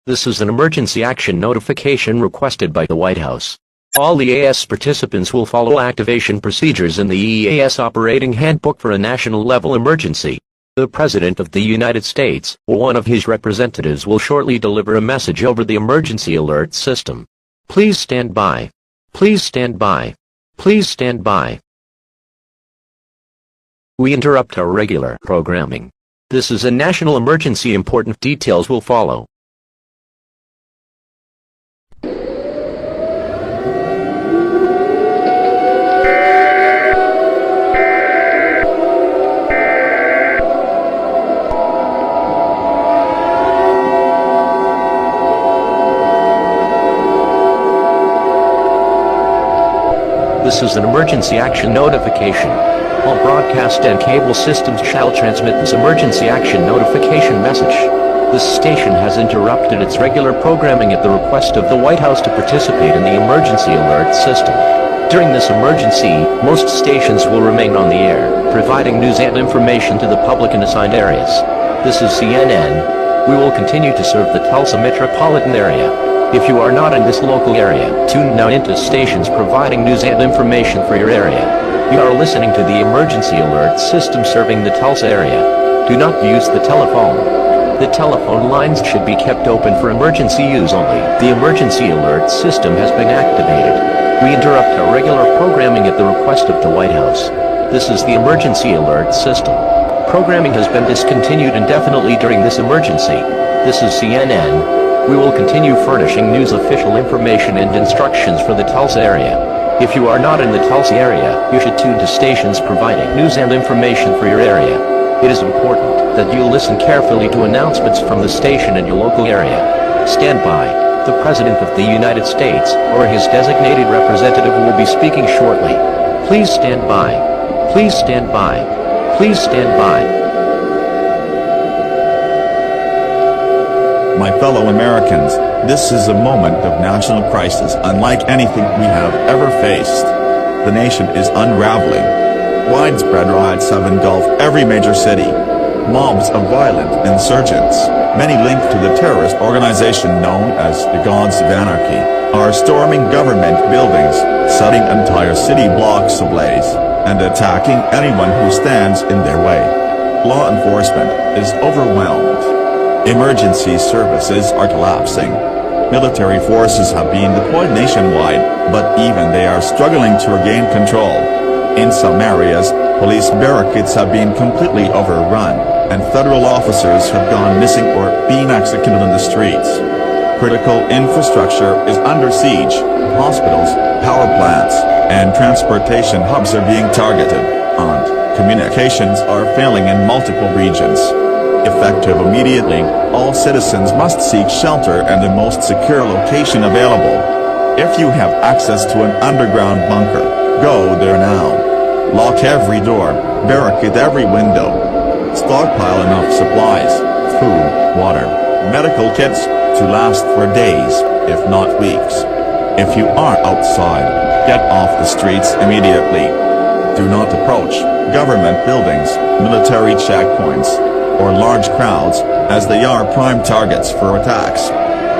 This is an emergency action notification requested by the White House. All EAS participants will follow activation procedures in the EAS Operating Handbook for a national-level emergency. The President of the United States, or one of his representatives, will shortly deliver a message over the emergency alert system. Please stand by. Please stand by. Please stand by. We interrupt our regular programming. This is a national emergency. Important details will follow. This is an emergency action notification. All broadcast and cable systems shall transmit this emergency action notification message. This station has interrupted its regular programming at the request of the White House to participate in the emergency alert system. During this emergency, most stations will remain on the air, providing news and information to the public in assigned areas. This is CNN. We will continue to serve the Tulsa metropolitan area. If you are not in this local area, tune now into stations providing news and information for your area. You are listening to the emergency alert system serving the Tulsa area. Do not use the telephone. The telephone lines should be kept open for emergency use only. The emergency alert system has been activated. We interrupt our regular programming at the request of the White House. This is the emergency alert system. Programming has been discontinued indefinitely during this emergency. This is CNN. We will continue furnishing news, official information and instructions for the Tulsa area. If you are not in the Tulsa area, you should tune to stations providing news and information for your area. It is important that you listen carefully to announcements from the station in your local area. Stand by. The President of the United States or his designated representative will be speaking shortly. Please stand by. Please stand by. Please stand by. My fellow Americans, this is a moment of national crisis unlike anything we have ever faced. The nation is unraveling. Widespread riots have engulfed every major city. Mobs of violent insurgents, many linked to the terrorist organization known as the Gods of Anarchy, are storming government buildings, setting entire city blocks ablaze, and attacking anyone who stands in their way. Law enforcement is overwhelmed. Emergency services are collapsing. Military forces have been deployed nationwide, but even they are struggling to regain control. In some areas, police barricades have been completely overrun, and federal officers have gone missing or been executed in the streets. Critical infrastructure is under siege. Hospitals, power plants, and transportation hubs are being targeted, and communications are failing in multiple regions. Effective immediately, all citizens must seek shelter in the most secure location available. If you have access to an underground bunker, go there now. Lock every door, barricade every window. Stockpile enough supplies, food, water, medical kits, to last for days, if not weeks. If you are outside, get off the streets immediately. Do not approach government buildings, military checkpoints, or large crowds, as they are prime targets for attacks.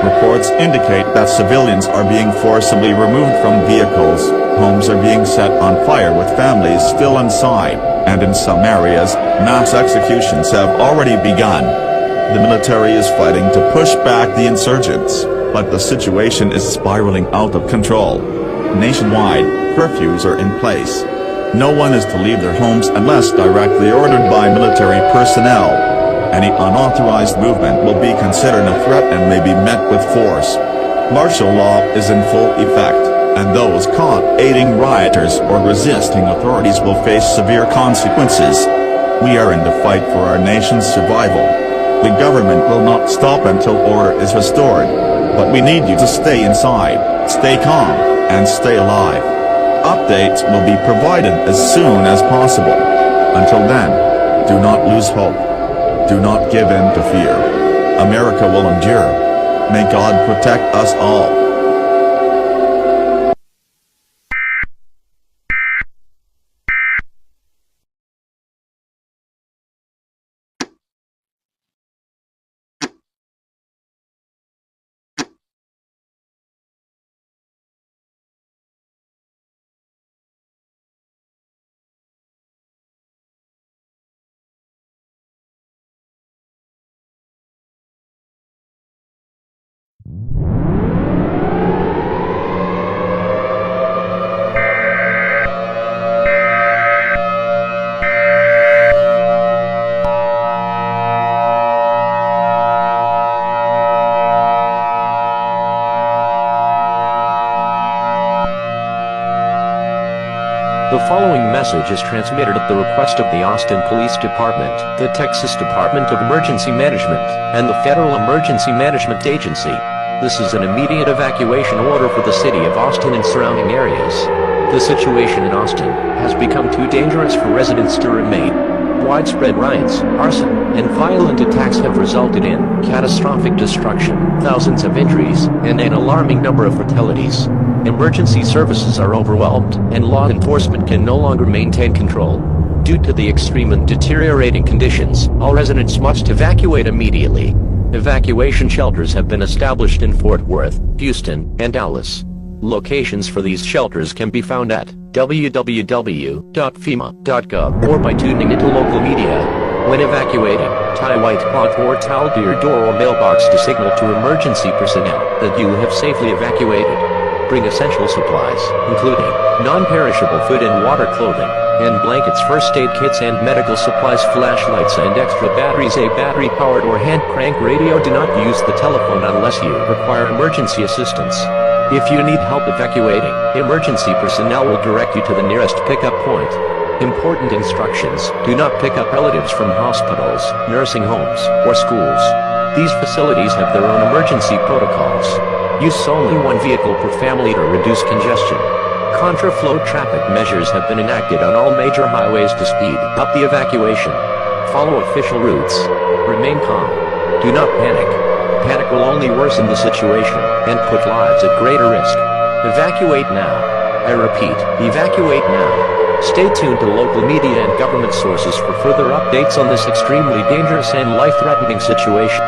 Reports indicate that civilians are being forcibly removed from vehicles, homes are being set on fire with families still inside, and in some areas, mass executions have already begun. The military is fighting to push back the insurgents, but the situation is spiraling out of control. Nationwide, curfews are in place. No one is to leave their homes unless directly ordered by military personnel. Any unauthorized movement will be considered a threat and may be met with force. Martial law is in full effect, and those caught aiding rioters or resisting authorities will face severe consequences. We are in the fight for our nation's survival. The government will not stop until order is restored, but we need you to stay inside, stay calm, and stay alive. Updates will be provided as soon as possible. Until then, do not lose hope. Do not give in to fear. America will endure. May God protect us all. following message is transmitted at the request of the Austin Police Department, the Texas Department of Emergency Management, and the Federal Emergency Management Agency. This is an immediate evacuation order for the city of Austin and surrounding areas. The situation in Austin has become too dangerous for residents to remain. Widespread riots, arson, and violent attacks have resulted in catastrophic destruction, thousands of injuries, and an alarming number of fatalities. Emergency services are overwhelmed, and law enforcement can no longer maintain control. Due to the extreme and deteriorating conditions, all residents must evacuate immediately. Evacuation shelters have been established in Fort Worth, Houston, and Dallas. Locations for these shelters can be found at www.fema.gov or by tuning into local media. When evacuating, tie a white cloth or towel to your door or mailbox to signal to emergency personnel that you have safely evacuated. Bring essential supplies, including non-perishable food and water, clothing, and blankets, first aid kits and medical supplies, flashlights and extra batteries. A battery-powered or hand-crank radio. Do not use the telephone unless you require emergency assistance. If you need help evacuating, emergency personnel will direct you to the nearest pickup point. Important instructions: do not pick up relatives from hospitals, nursing homes, or schools. These facilities have their own emergency protocols. Use only one vehicle per family to reduce congestion. Contraflow traffic measures have been enacted on all major highways to speed up the evacuation. Follow official routes. Remain calm. Do not panic. Panic will only worsen the situation and put lives at greater risk. Evacuate now. I repeat, evacuate now. Stay tuned to local media and government sources for further updates on this extremely dangerous and life-threatening situation.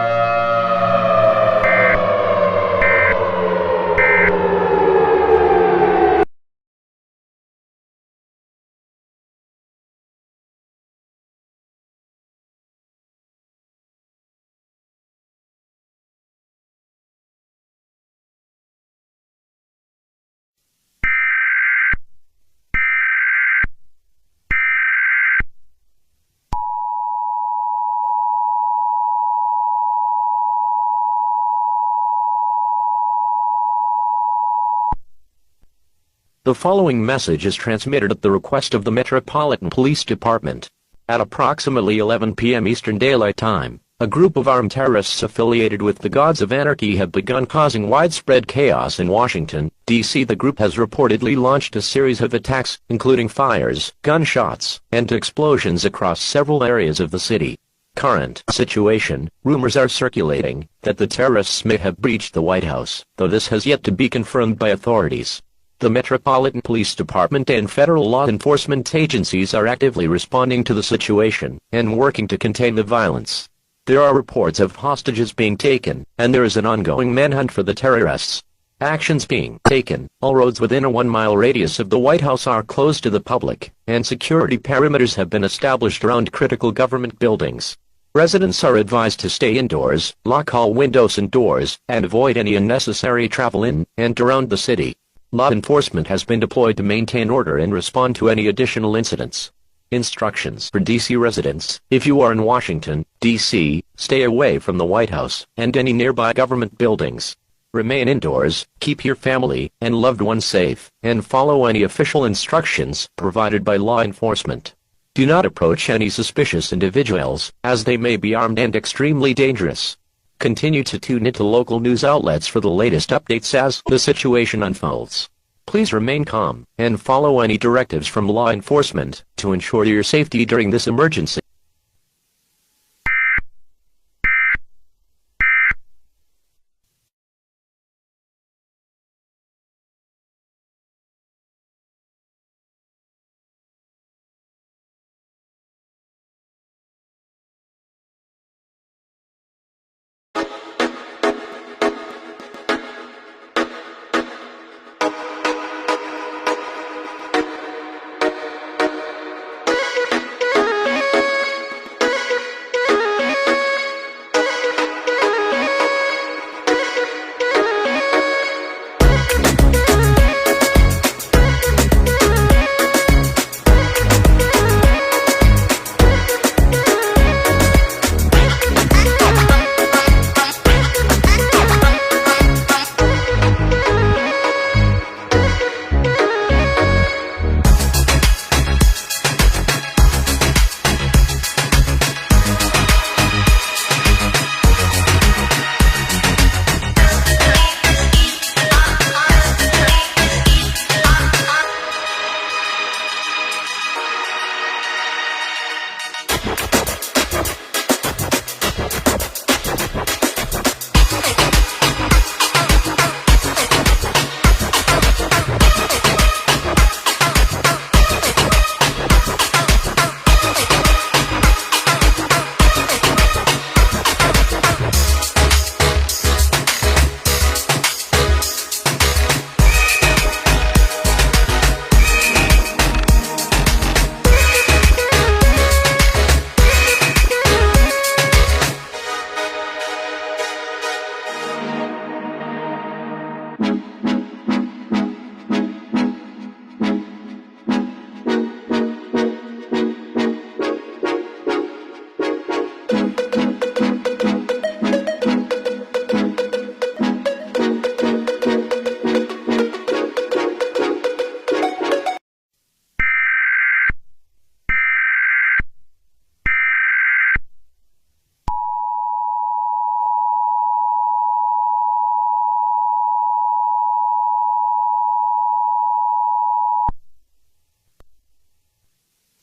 The following message is transmitted at the request of the Metropolitan Police Department. At approximately 11 p.m. Eastern Daylight Time, a group of armed terrorists affiliated with the Gods of Anarchy have begun causing widespread chaos in Washington, D.C. The group has reportedly launched a series of attacks, including fires, gunshots, and explosions across several areas of the city. Current situation: rumors are circulating that the terrorists may have breached the White House, though this has yet to be confirmed by authorities. The Metropolitan Police Department and federal law enforcement agencies are actively responding to the situation and working to contain the violence. There are reports of hostages being taken, and there is an ongoing manhunt for the terrorists. Actions being taken: all roads within a 1-mile radius of the White House are closed to the public, and security perimeters have been established around critical government buildings. Residents are advised to stay indoors, lock all windows and doors, and avoid any unnecessary travel in and around the city. Law enforcement has been deployed to maintain order and respond to any additional incidents. Instructions for D.C. residents: if you are in Washington, D.C., stay away from the White House and any nearby government buildings. Remain indoors, keep your family and loved ones safe, and follow any official instructions provided by law enforcement. Do not approach any suspicious individuals, as they may be armed and extremely dangerous. Continue to tune into local news outlets for the latest updates as the situation unfolds. Please remain calm and follow any directives from law enforcement to ensure your safety during this emergency.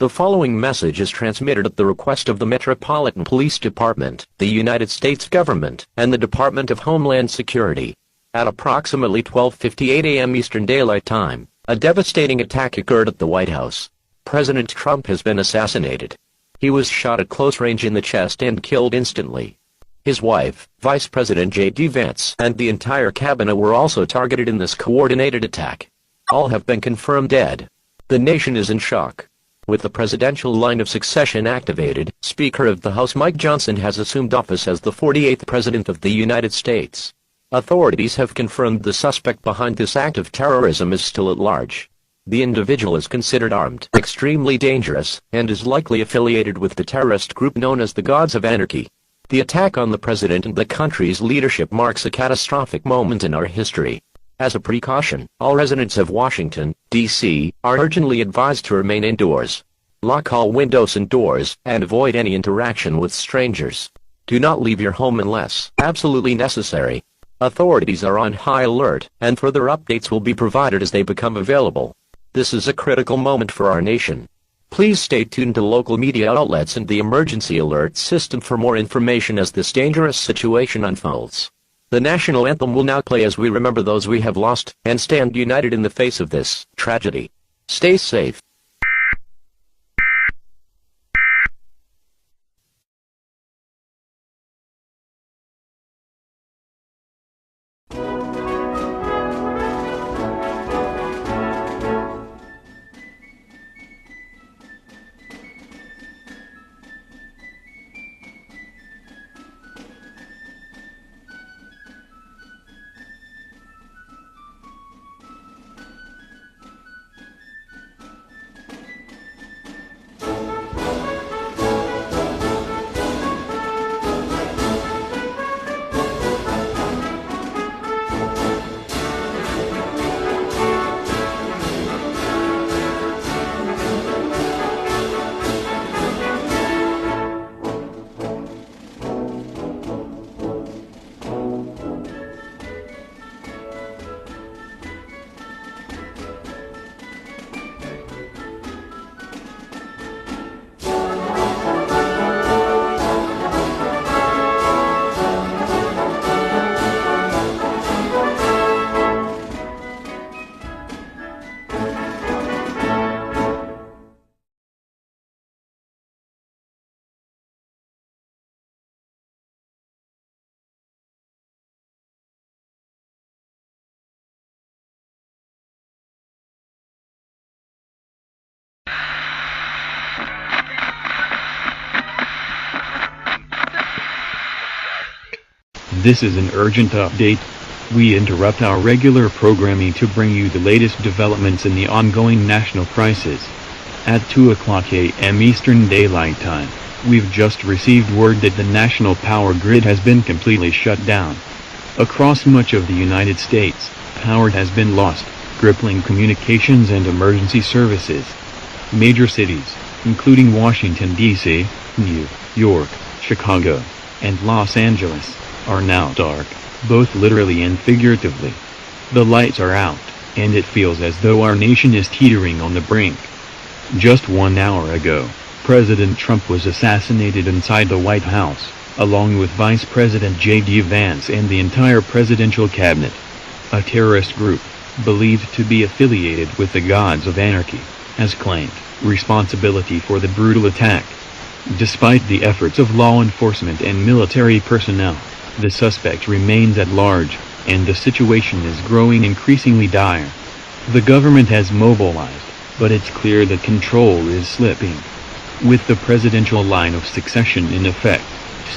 The following message is transmitted at the request of the Metropolitan Police Department, the United States government, and the Department of Homeland Security. At approximately 12:58 a.m. Eastern Daylight Time, a devastating attack occurred at the White House. President Trump has been assassinated. He was shot at close range in the chest and killed instantly. His wife, Vice President J.D. Vance, and the entire cabinet were also targeted in this coordinated attack. All have been confirmed dead. The nation is in shock. With the presidential line of succession activated, Speaker of the House Mike Johnson has assumed office as the 48th President of the United States. Authorities have confirmed the suspect behind this act of terrorism is still at large. The individual is considered armed, extremely dangerous, and is likely affiliated with the terrorist group known as the Gods of Anarchy. The attack on the president and the country's leadership marks a catastrophic moment in our history. As a precaution, all residents of Washington, D.C., are urgently advised to remain indoors. Lock all windows and doors, and avoid any interaction with strangers. Do not leave your home unless absolutely necessary. Authorities are on high alert, and further updates will be provided as they become available. This is a critical moment for our nation. Please stay tuned to local media outlets and the emergency alert system for more information as this dangerous situation unfolds. The national anthem will now play as we remember those we have lost, and stand united in the face of this tragedy. Stay safe. This is an urgent update. We interrupt our regular programming to bring you the latest developments in the ongoing national crisis. At 2:00 a.m. Eastern Daylight Time, we've just received word that the national power grid has been completely shut down. Across much of the United States, power has been lost, crippling communications and emergency services. Major cities, including Washington, D.C., New York, Chicago, and Los Angeles, are now dark, both literally and figuratively. The lights are out, and it feels as though our nation is teetering on the brink. Just 1 hour ago, President Trump was assassinated inside the White House, along with Vice President J.D. Vance and the entire presidential cabinet. A terrorist group, believed to be affiliated with the Gods of Anarchy, has claimed responsibility for the brutal attack. Despite the efforts of law enforcement and military personnel, the suspect remains at large, and the situation is growing increasingly dire. The government has mobilized, but it's clear that control is slipping. With the presidential line of succession in effect,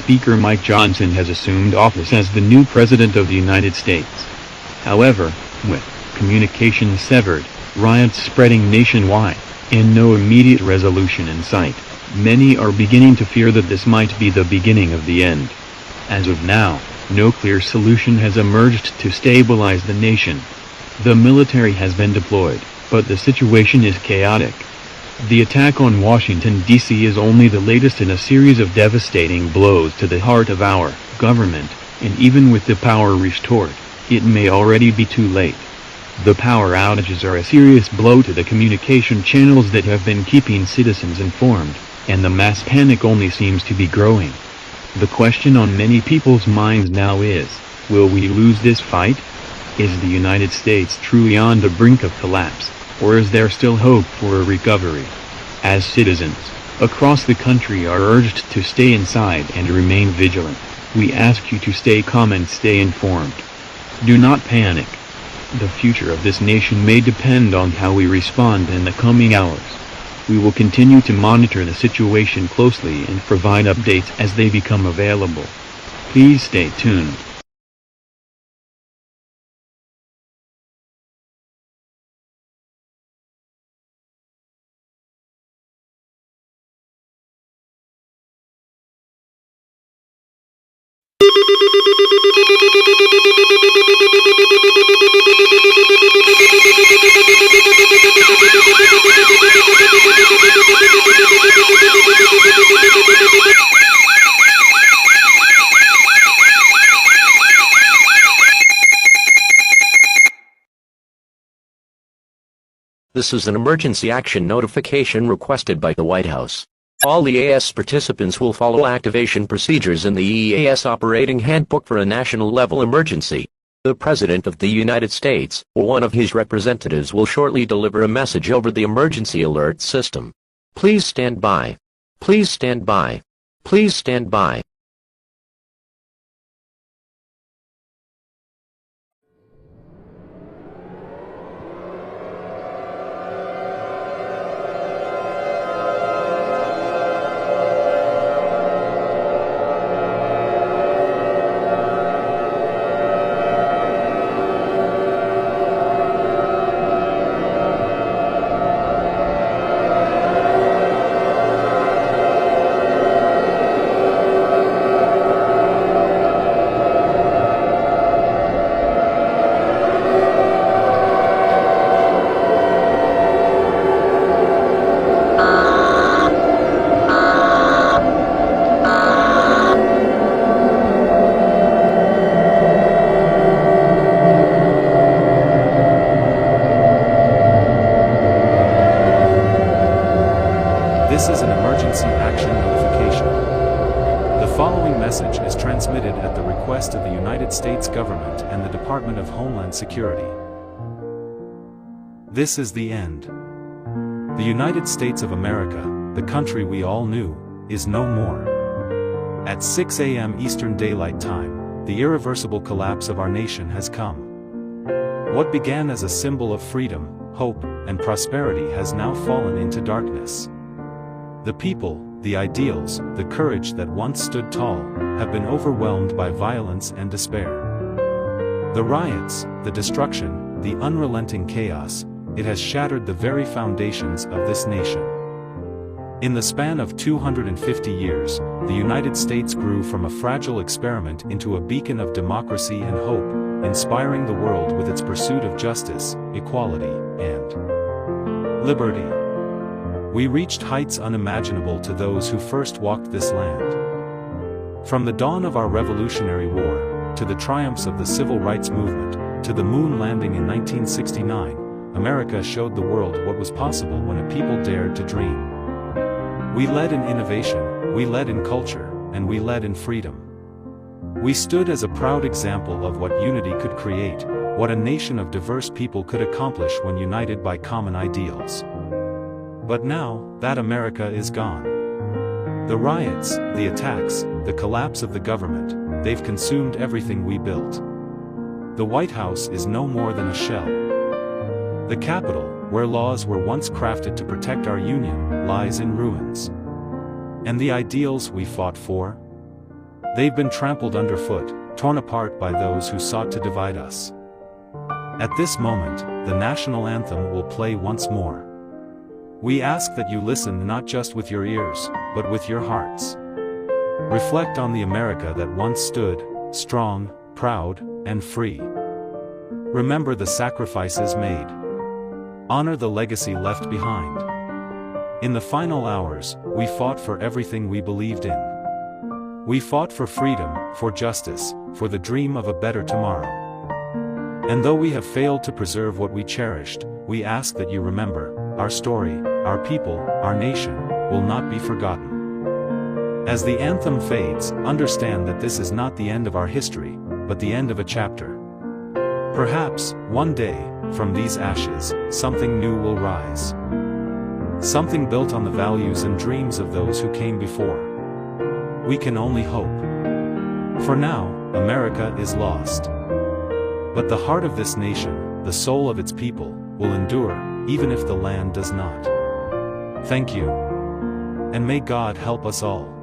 Speaker Mike Johnson has assumed office as the new President of the United States. However, with communications severed, riots spreading nationwide, and no immediate resolution in sight, many are beginning to fear that this might be the beginning of the end. As of now, no clear solution has emerged to stabilize the nation. The military has been deployed, but the situation is chaotic. The attack on Washington, D.C. is only the latest in a series of devastating blows to the heart of our government, and even with the power restored, it may already be too late. The power outages are a serious blow to the communication channels that have been keeping citizens informed, and the mass panic only seems to be growing. The question on many people's minds now is, will we lose this fight? Is the United States truly on the brink of collapse, or is there still hope for a recovery? As citizens across the country are urged to stay inside and remain vigilant, we ask you to stay calm and stay informed. Do not panic. The future of this nation may depend on how we respond in the coming hours. We will continue to monitor the situation closely and provide updates as they become available. Please stay tuned. This is an emergency action notification requested by the White House. All EAS participants will follow activation procedures in the EAS Operating Handbook for a national-level emergency. The President of the United States, or one of his representatives, will shortly deliver a message over the emergency alert system. Please stand by. Please stand by. Please stand by. This is an emergency action notification. The following message is transmitted at the request of the United States government and the Department of Homeland Security. This is the end. The United States of America, the country we all knew, is no more. At 6 a.m. Eastern Daylight Time, the irreversible collapse of our nation has come. What began as a symbol of freedom, hope, and prosperity has now fallen into darkness. The people, the ideals, the courage that once stood tall, have been overwhelmed by violence and despair. The riots, the destruction, the unrelenting chaos, it has shattered the very foundations of this nation. In the span of 250 years, the United States grew from a fragile experiment into a beacon of democracy and hope, inspiring the world with its pursuit of justice, equality, and liberty. We reached heights unimaginable to those who first walked this land. From the dawn of our Revolutionary War, to the triumphs of the Civil Rights Movement, to the moon landing in 1969, America showed the world what was possible when a people dared to dream. We led in innovation, we led in culture, and we led in freedom. We stood as a proud example of what unity could create, what a nation of diverse people could accomplish when united by common ideals. But now, that America is gone. The riots, the attacks, the collapse of the government, they've consumed everything we built. The White House is no more than a shell. The Capitol, where laws were once crafted to protect our Union, lies in ruins. And the ideals we fought for? They've been trampled underfoot, torn apart by those who sought to divide us. At this moment, the national anthem will play once more. We ask that you listen not just with your ears, but with your hearts. Reflect on the America that once stood, strong, proud, and free. Remember the sacrifices made. Honor the legacy left behind. In the final hours, we fought for everything we believed in. We fought for freedom, for justice, for the dream of a better tomorrow. And though we have failed to preserve what we cherished, we ask that you remember, our story, our people, our nation, will not be forgotten. As the anthem fades, understand that this is not the end of our history, but the end of a chapter. Perhaps, one day, from these ashes, something new will rise. Something built on the values and dreams of those who came before. We can only hope. For now, America is lost. But the heart of this nation, the soul of its people, will endure, even if the land does not. Thank you. And may God help us all.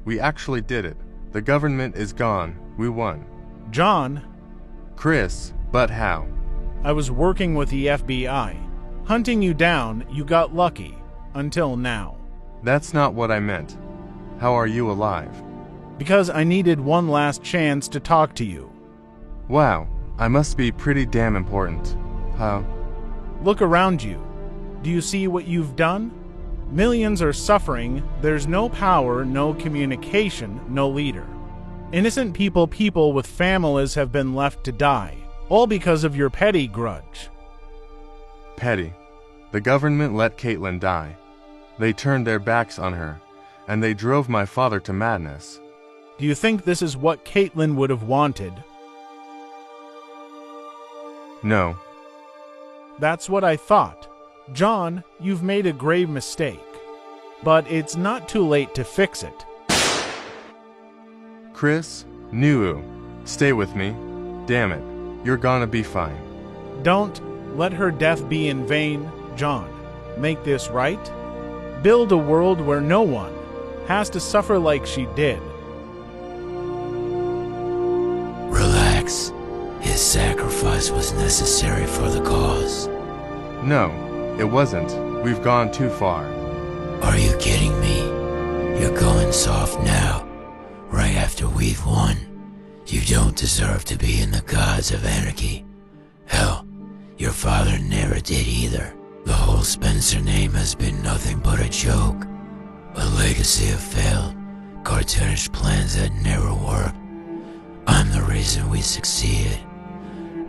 We actually did it. The government is gone. We won. John? Chris, but how? I was working with the FBI. Hunting you down, you got lucky. Until now. That's not what I meant. How are you alive? Because I needed one last chance to talk to you. Wow, I must be pretty damn important. How? Look around you. Do you see what you've done? Millions are suffering, there's no power, no communication, no leader. Innocent people with families have been left to die, all because of your petty grudge. Petty. The government let Caitlin die. They turned their backs on her, and they drove my father to madness. Do you think this is what Caitlin would have wanted? No. That's what I thought. John, you've made a grave mistake. But it's not too late to fix it. Chris, Nuu, stay with me. Damn it, you're gonna be fine. Don't let her death be in vain, John. Make this right. Build a world where no one has to suffer like she did. Relax. His sacrifice was necessary for the cause. No, it wasn't. We've gone too far. Are you kidding me? You're going soft now, right after we've won. You don't deserve to be in the gods of anarchy. Hell, your father never did either. The whole Spencer name has been nothing but a joke. A legacy of failed, cartoonish plans that never worked. I'm the reason we succeeded.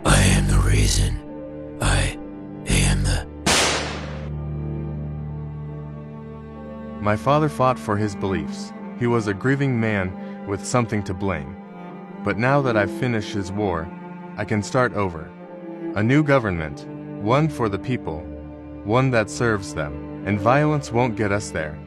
I am the reason. I am the... My father fought for his beliefs. He was a grieving man with something to blame. But now that I've finished his war, I can start over. A new government, one for the people, one that serves them, and violence won't get us there.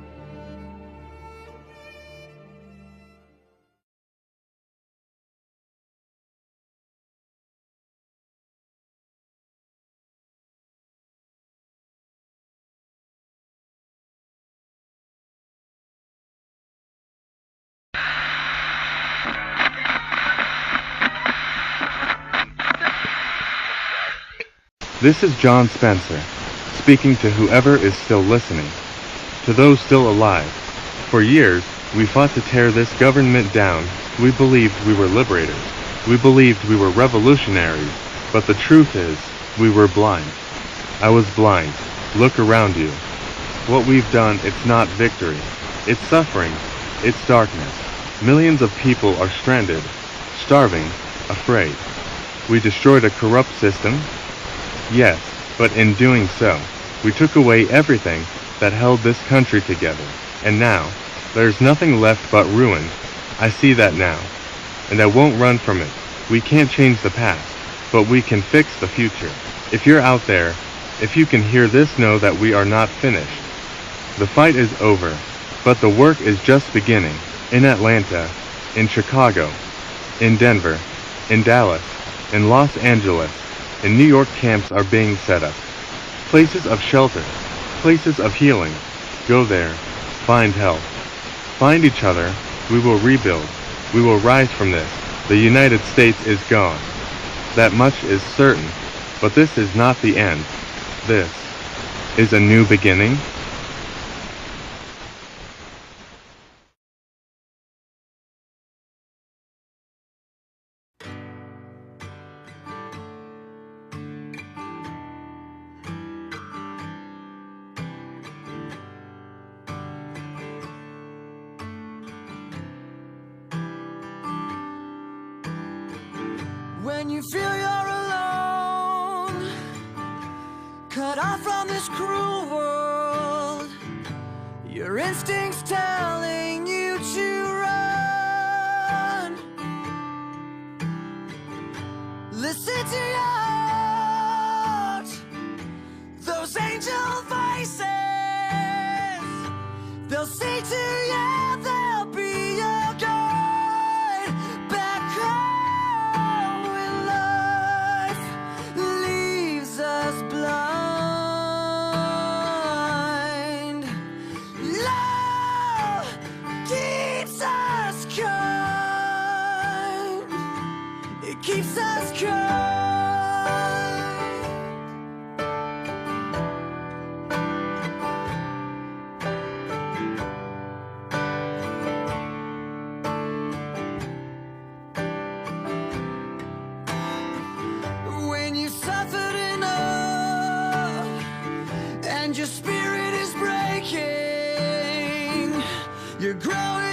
This is John Spencer, speaking to whoever is still listening. To those still alive. For years, we fought to tear this government down. We believed we were liberators. We believed we were revolutionaries. But the truth is, we were blind. I was blind. Look around you. What we've done, it's not victory. It's suffering. It's darkness. Millions of people are stranded, starving, afraid. We destroyed a corrupt system. Yes, but in doing so, we took away everything that held this country together, and now, there's nothing left but ruin. I see that now. And I won't run from it. We can't change the past, but we can fix the future. If you're out there, if you can hear this, know that we are not finished. The fight is over, but the work is just beginning. In Atlanta, in Chicago, in Denver, in Dallas, in Los Angeles, in New York, camps are being set up. Places of shelter, places of healing. Go there, find help. Find each other, we will rebuild. We will rise from this. The United States is gone. That much is certain, but this is not the end. This is a new beginning. When you feel you're alone, cut off from this cruel world, your instincts telling you to run. Listen to your heart, those angel voices, they'll say to you, they'll be your guide back home when life leaves us blind. Love keeps us kind, it keeps us kind. When you suffered enough and your spirit is breaking, you're growing